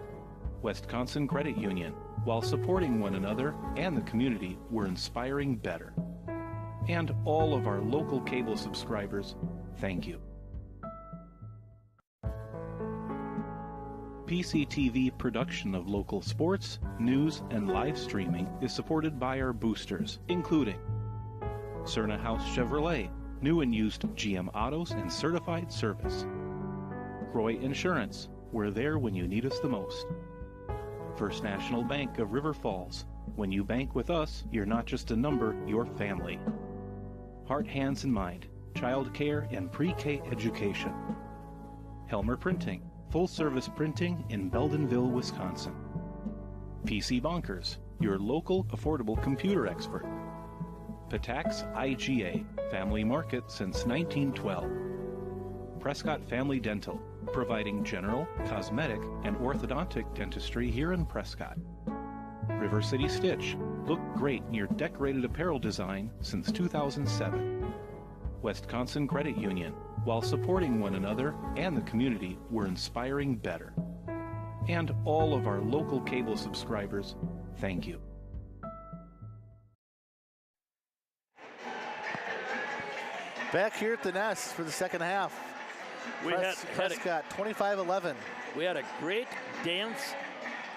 Wisconsin Credit Union, while supporting one another and the community, we're inspiring better. And all of our local cable subscribers, thank you. PCTV production of local sports, news, and live streaming is supported by our boosters, including Cerna House Chevrolet, new and used GM autos and certified service. Roy Insurance, we're there when you need us the most. First National Bank of River Falls, when you bank with us, you're not just a number, you're family. Heart, Hands, and Mind, child care and pre-K education. Helmer Printing, full-service printing in Beldenville, Wisconsin. PC Bonkers, your local affordable computer expert. Patax IGA, family market since 1912. Prescott Family Dental, providing general, cosmetic, and orthodontic dentistry here in Prescott. River City Stitch, look great in your decorated apparel design since 2007. Wisconsin Credit Union, while supporting one another and the community, we're inspiring better. And all of our local cable subscribers, thank you.
Back here at the Nest for the second half. Prescott 25-11.
We had a great dance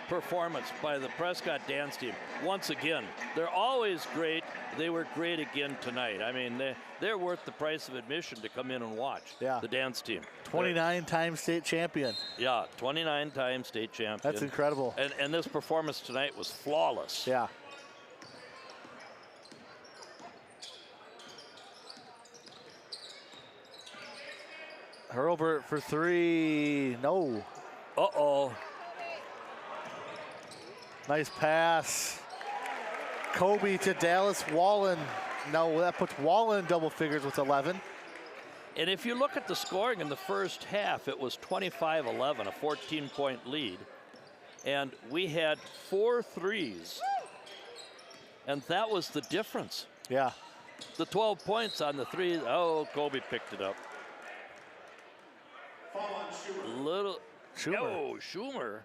performance by the Prescott dance team. Once again, they're always great. They were great again tonight. I mean, they're worth the price of admission to come in and watch the dance team.
29-time state champion.
Yeah, 29-time state champion.
That's incredible.
And this performance tonight was flawless.
Yeah. Hurlburt for three. No.
Uh-oh.
Nice pass. Kobe to Dallas Wallen. No, that puts Wallen in double figures with 11.
And if you look at the scoring in the first half, it was 25-11, a 14-point lead. And we had 4 threes. And that was the difference.
Yeah.
The 12 points on the threes. Oh, Kobe picked it up. Little
Schumer.
Oh, Schumer.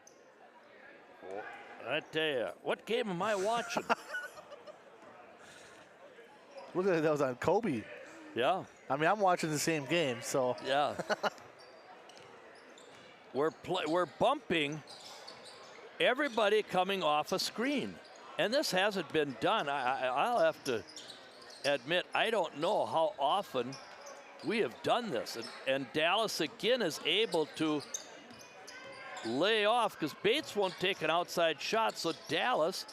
Oh, I tell you, what game am I watching?
Look at that was on Kobe.
Yeah.
I mean, I'm watching the same game, so.
Yeah. We're bumping everybody coming off a screen. And this hasn't been done. I'll have to admit, I don't know how often we have done this. And Dallas again is able to lay off because Bates won't take an outside shot, so Dallas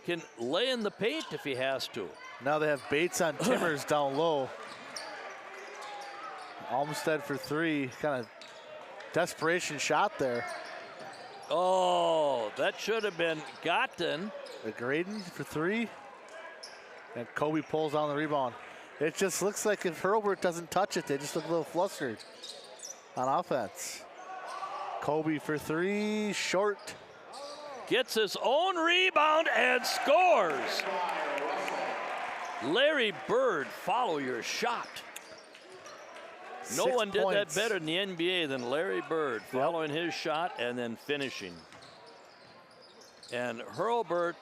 can lay in the paint if he has to.
Now they have Bates on Timmers down low. Olmsted for three, kind of desperation shot there.
Oh, that should have been gotten.
Graydon for three. And Kobe pulls on the rebound. It just looks like if Hurlburt doesn't touch it, they just look a little flustered on offense. Kobe for three, short.
Gets his own rebound and scores. Larry Bird, follow your shot. No
6
one did that
points.
better in the NBA than Larry Bird, following his shot and then finishing. And Hurlburt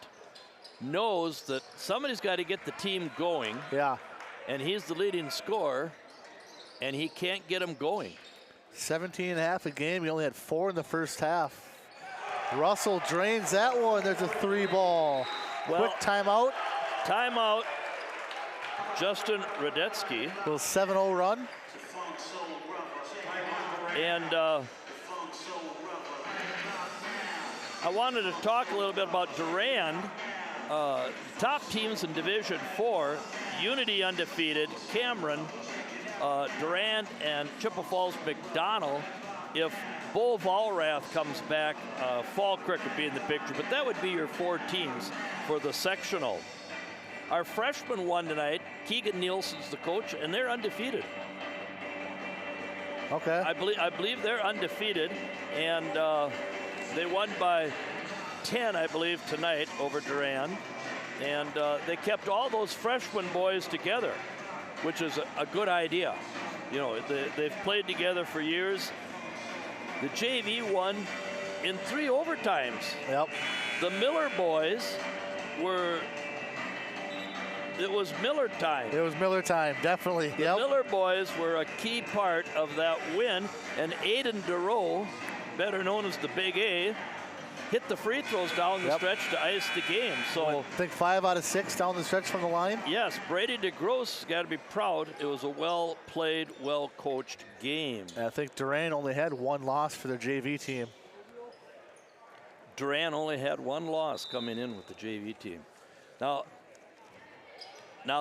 knows that somebody's got to get the team going.
Yeah.
And he's the leading scorer, and he can't get them going.
17 and a half a game. He only had 4 in the first half. Russell drains that one. There's a 3 ball.
Well,
quick timeout.
Timeout. Justin Radetsky.
Little 7-0 run.
And I wanted to talk a little bit about Durand. Top teams in Division 4, Unity undefeated, Cameron, Durand, and Chippewa Falls McDonald. If Bull Valrath comes back, Fall Creek would be in the picture, but that would be your 4 teams for the sectional. Our freshman won tonight. Keegan Nielsen's the coach, and they're undefeated.
Okay.
I believe they're undefeated, and they won by 10, I believe, tonight over Durand. And they kept all those freshman boys together, which is a good idea. You know, they've played together for years. The JV won in 3 overtimes.
Yep.
The Miller boys were, it was Miller time.
It was Miller time, definitely.
The Miller boys were a key part of that win, and Aiden DeRoe, better known as the Big A, hit the free throws down the stretch to ice the game. So
I think 5 out of 6 down the stretch from the line.
Yes, Brady DeGrosse got to be proud. It was a well-played, well-coached game.
And I think Durand only had 1 loss for their JV team.
Durand only had 1 loss coming in with the JV team. Now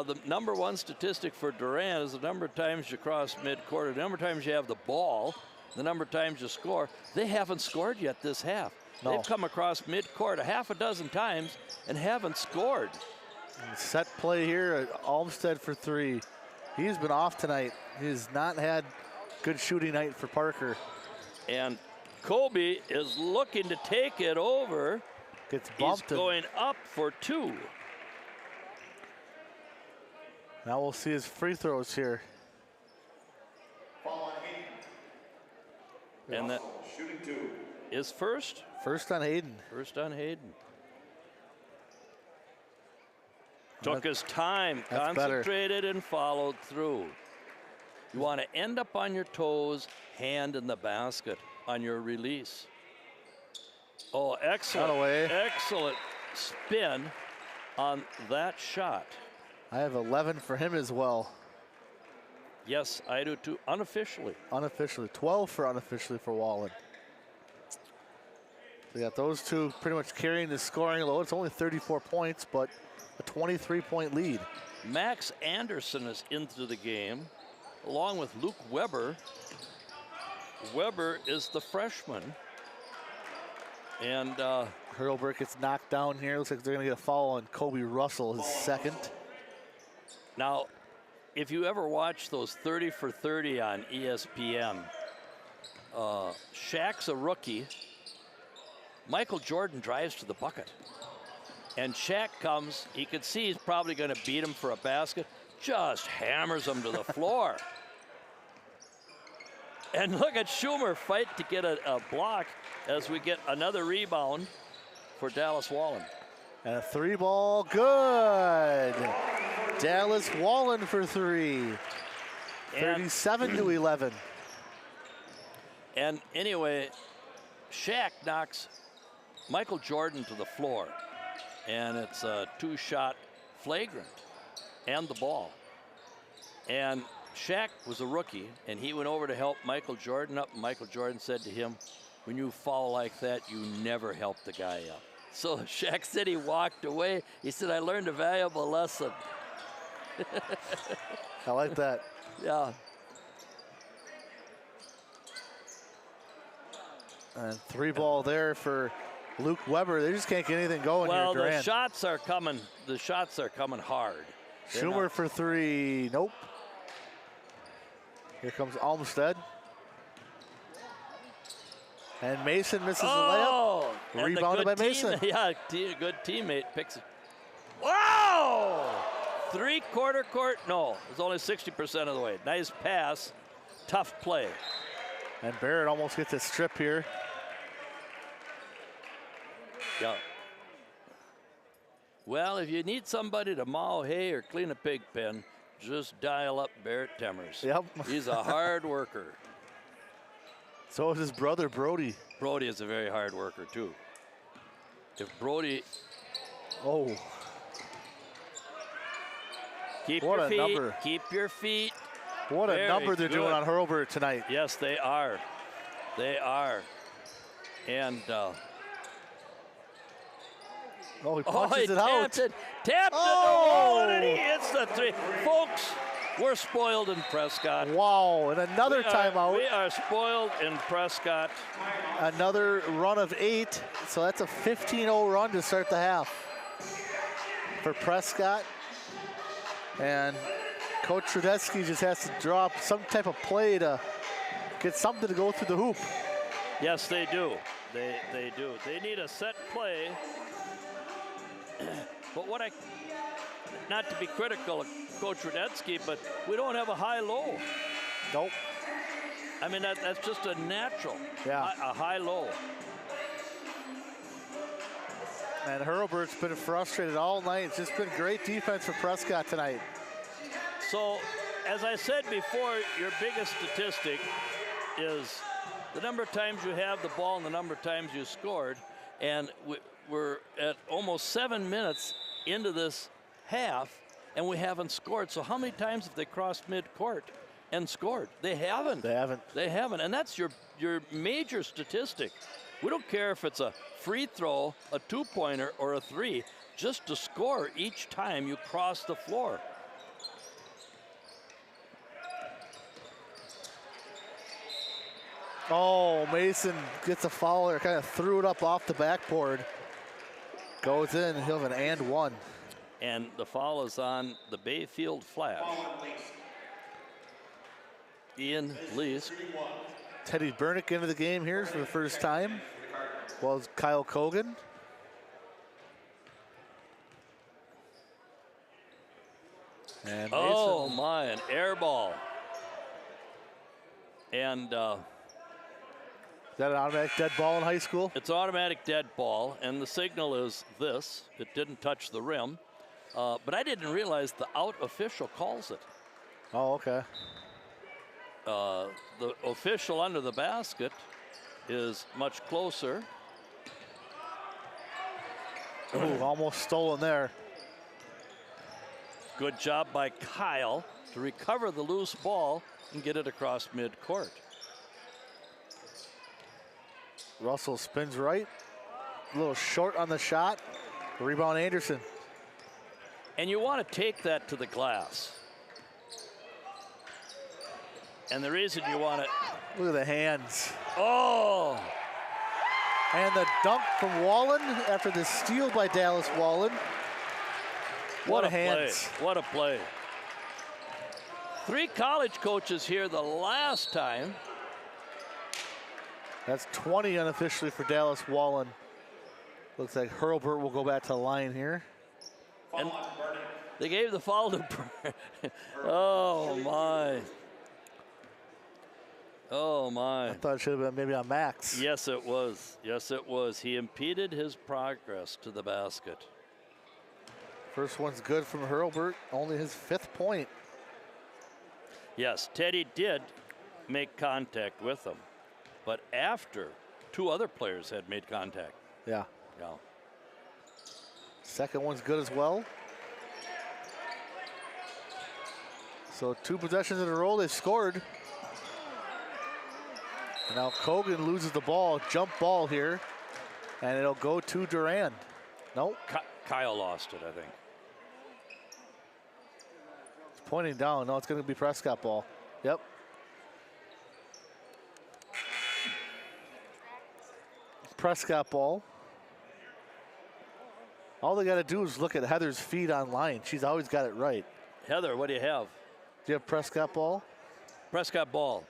the number 1 statistic for Durand is the number of times you cross midcourt, the number of times you have the ball, the number of times you score. They haven't scored yet this half.
No.
They've come across midcourt a half a dozen times and haven't scored.
And set play here at Olmsted for 3. He's been off tonight. He's not had good shooting night for Parker.
And Kobe is looking to take it over.
Gets bumped.
He's going up for 2.
Now we'll see his free throws here.
And that
Shooting 2.
is first.
First on Hayden.
First on Hayden. Took his time, concentrated and followed through. You want to end up on your toes, hand in the basket on your release. Oh, excellent, excellent spin on that shot.
I have 11 for him as well.
Yes, I do too, unofficially.
Unofficially, 12 for unofficially for Wallen. So you got those two pretty much carrying the scoring load. It's only 34 points, but a 23-point lead.
Max Anderson is into the game, along with Luke Weber. Weber is the freshman. And
Hurlburt gets knocked down here. Looks like they're going to get a foul on Kobe Russell, his second.
Now, if you ever watch those 30 for 30 on ESPN, Shaq's a rookie. Michael Jordan drives to the bucket. And Shaq comes, he can see he's probably going to beat him for a basket, just hammers him to the floor. And look at Schumer fight to get a block as we get another rebound for Dallas Wallen.
And a 3-ball, good. Dallas Wallen for 3. 37-11.
And anyway, Shaq knocks Michael Jordan to the floor. And it's a 2-shot flagrant and the ball. And Shaq was a rookie, and he went over to help Michael Jordan up. And Michael Jordan said to him, when you foul like that, you never help the guy up. So Shaq said he walked away. He said, I learned a valuable lesson.
I like that.
Yeah.
And 3-ball there for Luke Weber. They just can't get anything going
well,
here, Durand.
the shots are coming. The shots are coming hard.
Schumer for 3. Nope. Here comes Olmsted. And Mason misses the layup. Rebounded by Mason.
Yeah, good teammate picks it. Wow! 3-quarter court. No, it's only 60% of the way. Nice pass. Tough play.
And Barrett almost gets a strip here.
Yeah. Well, if you need somebody to mow hay or clean a pig pen, just dial up Barrett Temmers.
Yep.
He's a hard worker.
So is his brother, Brody.
Brody is a very hard worker, too. If Brody...
Oh.
Keep
What
your
a
feet.
number.
Keep your feet.
What a
Very
number they're doing
good.
on Hurlburt tonight.
Yes, they are. They are. And
Oh, he
oh,
punches
he
it out.
tapped it to the wall, and he hits the three. Folks, we're spoiled in Prescott.
Wow, and another timeout.
We are spoiled in Prescott.
Another run of 8. So that's a 15-0 run to start the half for Prescott. And Coach Trudetsky just has to draw up some type of play to get something to go through the hoop.
Yes, they do. They do. They need a set play. But not to be critical of Coach Rudetsky, but we don't have a high-low.
Nope.
I mean, that's just a natural,
Yeah.
a high-low.
And Hurlburt's been frustrated all night. It's just been great defense for Prescott tonight.
So, as I said before, your biggest statistic is the number of times you have the ball and the number of times you scored. And we're at almost 7 minutes into this half, and we haven't scored. So how many times have they crossed midcourt and scored? They haven't.
They haven't.
They haven't, and that's your major statistic. We don't care if it's a free throw, a two-pointer, or a three, just to score each time you cross the floor.
Oh, Mason gets a foul there, kind of threw it up off the backboard. Goes in, he'll have an and one.
And the foul is on the Bayfield Flash. Ian Lees.
Teddy Bernick into the game here for the first time. Well as Kyle Kogan. And Mason.
Oh my, an air ball. And
Is that an automatic dead ball in high school?
it's automatic dead ball, and the signal is this. It didn't touch the rim. But I didn't realize the out official calls it.
Oh, okay.
The official under the basket is much closer.
Ooh, almost stolen there.
Good job by Kyle to recover the loose ball and get it across midcourt.
Russell spins right. A little short on the shot. Rebound Anderson.
And you want to take that to the glass. And the reason you want to,
Look at the hands.
oh,
And the dunk from Wallen after the steal by Dallas Wallen. What a hands.
play. What a play. 3 college coaches here the last time.
That's 20 unofficially for Dallas Wallen. Looks like Hurlburt will go back to the line here.
And they gave the foul to oh my. Oh my.
I thought it should have been maybe on Max.
Yes, it was. Yes, it was. He impeded his progress to the basket.
First one's good from Hurlburt. Only his 5th point.
Yes, Teddy did make contact with him, but after 2 other players had made contact.
Yeah.
Yeah.
Second one's good as well. So 2 possessions in a row, they scored. And now Kogan loses the ball, jump ball here, and it'll go to Durand. Nope,
Kyle lost it, I think.
it's pointing down. No, it's going to be Prescott ball. Yep. Prescott ball. All they got to do is look at Heather's feed online. She's always got it right.
Heather, what do you have?
Do you have Prescott ball?
Prescott ball.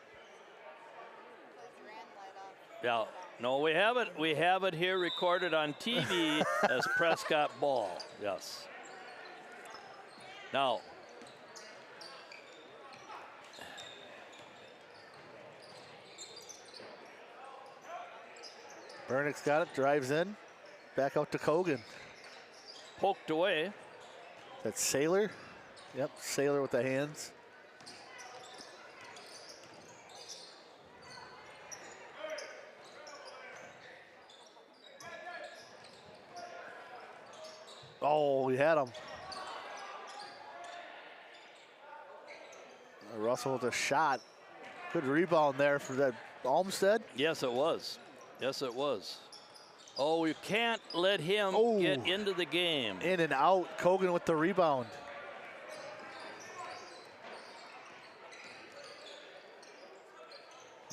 Yeah, no, we have it. We have it here recorded on TV as Prescott ball. Yes. Now,
Bernick's got it, drives in. Back out to Kogan.
poked away.
That's Sailor. Yep, Sailor with the hands. Oh, we had him. Russell with a shot. Good rebound there for that Olmsted.
Yes, it was. Yes, it was. Oh, you can't let him get into the game.
In and out. Kogan with the rebound.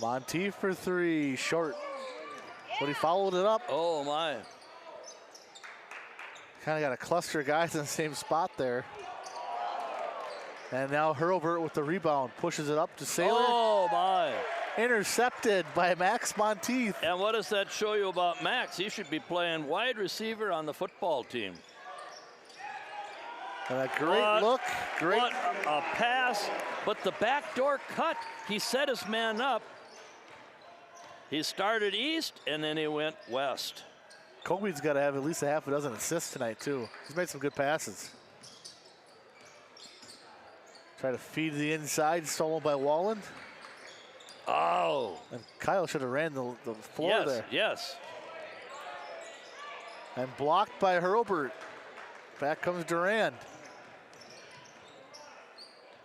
Monteith for three, short. But he followed it up.
Oh, my.
Kind of got a cluster of guys in the same spot there. And now Hurlburt with the rebound, pushes it up to Saylor.
Oh, my.
Intercepted by Max Monteith.
And what does that show you about Max? He should be playing wide receiver on the football team.
And a great look. Great.
What a pass. But the backdoor cut, he set his man up. He started east, and then he went west.
Kobe's got to have at least a half a dozen assists tonight, too. He's made some good passes. Try to feed the inside, stolen by Wallen.
Oh.
And Kyle should have ran the floor
yes,
there.
Yes.
And blocked by Hurlburt. Back comes Durand.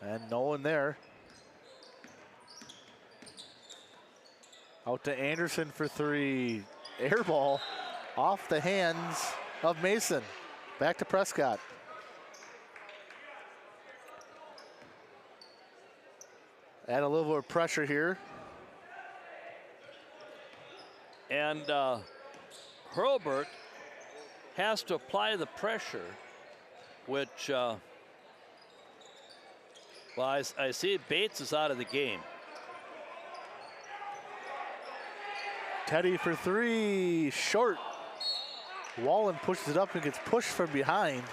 And no one there. Out to Anderson for three. Air ball off the hands of Mason. Back to Prescott. Add a little more pressure here.
And Hurlburt has to apply the pressure, which, well, I see Bates is out of the game.
Teddy for three, short. Wallen pushes it up and gets pushed from behind.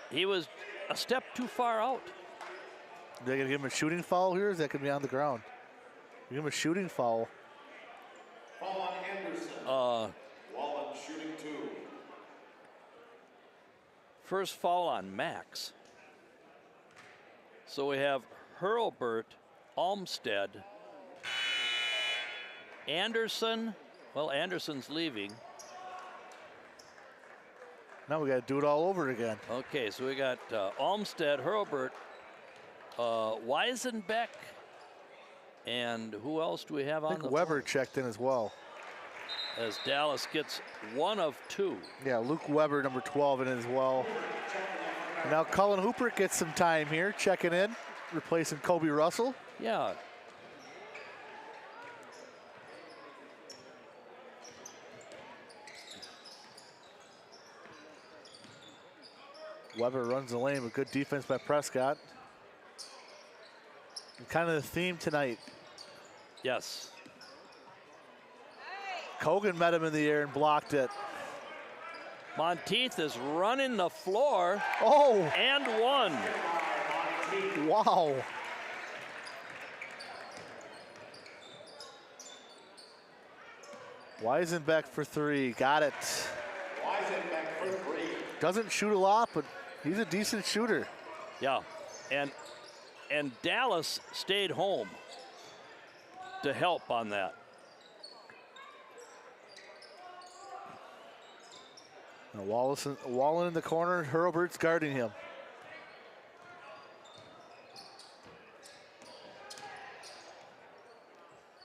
He was a step too far out.
They're gonna give him a shooting foul here, or is that gonna be on the ground? Give him a shooting foul.
Foul on Anderson. Wallen shooting 2.
First foul on Max. So we have Hurlburt, Olmsted, Anderson. Well, Anderson's leaving.
Now we got to do it all over again.
Okay, so we got Olmsted, Hurlburt, Weisenbeck, and who else do we have
I
on
think
the
Weber
floor?
checked in as well.
As Dallas gets 1 of 2.
Yeah, Luke Weber, number 12, in as well. And now Cullen Hooper gets some time here, checking in, replacing Kobe Russell.
Yeah.
Weber runs the lane with good defense by Prescott. And kind of the theme tonight.
Yes.
Kogan met him in the air and blocked it.
Monteith is running the floor.
Oh!
And 1.
Wow. Weisenbeck for three. Got it.
Weisenbeck for 3.
Doesn't shoot a lot, but he's a decent shooter.
Yeah. And Dallas stayed home to help on that.
Now Wallen in the corner. Hurlburt's guarding him.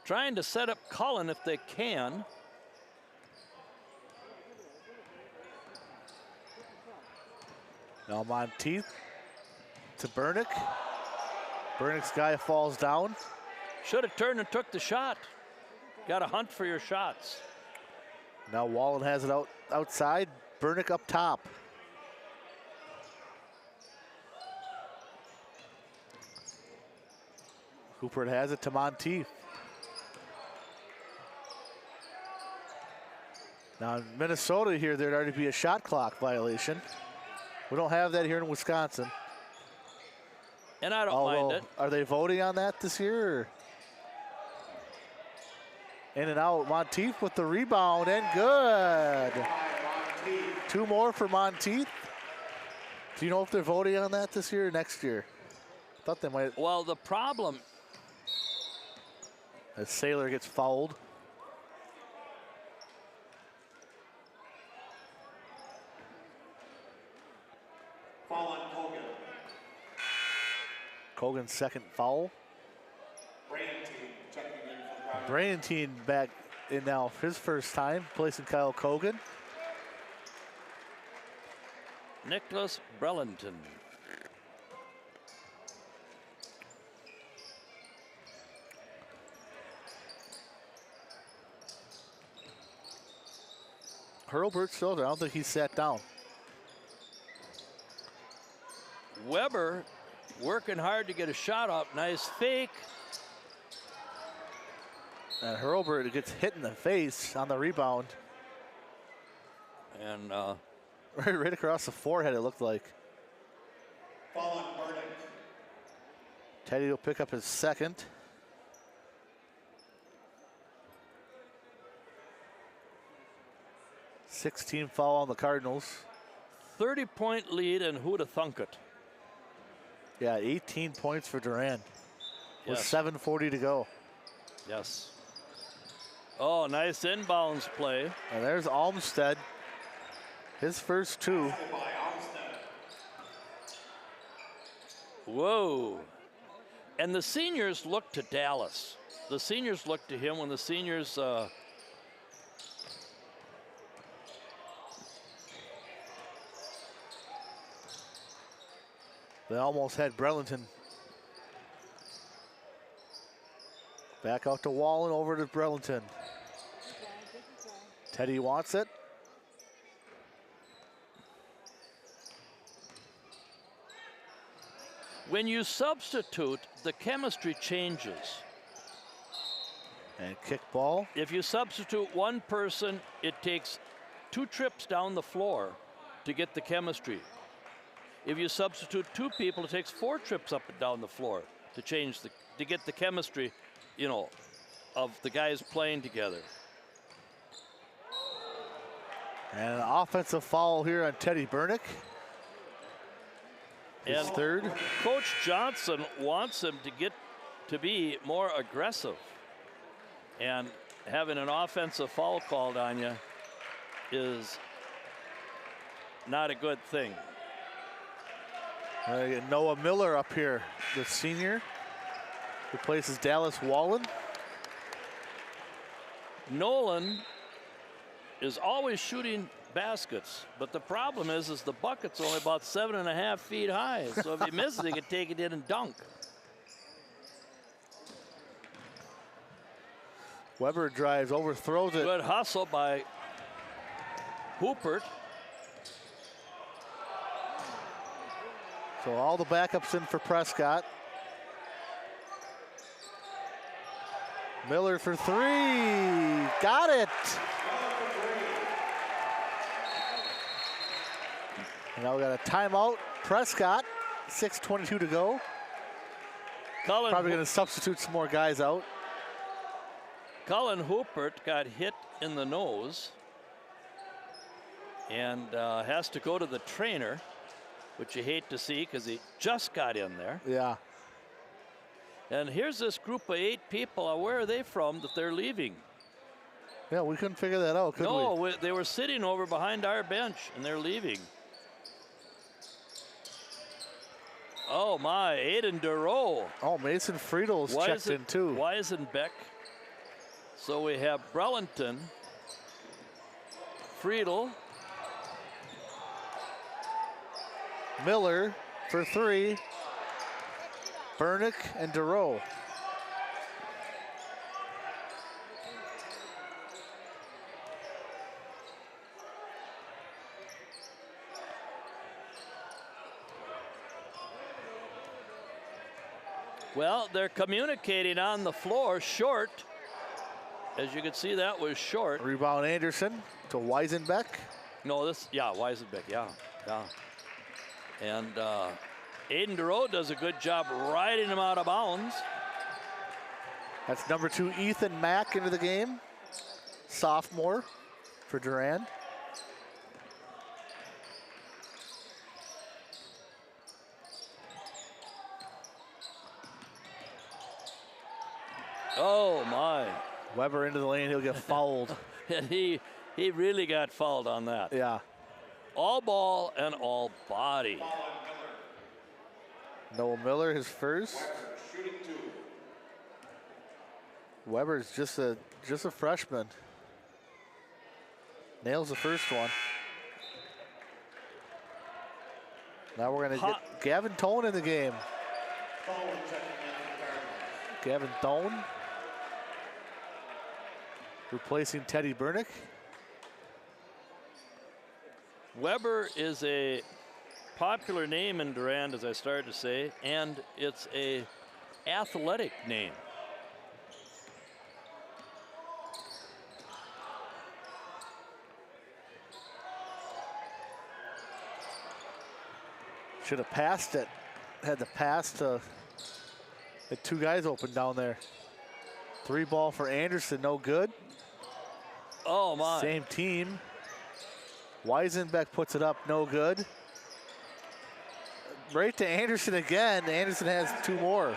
Trying to set up Cullen if they can.
Now Monteith to Bernick. Bernick's guy falls down.
Should have turned and took the shot. Got to hunt for your shots.
Now Wallen has it outside. Bernick up top. Hooper has it to Monteith. Now in Minnesota here, there'd already be a shot clock violation. We don't have that here in Wisconsin.
And I don't mind it.
Are they voting on that this year? In and out. Monteith with the rebound, and good. 2 more for Monteith. Do you know if they're voting on that this year or next year? I thought they might.
Well, the problem.
As Saylor gets fouled.
Foul on Kogan.
Kogan's second foul. Brandon back in now for his first time, placing Kyle Kogan.
Nicholas Brellington.
Hurlbert still there. I don't think he sat down.
Weber working hard to get a shot up. Nice fake.
And Hurlbert gets hit in the face on the rebound.
And
right across the forehead, it looked like. Teddy will pick up his second. 16 foul on the Cardinals.
30-point lead, and who'd have thunk it?
Yeah, 18 points for Durand with
Yes.
7:40 to go.
Yes. Oh, nice inbounds play.
And there's Almstead, his first two.
Whoa. And the seniors look to Dallas. The seniors look to him when the seniors
They almost had Brellington. Back out to Wallen, over to Brellington. Teddy wants it.
when you substitute, the chemistry changes.
And kick ball.
If you substitute one person, it takes 2 trips down the floor to get the chemistry. If you substitute 2 people, it takes 4 trips up and down the floor to get the chemistry, you know, of the guys playing together.
And an offensive foul here on Teddy Bernick. His
And
third.
Coach Johnson wants him to get to be more aggressive. And having an offensive foul called on you is not a good thing.
Noah Miller up here, the senior, replaces Dallas Wallen.
Nolan is always shooting baskets, but the problem is the bucket's only about 7.5 feet high. So if he misses, he can take it in and dunk.
Weber drives, overthrows it.
Good hustle by Hoopert.
So all the backups in for Prescott. Miller for 3, got it. And now we got a timeout. Prescott, 6:22 to go.
Cullen
Probably going to substitute some more guys out.
Cullen Hoopert got hit in the nose and has to go to the trainer, which you hate to see because he just got in there.
Yeah.
And here's this group of 8 people. Where are they from that they're leaving?
Yeah, we couldn't figure that out, could we?
No, they were sitting over behind our bench and they're leaving. Oh my, Aiden Durow.
Oh, Mason Friedel's checked in too.
Weisenbeck. So we have Brellington, Friedel,
Miller for 3, Bernick and Durow.
Well, they're communicating on the floor, short. As you can see, that was short.
Rebound Anderson to Weisenbeck.
No, Weisenbeck, yeah. And Aiden Durow does a good job riding him out of bounds.
That's number 2, Ethan Mack into the game. Sophomore for Durand.
Oh my.
Weber into the lane, he'll get fouled.
And he really got fouled on that.
Yeah.
All ball and all body.
Noah Miller, his first.
Shooting 2.
Weber's just a freshman. Nails the first one. Now we're gonna get Gavin Tone in the game. Gavin Tone replacing Teddy Burnick.
Weber is a popular name in Durand, as I started to say, and it's a athletic name.
Should have passed it. Had the pass to the 2 guys open down there. 3 ball for Anderson, no good.
Oh my.
Same team. Weisenbeck puts it up, no good. Right to Anderson again. Anderson has 2 more.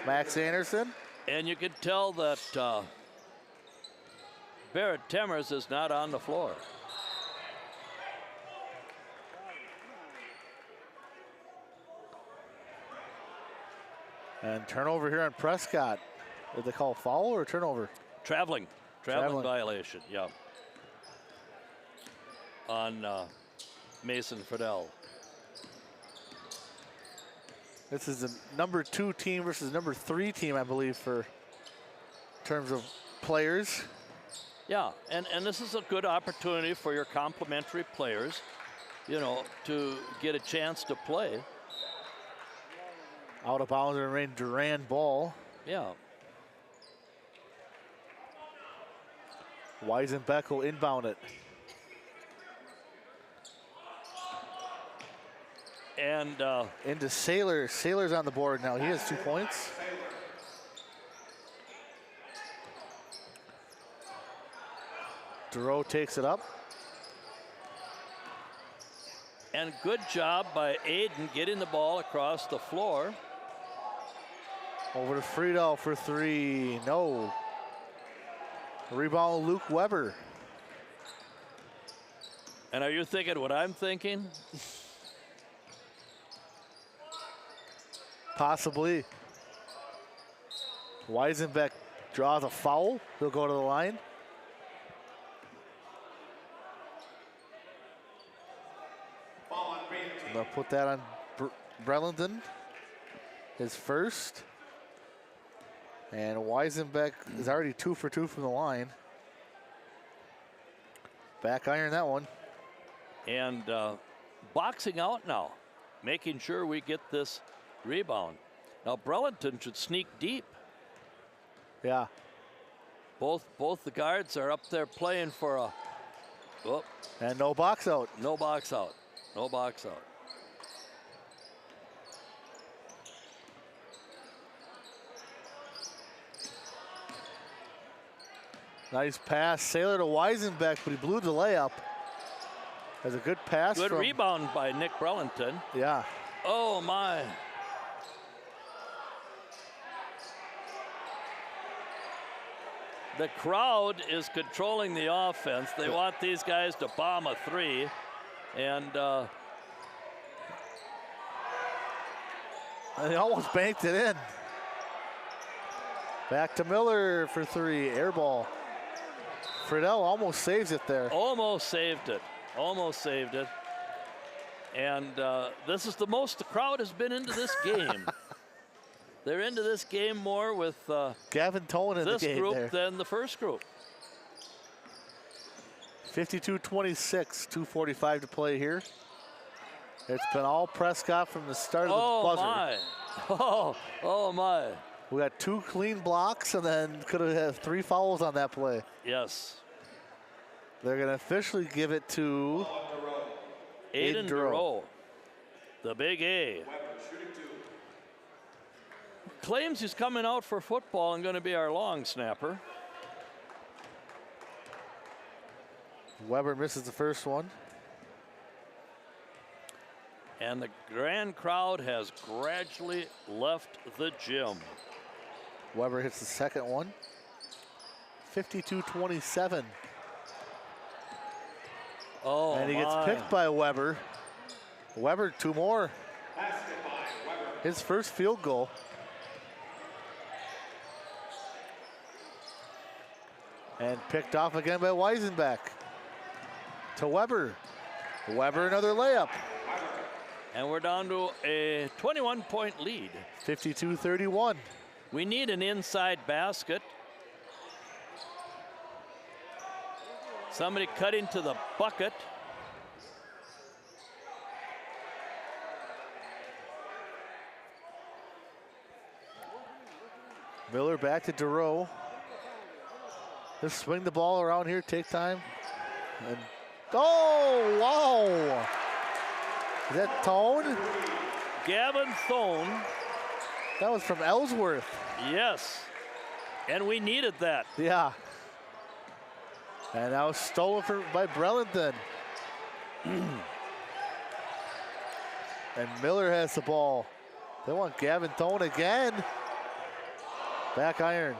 Max Anderson.
And you could tell that Barrett Temmers is not on the floor.
And turnover here on Prescott. Did they call foul or turnover?
Traveling violation, yeah. On Mason Fidel.
This is the number 2 team versus number 3 team, I believe, for terms of players.
Yeah, and this is a good opportunity for your complementary players, you know, to get a chance to play.
Out of bounds and remain Durand ball.
Yeah.
Weisenbeck will inbound it.
And
into Saylor. Saylor's on the board now. He has 2 points. Duro takes it up.
And good job by Aiden getting the ball across the floor.
Over to Friedel for 3. No. Rebound, Luke Weber.
And are you thinking what I'm thinking?
Possibly. Weisenbeck draws a foul. He'll go to the line. They'll put that on Brellington, his first. And Weisenbeck is already 2 for 2 from the line. Back iron that one.
And boxing out now, making sure we get this rebound. Now Brellington should sneak deep.
Yeah.
Both the guards are up there playing for a. Oh.
And no box out.
No box out. No box out.
Nice pass, Saylor to Weisenbeck, but he blew the layup. Has a good pass.
Good rebound by Nick Brellington.
Yeah.
Oh my. The crowd is controlling the offense. They want these guys to bomb a 3. And
he almost banked it in. Back to Miller for 3, air ball. Friedel almost saves it there.
Almost saved it. Almost saved it. And this is the most the crowd has been into this game. They're into this game more with
Gavin Tone in the game
group
there.
than the first group.
52-26, 2:45 to play here. It's been all Prescott from the start of the buzzer.
Oh my.
We got 2 clean blocks and then could have had 3 fouls on that play.
Yes.
They're going to officially give it to
Aiden Duro, the big A. Claims he's coming out for football and going to be our long snapper.
Weber misses the first one.
And the grand crowd has gradually left the gym.
Weber hits the second one. 52-27.
Oh,
and he gets picked by Weber. Weber, 2 more. his first field goal. And picked off again by Weisenbeck. To Weber. Weber another layup.
And we're down to a 21-point lead.
52-31.
We need an inside basket. Somebody cut into the bucket.
Miller back to Durow. Just swing the ball around here, take time. And oh, wow. Is that Tone?
Gavin Thone.
That was from Ellsworth.
Yes. And we needed that.
Yeah. And that was stolen by Brelenton. And Miller has the ball. They want Gavin Thone again. Back iron.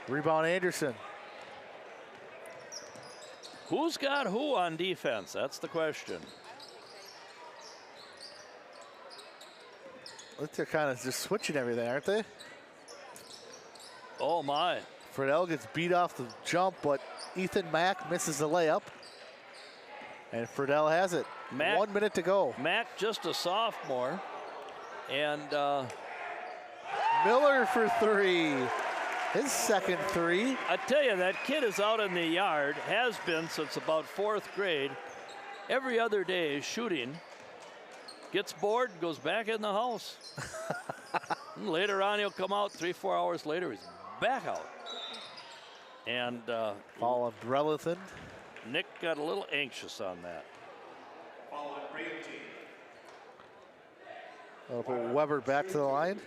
Rebound Anderson.
Who's got who on defense? That's the question.
They're kind of just switching everything, aren't they?
Oh my.
Friedel gets beat off the jump, but Ethan Mack misses the layup. And Friedel has it.
Mack,
1 minute to go.
Mack just a sophomore. And
Miller for three. His second three.
I tell you, that kid is out in the yard, has been since about 4th grade. Every other day shooting. Gets bored, goes back in the house. Later on, he'll come out 3-4 hours later. He's back out. And
Ball on Brelenton.
Nick got a little anxious on that.
I'll put Weber back to the line.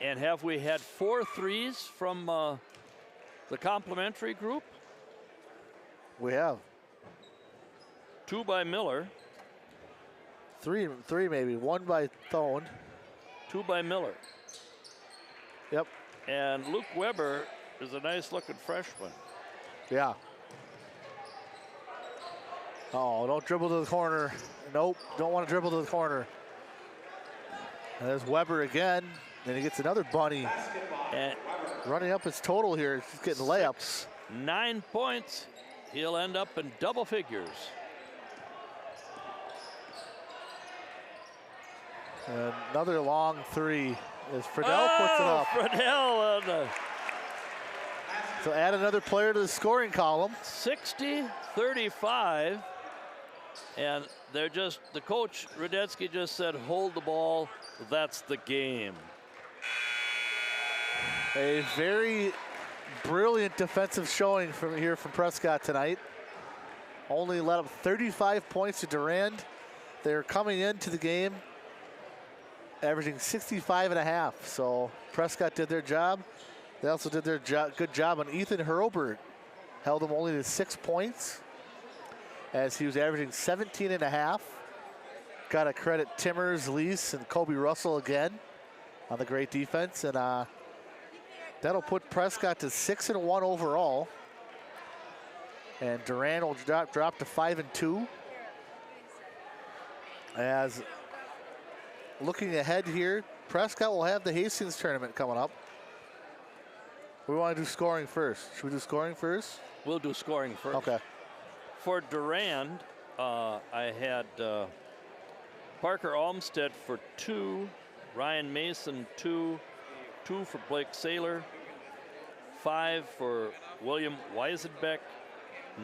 And have we had 4 threes from the complimentary group?
We have.
2 by Miller.
Three maybe. 1 by Thone.
2 by Miller.
Yep.
And Luke Weber is a nice looking freshman.
Yeah. Oh, don't dribble to the corner. Nope, don't want to dribble to the corner. And there's Weber again. Then he gets another bunny.
And
running up his total here. He's getting layups.
9 points. He'll end up in double figures.
And another long three as Friedel puts it up.
Friedel.
So add another player to the scoring column.
60-35. And they're just, the coach, Radetsky, just said, hold the ball. That's the game.
A very brilliant defensive showing from Prescott tonight. Only let up 35 points to Durand. They're coming into the game averaging 65.5. So Prescott did their job. They also did their good job on Ethan Hurlbert. Held him only to 6 points as he was averaging 17.5. Got to credit Timmers, Lease, and Kobe Russell again on the great defense. And that'll put Prescott to 6-1 overall. And Durand will drop to 5-2. As looking ahead here, Prescott will have the Hastings tournament coming up. We want to do scoring first. Should we do scoring first?
We'll do scoring first.
Okay.
For Durand, I had Parker Olmstead for 2, Ryan Mason 2, 2 for Blake Saylor, 5 for William Weisenbeck,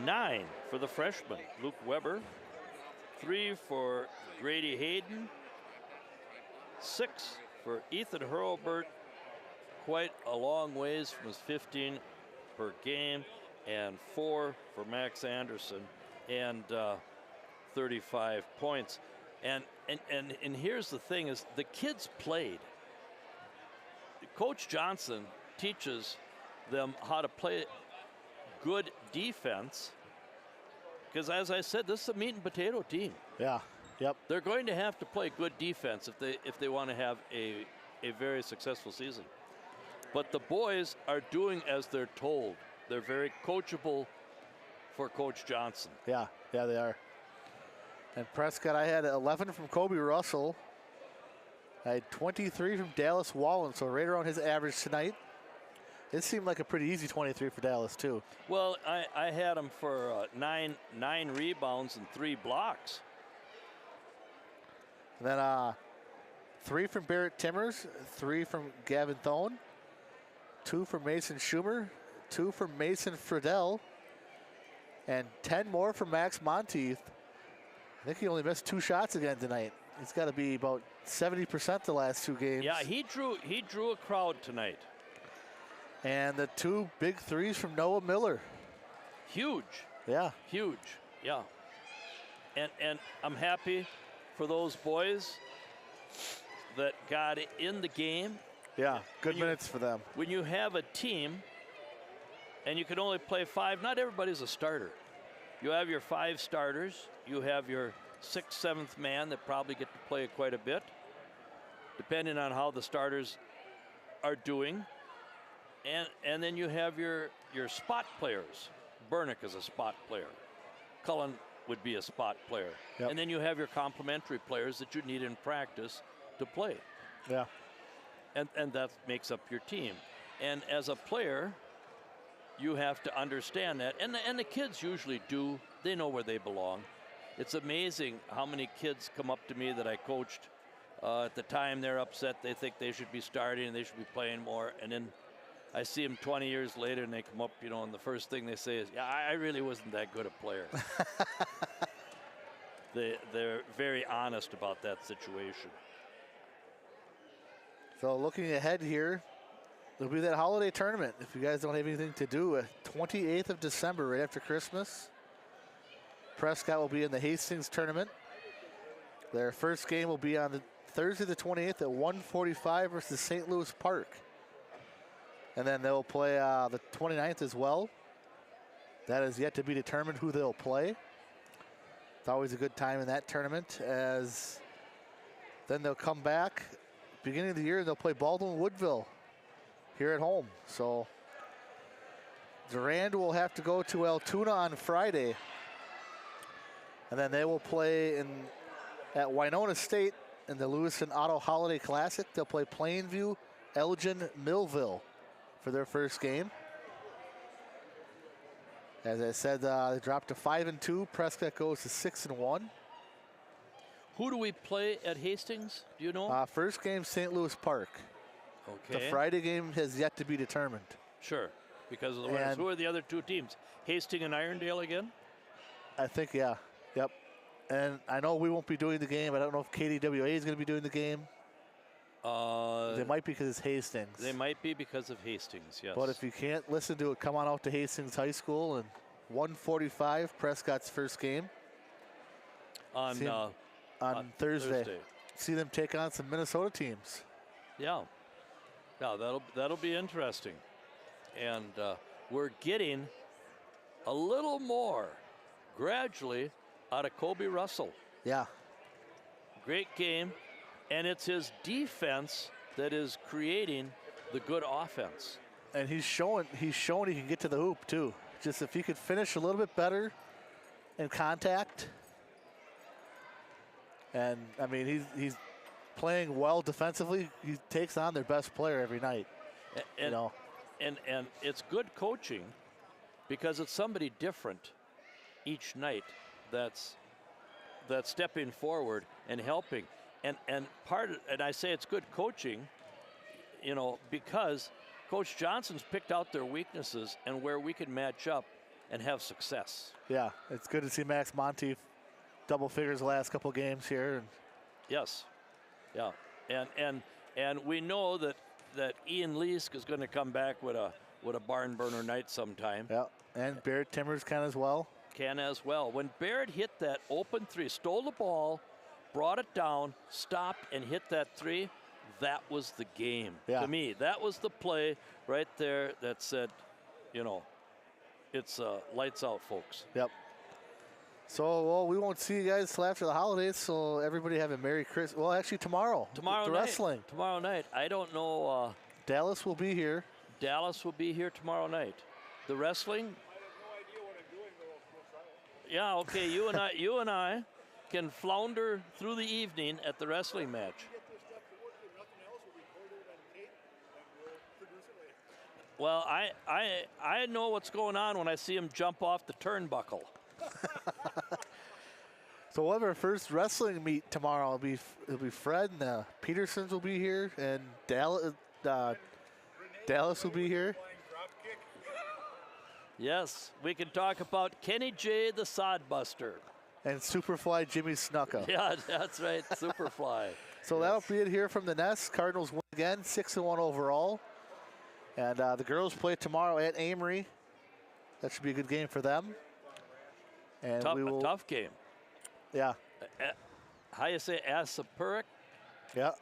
9 for the freshman Luke Weber, 3 for Grady Hayden, 6 for Ethan Hurlbert, quite a long ways from his 15 per game, and 4 for Max Anderson, and 35 points. And here's the thing: is the kids played. Coach Johnson teaches them how to play good defense, because as I said, this is a meat and potato team.
Yeah. Yep.
They're going to have to play good defense if they want to have a very successful season. But the boys are doing as they're told. They're very coachable for Coach Johnson.
Yeah, they are. And Prescott, I had 11 from Kobe Russell. I had 23 from Dallas Wallen, so right around his average tonight. It seemed like a pretty easy 23 for Dallas, too.
Well, I had him for nine rebounds and 3 blocks.
And then 3 from Barrett Timmers, 3 from Gavin Thone, 2 from Mason Schumer, 2 from Mason Friedel, and 10 more from Max Monteith. I think he only missed 2 shots again tonight. He's got to be about 70% the last 2 games.
Yeah, he drew a crowd tonight.
And the 2 big threes from Noah Miller.
Huge.
Yeah.
Huge. Yeah. And I'm happy for those boys that got in the game.
Yeah, good minutes for them.
When you have a team and you can only play 5, not everybody's a starter. You have your 5 starters. You have your 6th, 7th man that probably get to play quite a bit, depending on how the starters are doing. And then you have your spot players. Bernick is a spot player. Cullen would be a spot player.
Yep.
And then you have your complementary players that you need in practice to play.
Yeah.
And that makes up your team. And as a player, you have to understand that. And the kids usually do. They know where they belong. It's amazing how many kids come up to me that I coached. At the time, they're upset. They think they should be starting and they should be playing more. And then I see them 20 years later and they come up, and the first thing they say is, yeah, I really wasn't that good a player. They're very honest about that situation.
So looking ahead here, there'll be that holiday tournament. If you guys don't have anything to do, 28th of December, right after Christmas. Prescott will be in the Hastings tournament. Their first game will be on the Thursday the 28th at 1:45 versus St. Louis Park. And then they'll play the 29th as well. That is yet to be determined who they'll play. It's always a good time in that tournament, as then they'll come back beginning of the year and they'll play Baldwin Woodville here at home. So Durand will have to go to Altoona on Friday. And then they will play at Winona State in the Lewiston Auto Holiday Classic. They'll play Plainview, Elgin, Millville for their first game. As I said, they dropped to 5-2. Prescott goes to 6-1.
Who do we play at Hastings? Do you know?
First game, St. Louis Park.
Okay.
The Friday game has yet to be determined.
Sure, because of the winners. Who are the other 2 teams? Hastings and Irondale again?
I think, yeah. Yep. And I know we won't be doing the game. I don't know if KDWA is going to be doing the game. They might be because it's Hastings.
They might be because of Hastings, yes.
But if you can't listen to it, come on out to Hastings High School, and 1:45, Prescott's first game.
On
Thursday. See them take on some Minnesota teams.
Yeah. Yeah, that'll be interesting. And we're getting a little more gradually out of Kobe Russell.
Yeah.
Great game. And it's his defense that is creating the good offense.
And he's showing he can get to the hoop too. Just if he could finish a little bit better in contact. And I mean, he's playing well defensively. He takes on their best player every night.
And it's good coaching because it's somebody different each night that's stepping forward and helping. And I say it's good coaching, because Coach Johnson's picked out their weaknesses and where we can match up and have success.
Yeah, it's good to see Max Monteith double figures the last couple games here.
Yes, yeah, and we know that Ian Leask is going to come back with a barn burner night sometime.
Yeah, and Barrett Timmers can as well.
When Barrett hit that open 3, stole the ball, brought it down, stopped, and hit that 3, that was the game.
Yeah.
To me, that was the play right there that said, it's lights out, folks.
Yep. So, we won't see you guys till after the holidays, so everybody have a Merry Christmas. Well, actually, tomorrow.
Tomorrow
the
night.
Wrestling.
Tomorrow night. I don't know.
Dallas will be here.
Dallas will be here tomorrow night. The wrestling. Yeah, okay. You and I can flounder through the evening at the wrestling match.
Get this stuff to work and nothing else, we'll record it on tape and we'll produce it later.
Well, I know what's going on when I see him jump off the turnbuckle.
So we'll have our first wrestling meet tomorrow. It'll be Fred and the Petersons will be here, and Dallas will be here.
Flying drop kick.
Yes, we can talk about Kenny J, the Sodbuster.
And Superfly Jimmy Snuka.
Yeah, that's right, Superfly.
So that'll be it here from the Nest. Cardinals win again, 6-1 overall. And the girls play tomorrow at Amory. That should be a good game for them. And
A tough game.
Yeah.
How you say Asapuric
Yeah.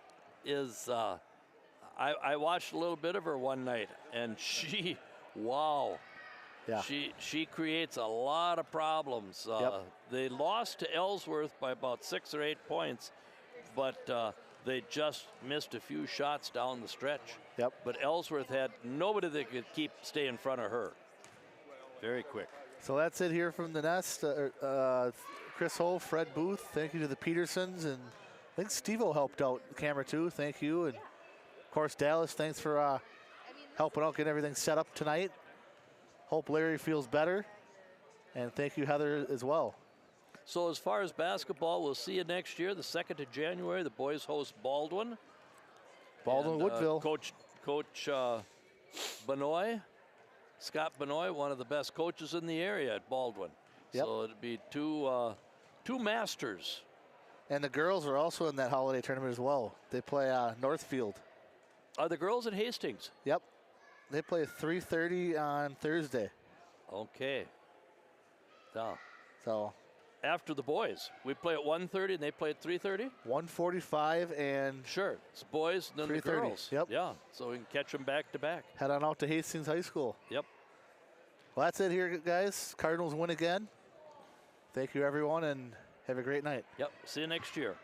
is, I watched a little bit of her one night, and wow.
Yeah.
She creates a lot of problems. They lost to Ellsworth by about 6 or 8 points, but they just missed a few shots down the stretch.
Yep.
But Ellsworth had nobody that could stay in front of her. Very quick.
So that's it here from the Nest. Chris Hull, Fred Booth, thank you to the Petersons, and I think Steve-O helped out the camera too. Thank you. And of course, Dallas, thanks for helping out, getting everything set up tonight. Hope Larry feels better. And thank you, Heather, as well.
So as far as basketball, we'll see you next year, the 2nd of January. The boys host Baldwin.
Woodville.
Coach Benoit, Scott Benoit, one of the best coaches in the area at Baldwin.
Yep.
So it'd be two masters.
And the girls are also in that holiday tournament as well. They play Northfield.
Are the girls at Hastings?
Yep. They play 3:30 on Thursday.
Okay. Now,
So
after the boys, we play at 1:30 and they play at 3:30?
1:45 and
Sure. It's boys and then the
3:30.
girls.
Yep.
Yeah. So we can catch them back to back.
head on out to Hastings High School.
Yep.
Well, that's it here, guys. Cardinals win again. Thank you, everyone, and have a great night.
Yep. See you next year.